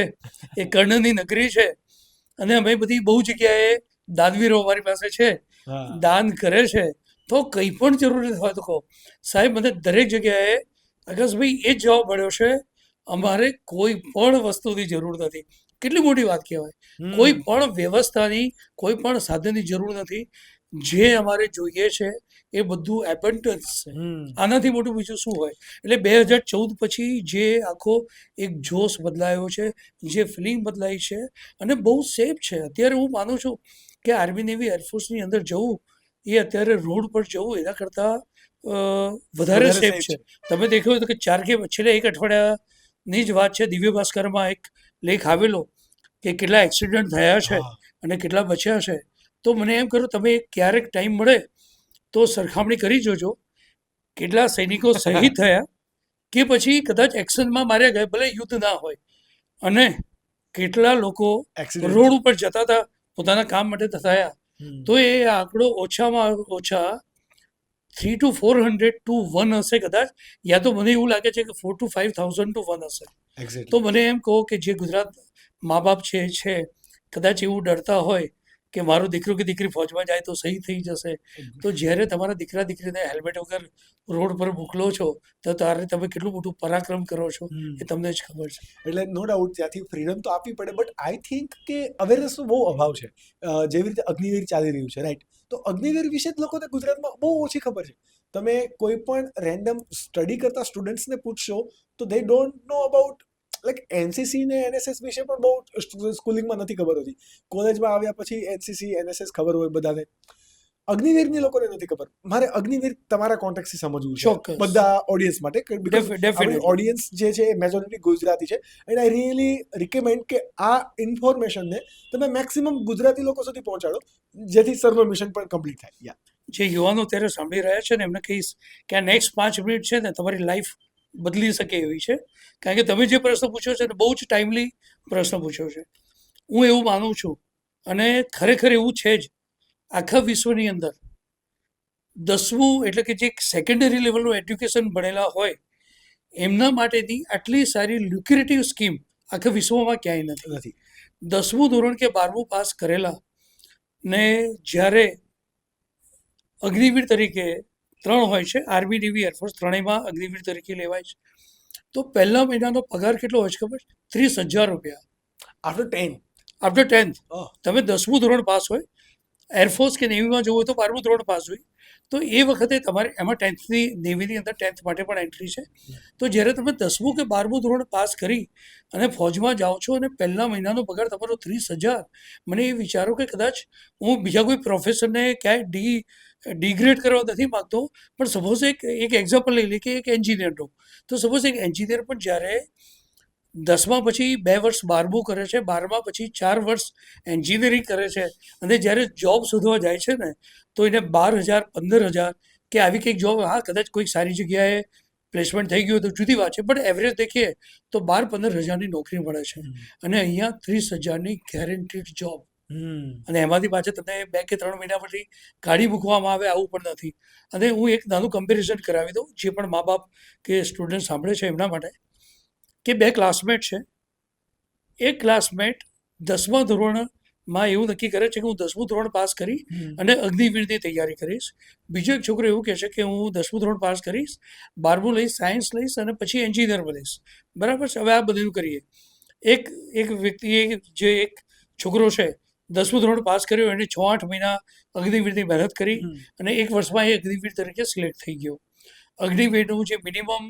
એ કર્ણની નગરી છે, અને અમે બધી બહુ જગ્યાએ દાનવીરો અમારી પાસે છે, દાન કરે છે, તો કંઈ પણ જરૂર હોય તો કહો. સાહેબ, મને દરેક જગ્યાએ આકાશભાઈ એ જ જવાબ મળ્યો છે, અમારે કોઈ પણ વસ્તુની જરૂર નથી. કેટલી મોટી વાત કહેવાય! કોઈ પણ વ્યવસ્થાની, કોઈ પણ સાધનની જરૂર નથી. જે અમારે જોઈએ છે એ બધું એબન્ડન્સ છે. આનાથી મોટું બીજું શું હોય? એટલે 2014 પછી જે આખો એક જોશ બદલાયો છે, જે ફિલિંગ બદલાઈ છે, અને બહુ સેફ છે. અત્યારે હું માનું છું કે આર્મી, નેવી, એરફોર્સની અંદર જવું એ અત્યારે રોડ પર જવું એના કરતાં વધારે સેફ છે. તમે દેખ્યું તો કે છેલ્લા એક અઠવાડિયાની જ વાત છે, દિવ્ય ભાસ્કરમાં એક લેખ આવેલો કે કેટલા એક્સિડન્ટ થયા છે અને કેટલા બચ્યા છે. તો મને એમ કરો, તમે ક્યારેક ટાઈમ મળે તો સરખામણી કરી જોજો, કેટલા સૈનિકો શહીદ થયા કે પછી કદાચ એક્શનમાં માર્યા ગયા, ભલે યુદ્ધ ના હોય, અને કેટલા લોકો રોડ ઉપર જતા હતા પોતાના કામ માટે થયા. તો એ આંકડો ઓછામાં ઓછા 300 to 400 to 1 હશે કદાચ, યા તો મને એવું લાગે છે કે 4,000 to 5,000 to 1 હશે. તો મને એમ કહો કે જે ગુજરાત મા બાપ છે કદાચ એવું ડરતા હોય કે મારો દીકરો કે દીકરી ફૌજમાં જાય તો સહી થઈ જશે, તો જ્યારે તમારા દીકરા દીકરીને હેલ્મેટ વગર રોડ પર મોકલો છો તો તારે તમે કેટલું મોટું પરાક્રમ કરો છો એ તમને જ ખબર છે. એટલે નો ડાઉટ ત્યાંથી ફ્રીડમ તો આપવી પડે, બટ આઈ થિંક કે અવેરનેસનો બહુ અભાવ છે. જેવી રીતે અગ્નિવીર ચાલી રહ્યું છે, રાઈટ? તો અગ્નિવીર વિશે જ લોકોને ગુજરાતમાં બહુ ઓછી ખબર છે. તમે કોઈ પણ રેન્ડમ સ્ટડી કરતા સ્ટુડન્ટ્સને પૂછશો તો દે don't know about like NCC ને એનએસએસ વિશે પણ બહુ સ્કૂલિંગમાં નથી ખબર હોતી. કોલેજમાં આવ્યા પછી એનસીસી એનએસએસ ખબર હોય બધાને, અગ્નિવીરની લોકોને નથી ખબર. મારે અગ્નિવીર તમારા કોન્ટેક્ટથી સમજવું છે બધા ઓડિયન્સ માટે, બીકોઝ ઓડિયન્સ જે છે એ મેજોરિટી ગુજરાતી છે, એન્ડ આઈ રિયલી રિકમેન્ડ કે આ ઇન્ફોર્મેશનને તમે મેક્સિમમ ગુજરાતી લોકો સુધી પહોંચાડો, જેથી સરનું મિશન પણ કમ્પ્લીટ થાય. જે યુવાનો અત્યારે સાંભળી રહ્યા છે ને એમને કહીશ કે આ નેક્સ્ટ 5 મિનિટ છે ને તમારી લાઈફ બદલી શકે એવી છે, કારણ કે તમે જે પ્રશ્ન પૂછ્યો છે ને બહુ જ ટાઈમલી પ્રશ્ન પૂછ્યો છે. હું એવું માનું છું, અને ખરેખર એવું છે જ, આખા વિશ્વની અંદર 10મું એટલે કે જે સેકન્ડરી લેવલનું એજ્યુકેશન ભણેલા હોય એમના માટેની આટલી સારી લ્યુક્રેટિવ સ્કીમ આખા વિશ્વમાં ક્યાંય નથી. 10મું ધોરણ કે 12મું પાસ કરેલા ને જ્યારે અગ્નિવીર તરીકે 3 હોય છે, આર્મી, નેવી, એરફોર્સ ત્રણેયમાં અગ્નિવીર તરીકે લેવાય છે, તો પહેલા મહિનાનો પગાર કેટલો હોય છે ખબર? 30,000 રૂપિયા. આફ્ટર 10th તમે 10મું ધોરણ પાસ હોય, એરફોર્સ કે નેવીમાં જવું હોય તો 12મું ધોરણ પાસ હોય, તો એ વખતે તમારે એમાં 10thની નેવીની અંદર 10th માટે પણ એન્ટ્રી છે. તો જ્યારે તમે 10મું કે 12મું ધોરણ પાસ કરી અને ફૌજમાં જાઓ છો અને પહેલા મહિનાનો પગાર તમારો 30,000, મને એ વિચારો કે કદાચ હું બીજા કોઈ પ્રોફેશનને ક્યાંય ડિગ્રેડ કરવા નથી માગતો, પણ સપોઝ એક એક્ઝામ્પલ લઈ લે કે એક એન્જિનિયરનો, તો સપોઝ એક એન્જિનિયર પણ જ્યારે 10મા પછી 2 વર્ષ 12મું કરે છે, 12મા પછી 4 વર્ષ એન્જિનિયરિંગ કરે છે, અને જ્યારે જોબ શોધવા જાય છે ને તો એને 12,000 15,000 કે આવી કંઈક જોબ, હા કદાચ કોઈક સારી જગ્યાએ પ્લેસમેન્ટ થઈ ગયું તો જુદી વાત છે, પણ એવરેજ દેખીએ તો 12-15,000ની નોકરી મળે છે, અને અહીંયા 30,000ની ગેરંટીડ જોબ, અને એમાંથી પાછળ તમને 2 કે 3 મહિના પછી કાઢી મૂકવામાં આવે આવું પણ નથી. અને હું એક નાનું કમ્પેરિઝન કરાવી દઉં, જે પણ મા બાપ કે સ્ટુડન્ટ સાંભળે છે એમના માટે, કે 2 ક્લાસમેટ છે. એક ક્લાસમેટ 10મા ધોરણમાં એવું નક્કી કરે છે કે હું 10મું ધોરણ પાસ કરી અને અગ્નિવીરની તૈયારી કરીશ. બીજો એક છોકરો એવું કહે છે કે હું 10મું ધોરણ પાસ કરીશ, 12મું લઈશ, સાયન્સ લઈશ અને પછી એન્જિનિયર બનીશ. બરાબર છે? હવે આ બધું કરીએ. એક વ્યક્તિએ, જે એક છોકરો છે 10મું ધોરણ પાસ કર્યું એને 6-8 મહિના અગ્નિવીરની મહેનત કરી અને 1 વર્ષમાં એ અગ્નિવીર તરીકે સિલેક્ટ થઈ ગયો. અગ્નિવીરનું જે મિનિમમ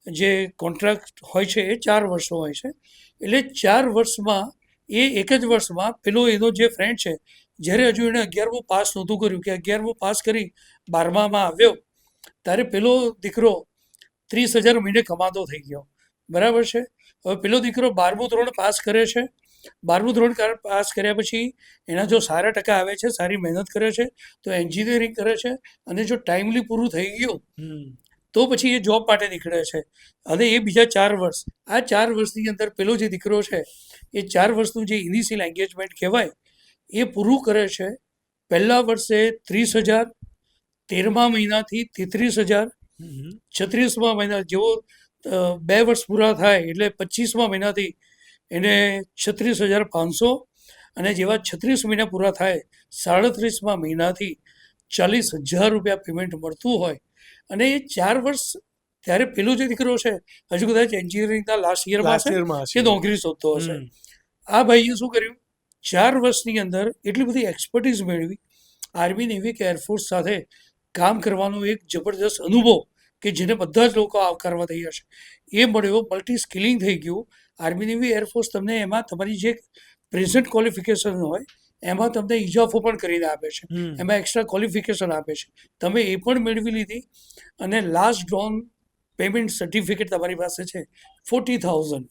જે કોન્ટ્રાક્ટ હોય છે એ 4 વર્ષનો હોય છે. એટલે 4 વર્ષમાં એ એક જ વર્ષમાં પેલો એનો જે ફ્રેન્ડ છે, જ્યારે હજુ એણે 11મું પાસ નહોતું કર્યું કે 11મું પાસ કરી 12મામાં આવ્યો ત્યારે પેલો દીકરો 30,000 મહિને કમાતો થઈ ગયો. બરાબર છે. હવે પેલો દીકરો 12મું ધોરણ પાસ કરે છે. 12મું ધોરણ પાસ કર્યા પછી એના જો સારા ટકા આવે છે, સારી મહેનત કરે છે, તો એન્જિનિયરિંગ કરે છે અને જો ટાઈમલી પૂરું થઈ ગયું તો પછી એ જોબ માટે નીકળે છે. અને એ બીજા 4 વર્ષ, આ 4 વર્ષની અંદર પેલો જે દીકરો છે એ 4 વર્ષનું જે ઇનિશિયલ એન્ગેજમેન્ટ કહેવાય એ પૂરું કરે છે. પહેલા વર્ષે 30,000, 13મા મહિનાથી 33,000, 36મા મહિના જેવો 2 વર્ષ પૂરા થાય એટલે 25મા મહિનાથી એને 36,500 અને જેવા 36 મહિના પૂરા થાય 37મા મહિનાથી 40,000 રૂપિયા પેમેન્ટ મળતું હોય. અને એ 4 વર્ષ ત્યારે પેલો જે દીકરો છે હજુ કદાચ એન્જિનિયરિંગના લાસ્ટ યરમાં હશે કે નોકરી શોધતો હશે. આ ભાઈએ શું કર્યું, 4 વર્ષની અંદર એટલી બધી એક્સપર્ટીઝ મેળવી, આર્મી, નેવી કે એરફોર્સ સાથે કામ કરવાનો એક જબરદસ્ત અનુભવ કે જેને બધા જ લોકો આવકારવા તૈયાર છે એ મળ્યો. મલ્ટી સ્કિલિંગ થઈ ગયું. આર્મી, નેવી, એરફોર્સ તમને એમાં તમારી જે પ્રેઝન્ટ ક્વોલિફિકેશન હોય એમાં તમને ઇજાફો પણ કરીને આપે છે, એમાં એક્સ્ટ્રા ક્વોલિફિકેશન આપે છે. તમે એ પણ મેળવી લીધી અને લાસ્ટ ડ્રોન પેમેન્ટ સર્ટિફિકેટ તમારી પાસે છે 40,000.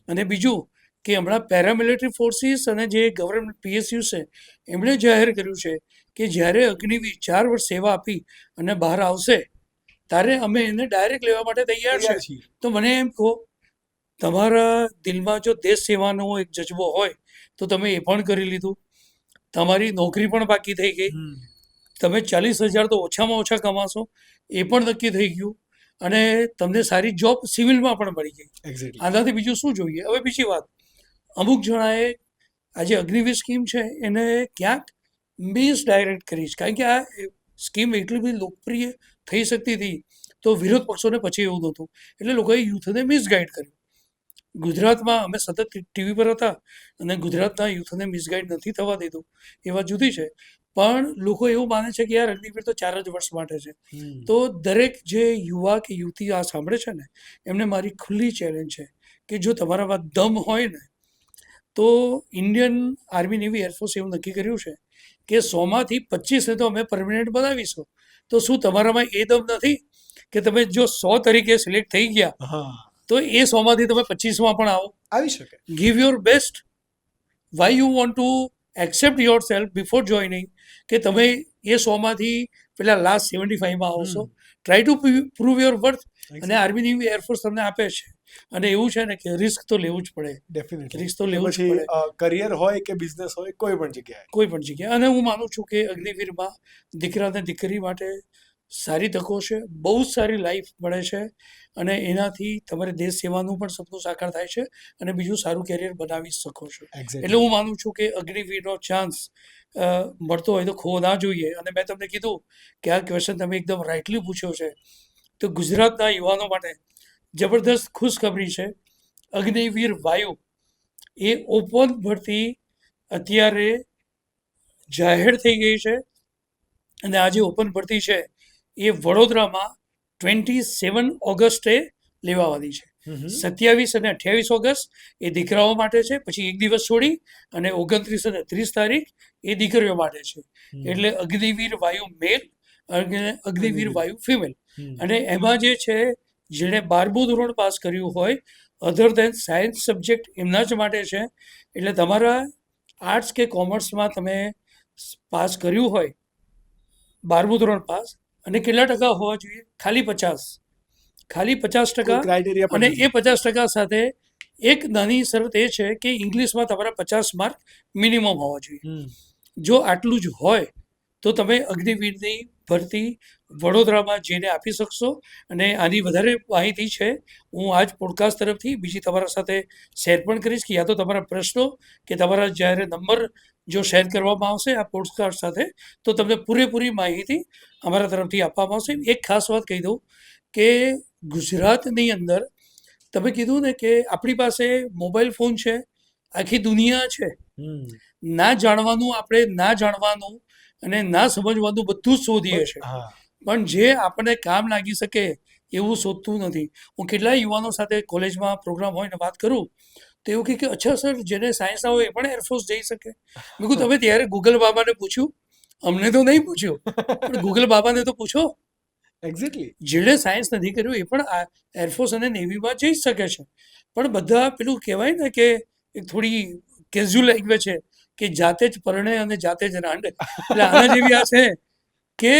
અને બીજું કે હમણાં પેરામિલિટરી ફોર્સિસ અને જે ગવર્મેન્ટ PSU છે એમણે જાહેર કર્યું છે કે જ્યારે અગ્નિવીર 4 વર્ષ સેવા આપી અને બહાર આવશે ત્યારે અમે એને ડાયરેક્ટ લેવા માટે તૈયાર છે. તો મને એમ કહો, તમારા દિલમાં જો દેશ સેવાનો એક જજ્બો હોય તો તમે એ પણ કરી લીધું, તમારી નોકરી પણ બાકી થઈ ગઈ, તમે 40,000 તો ઓછામાં ઓછા કમાશો એ પણ નક્કી થઈ ગયું અને તમને સારી જોબ સિવિલમાં પણ મળી ગઈ. આનાથી બીજું શું જોઈએ? હવે બીજી વાત, અમુક જણાએ આ જે અગ્નિવીર સ્કીમ છે એને ક્યાંક મિસડાયરેક્ટ કરી છે, કારણ કે આ સ્કીમ એટલી બધી લોકપ્રિય થઈ શકતી હતી તો વિરોધ પક્ષોને પછી એવું નહોતું એટલે લોકોએ યુથને મિસગાઈડ કર્યું. ગુજરાતમાં અમે સતત ટીવી પર હતા અને ગુજરાતના યુથને મિસગાઈડ નથી થવા દીધું એ વાત જુદી છે, પણ લોકો એવું માને છે કે યાર અગ્નિવીર તો 4 જ વર્ષ માટે છે. તો દરેક જે યુવા કે યુવતી આ સાંભળે છે ને એમને મારી ખુલ્લી ચેલેન્જ છે કે જો તમારામાં દમ હોય ને તો ઇન્ડિયન આર્મી, નેવી, એરફોર્સ એવું નક્કી કર્યું છે કે 100માંથી 25ને તો અમે પરમેનન્ટ બનાવીશું. તો શું તમારામાં એ દમ નથી કે તમે જો 100 તરીકે સિલેક્ટ થઈ ગયા તો એ 100માંથી તમે 25માં પણ આવી શકે? Give your best. Why you want to accept yourself before joining કે તમે એ 100માંથી પેલા લાસ્ટ 75માં આવશો? Try to prove your worth. અને આર્મી, નેવી, એરફોર્સ તમને આપે છે અને એવું છે ને કે રિસ્ક તો લેવું જ પડે. ડેફિનેટલી રિસ્ક તો લેવું જ પડે, કરિયર હોય કે બિઝનેસ હોય, કોઈ પણ જગ્યાએ. અને હું માનું છું કે અગ્નિવીરમાં દીકરા અને દીકરી માટે સારી તકો છે, બહુ જ સારી લાઈફ મળે છે અને એનાથી તમારે દેશ સેવાનું પણ સપનું સાકાર થાય છે અને બીજું સારું કેરિયર બનાવી શકો છો. એટલે હું માનું છું કે અગ્નિવીરનો ચાન્સ મળતો હોય તો ખોવો ના જોઈએ. અને મેં તમને કીધું કે આ ક્વેશ્ચન તમે એકદમ રાઇટલી પૂછ્યો છે. તો ગુજરાતના યુવાનો માટે જબરદસ્ત ખુશખબરી છે. અગ્નિવીર વાયુ એ ઓપન ભરતી અત્યારે જાહેર થઈ ગઈ છે અને આ જે ઓપન ભરતી છે એ વડોદરામાં 27 ઓગસ્ટે લેવાવાની છે. 27 અને 28 ઓગસ્ટ એ દીકરાઓ માટે છે, પછી એક દિવસ છોડી અને 29 અને 30 તારીખ એ દીકરીઓ માટે છે. એટલે અગ્નિવીર વાયુ મેલ અને અગ્નિવીર વાયુ ફિમેલ. અને એમાં જે છે જેણે 12મું ધોરણ પાસ કર્યું હોય અધર દેન સાયન્સ સબ્જેક્ટ એમના જ માટે છે. એટલે તમારા આર્ટ્સ કે કોમર્સમાં તમે પાસ કર્યું હોય 12મું ધોરણ પાસ અને કેટલા ટકા હોવા જોઈએ? ખાલી 50%. અને એ 50% સાથે એક નાની શરત એ છે કે ઇંગ્લિશમાં તમારા 50 માર્ક મિનિમમ હોવા જોઈએ. જો આટલું જ હોય તો તમે અગ્નિવીરની ભરતી વડોદરામાં જઈને આપી શકશો. અને આની વધારે માહિતી છે હું આજ પોડકાસ્ટ તરફથી બીજી તમારા સાથે શેર પણ કરીશ કે યા તો તમારા પ્રશ્નો કે તમારા જ્યારે નંબર જો શેર કરવામાં આવશે આ પોડકાસ્ટ સાથે તો તમને પૂરેપૂરી માહિતી અમારા તરફથી આપવામાં આવશે. એક ખાસ વાત કહી દઉં કે ગુજરાતની અંદર તમે કીધું ને કે આપણી પાસે મોબાઈલ ફોન છે, આખી દુનિયા છે, ના જાણવાનું આપણે ના જાણવાનું અને ના સમજવાનું બધું જ શોધીએ છીએ, હા પણ જે આપણને કામ લાગી શકે એવું શોધતું નથી. હું કેટલાય યુવાનો સાથે કોલેજમાં પ્રોગ્રામ હોય ને વાત કરું તો એવું કહે કે અચ્છા સર જેને સાયન્સ ના હોય એ પણ એરફોર્સ જઈ શકે. મેં કહ્યું તમે ત્યારે ગૂગલ બાબાને પૂછ્યું? અમને તો નહીં પૂછ્યું, પણ ગૂગલ બાબાને તો પૂછો. એક્ઝેક્ટલી. જેણે સાયન્સ નથી કર્યું એ પણ આ એરફોર્સ અને નેવીમાં જઈ શકે છે. પણ બધા પેલું કહેવાય ને કે એક થોડી કેઝ્યુઅલ લેંગ્વેજ છે કે જાતે જ પરણે અને જાતે જ રાંડે, એટલે આના જેવી આ છે કે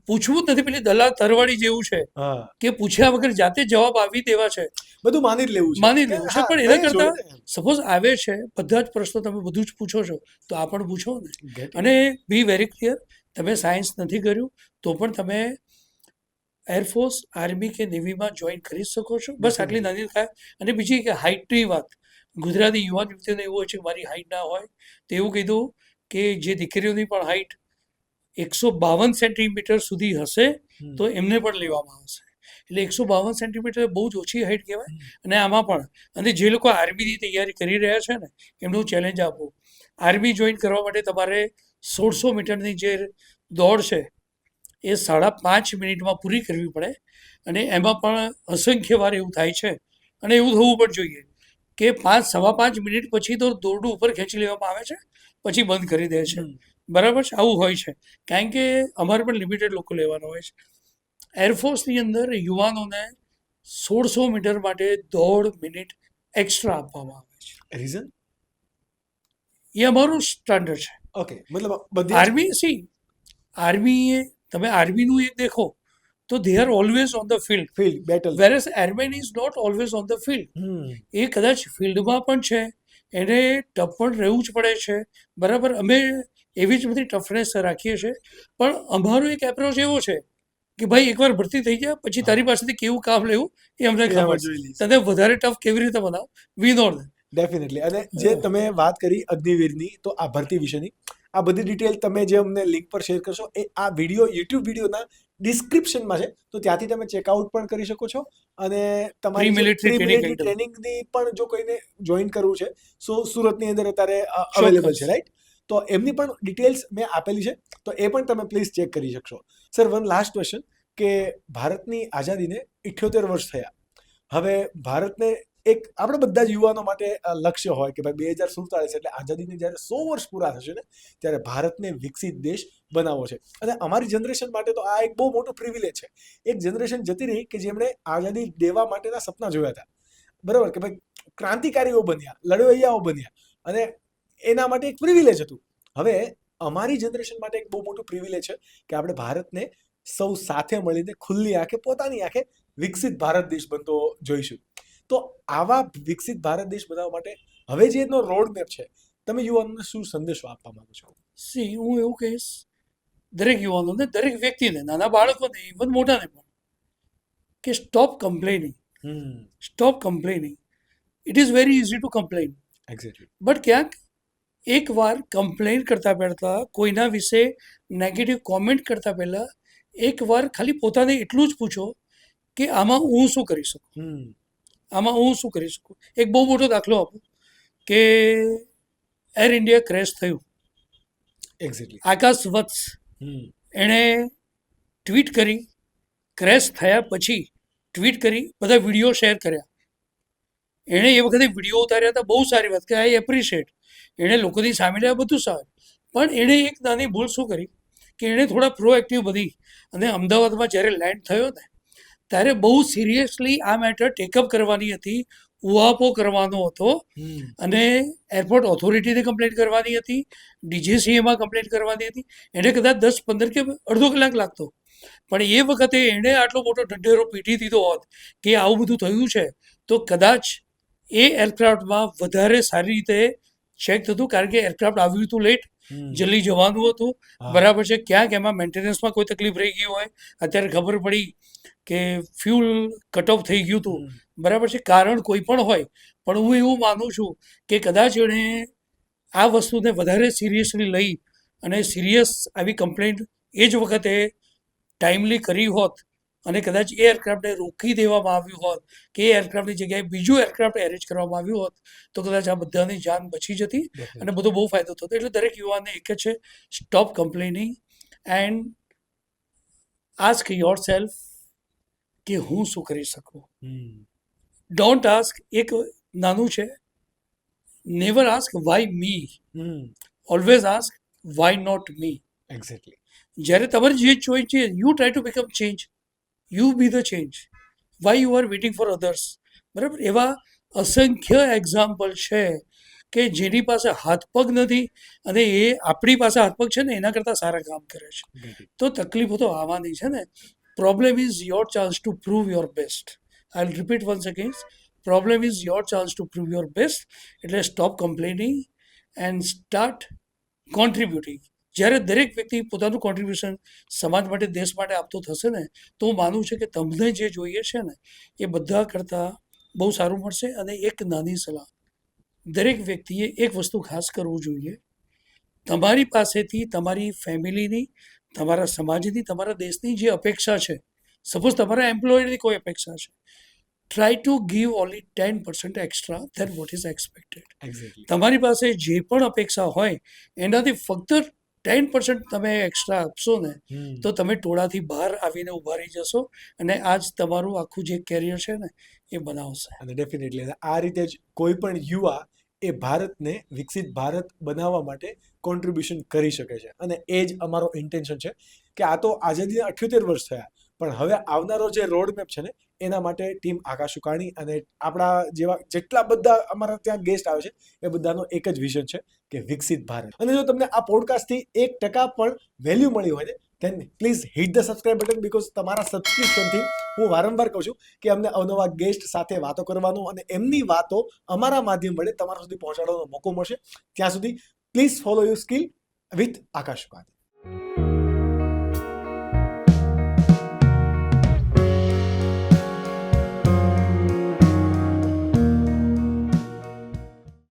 પૂછવું જ નથી. પેલી દલાલ તરવાડી જેવું છે હા કે પૂછ્યા વગર જાતે જવાબ આવી દેવા છે, બધું માની જ લેવું છે. માની લેવું છે. હા, પણ એના નહીં કરતા જોડે એમ. સપોઝ આવે છે બધા જ પ્રશ્નો તમે બધું જ પૂછો છો તો આ પણ પૂછો ને. Get it. અને બી વેરી ક્લિયર, તમે સાયન્સ નથી કર્યું તો પણ તમે એરફોર્સ, આર્મી કે નેવીમાં જોઈન કરી શકો છો. બસ આટલી નાની થાય. અને બીજી કે હાઇટની વાત, ગુજરાતી યુવાન યુવતીઓને એવું હોય છે કે મારી હાઇટ ના હોય તો એવું કીધું કે જે દીકરીઓની પણ હાઇટ 152 સેન્ટીમીટર સુધી હશે તો એમને પણ લેવામાં આવશે. એટલે 152 સેન્ટીમીટર બહુ જ ઓછી હાઇટ કહેવાય. અને આમાં પણ, અને જે લોકો આર્મીની તૈયારી કરી રહ્યા છે ને એમનું ચેલેન્જ આપું, આર્મી જોઈન કરવા માટે તમારે 1600 મીટરની જે દોડ છે એ 5.5 મિનિટમાં પૂરી કરવી પડે. અને એમાં પણ અસંખ્ય વાર એવું થાય છે, અને એવું થવું પણ જોઈએ કે 5-5.25 મિનિટ પછી તો દોરડું ઉપર ખેંચી લેવામાં આવે છે, પછી બંધ કરી દે છે. બરાબર છે, આવું હોય છે. કારણ કે અમારે પણ લિમિટેડ લોકો લેવાનો હોય છે. એરફોર્સની અંદર યુવાનોને 1600 મીટર માટે 1.5 મિનિટ એક્સ્ટ્રા આપવામાં આવે છે. રીઝન? એ અમારું સ્ટાન્ડર્ડ છે. ઓકે, મતલબ બધી આર્મી આર્મી તમે આર્મીનું એક દેખો તો they are always on the field, field battle. Whereas airman is not always on the field. એ કદાચ ફિલ્ડમાં પણ છે, એને ટફ પણ રહેવું જ પડે છે. બરાબર, અમે એવી જ બધી ટફનેસ રાખીએ છીએ. પણ અમારો એક એપ્રોચ એવો છે કે ભાઈ એકવાર ભરતી થઈ જાય પછી તારી પાસેથી કેવું કામ લેવું એ અમને ખબર છે. તને વધારે ટફ કેવી રીતે બનાવ, વી નો દેટ. ડેફિનેટલી. અને જે તમે વાત કરી અગ્નિવીરની, તો આ ભરતી વિશેની આ બધી ડિટેલ તમે જે અમને લિંક પર શેર કરશો એ આ વિડીયો યુટ્યુબ વિડીયોના ડિસ્ક્રિપ્શનમાં છે, તો ત્યાંથી તમે ચેકઆઉટ પણ કરી શકો છો. અને તમારી Pre-military training ટ્રેનિંગની પણ જો કોઈને જોઈન કરવું છે, સુરતની અંદર અત્યારે અવેલેબલ છે, રાઈટ? તો એમની પણ ડિટેલ્સ મેં આપેલી છે, તો એ પણ તમે પ્લીઝ ચેક કરી શકશો. સર, વન લાસ્ટ ક્વેશ્ચન કે ભારતની આઝાદીને 78 વર્ષ થયા. હવે ભારતને એક આપણે બધા જ યુવાનો માટે લક્ષ્ય હોય કે ભાઈ 2047 એટલે આઝાદીને જ્યારે 100 વર્ષ પૂરા થશે ને ત્યારે ભારતને વિકસિત દેશ બનાવવો છે. અને અમારી જનરેશન માટે તો આ એક બહુ મોટું પ્રિવિલેજ છે. એક જનરેશન જતી રહી કે જેમણે આઝાદી દેવા માટેના સપના જોયા હતા, બરાબર, કે ભાઈ ક્રાંતિકારીઓ બન્યા, લડવૈયાઓ બન્યા, અને એના માટે એક પ્રિવિલેજ હતું. હવે અમારી જનરેશન માટે એક બહુ મોટું પ્રિવિલેજ છે કે આપણે ભારતને સૌ સાથે મળીને ખુલ્લી આંખે, પોતાની આંખે વિકસિત ભારત દેશ બનતો જોઈશું. તો આવા વિકસિત ભારત દેશ બનાવવા માટે હવે જે એનો રોડ મેપ છે, તમે યુવાનોને શું સંદેશો આપવા માંગો છો? હું એવું કહીશ દરેક યુવાનોને, દરેક વ્યક્તિને, નાના બાળકોને, ઇવન મોટાને પણ, કે stop complaining. Stop complaining. It is very easy to complain, exactly. But ક્યાંક એકવાર કમ્પ્લેન કરતાં પહેલાં, કોઈના વિશે નેગેટિવ કોમેન્ટ કરતાં પહેલાં એકવાર ખાલી પોતાને એટલું જ પૂછો કે આમાં હું શું કરી શકું, આમાં હું શું કરી શકું. એક બહુ મોટો દાખલો આપું કે એર ઇન્ડિયા ક્રેશ થયું, એક્ઝેક્ટલી. આકાશ વત્સ એણે ટ્વીટ કરી, ક્રેશ થયા પછી ટ્વીટ કરી, બધા વિડીયો શેર કર્યા. એણે એ વખતે વિડીયો ઉતાર્યા હતા, બહુ સારી વાત, કે આઈ એપ્રિશિએટ. એણે લોકોની સામે લાવ્યા, બધું સારું. પણ એણે એક નાની ભૂલ શું કરી કે એણે થોડા પ્રોએક્ટિવ બની અને અમદાવાદમાં જ્યારે લેન્ડ થયો ને ત્યારે બહુ સિરિયસલી આ મેટર ટેકઅપ કરવાની હતી, ઉહાપો કરવાનો હતો, અને એરપોર્ટ ઓથોરિટીને કમ્પ્લેન કરવાની હતી, DGCAમાં કમ્પ્લેન કરવાની હતી. એને કદાચ 10-15 કે અડધો કલાક લાગતો, પણ એ વખતે એણે આટલો મોટો ઢંઢેરો પીટી દીધો હોત કે આવું બધું થયું છે તો કદાચ એ એરક્રાફ્ટમાં વધારે સારી રીતે ચેક થતું. કારણ કે એરક્રાફ્ટ આવ્યું હતું લેટ, જલ્દી જવાનું હતું, બરાબર છે. ક્યાંક એમાં મેન્ટેનન્સમાં કોઈ તકલીફ રહી ગઈ હોય, અત્યારે ખબર પડી કે ફ્યુલ કટ ઓફ થઈ ગયું હતું, બરાબર છે. કારણ કોઈ પણ હોય, પણ હું એવું માનું છું કે કદાચ એણે આ વસ્તુને વધારે સિરિયસલી લઈ અને સિરિયસ આવી કમ્પ્લેન્ટ એ જ વખતે ટાઈમલી કરી હોત અને કદાચ એ એરક્રાફ્ટને રોકી દેવામાં આવ્યું હોત કે એ એરક્રાફ્ટની જગ્યાએ બીજું એરક્રાફ્ટ એરેન્જ કરવામાં આવ્યું હોત તો કદાચ આ બધાની જાન બચી જતી અને બધો બહુ ફાયદો થતો. એટલે દરેક યુવાનને એક જ છે, stop complaining and ask your self કે હું શું કરી શકું. ડોન્ટ આસ્ક, એક નાનું છે, never ask why me, always ask why not me. Exactly. જ્યારે તમારી જે ચોઈસ છે, you try to become change, you be the change, why you are waiting for others. બરાબર, એવા અસંખ્ય એક્ઝામ્પલ છે કે જેની પાસે હાથ પગ નથી અને એ આપણી પાસે હાથ પગ છે ને એના કરતાં સારા કામ કરે છે. તો તકલીફો તો આવવાની છે ને. Problem is your chance to prove your best. I will repeat once again, problem is your chance to prove your best. એટલે stop complaining and start contributing. જ્યારે દરેક વ્યક્તિ પોતાનું કોન્ટ્રીબ્યુશન સમાજ માટે, દેશ માટે આપતો થશે ને, તો હું માનું છું કે તમને જે જોઈએ છે ને એ બધા કરતાં બહુ સારું મળશે. અને એક નાની સલાહ, દરેક વ્યક્તિએ એક વસ્તુ ખાસ કરવું જોઈએ, તમારી પાસેથી તમારી ફેમિલીની, તમારા સમાજની, તમારા દેશની જે અપેક્ષા છે, સપોઝ તમારા એમ્પ્લોયરની કોઈ અપેક્ષા છે, try to give only 10% extra than what is expected. Exactly. તમારી પાસે જે પણ અપેક્ષા હોય એનાથી ફક્ત 10% તમે એક્સ્ટ્રા આપશો ને તો તમે ટોળાથી બહાર આવીને ઊભા રહી જશો અને આજ તમારું આખું જે કેરિયર છે ને એ બનાવશે. અને ડેફિનેટલી આ રીતે જ કોઈ પણ યુવા એ ભારતને વિકસિત ભારત બનાવવા માટે કોન્ટ્રીબ્યુશન કરી શકે છે. અને એ જ અમારો ઇન્ટેન્શન છે કે આ તો આઝાદીના 78 વર્ષ થયા, પણ હવે આવનારો જે રોડ મેપ છે ને એના માટે ટીમ આકાશ ઉકાણી અને આપણા જેવા જેટલા બધા અમારા ત્યાં ગેસ્ટ આવે છે એ બધાનો એક જ વિઝન છે કે વિકસિત ભારત. અને જો તમને આ પોડકાસ્ટથી 1% પણ વેલ્યુ મળી હોય ને, then please hit the subscribe button, because તમારા સબસ્ક્રિપ્શનથી હું વારંવાર કહું છું કે અમને અવનવા ગેસ્ટ સાથે વાતો કરવાનો અને એમની વાતો અમારા માધ્યમ વડે તમારા સુધી પહોંચાડવાનો મોકો મળશે. ત્યાં સુધી please follow your skill with Akash Ukani.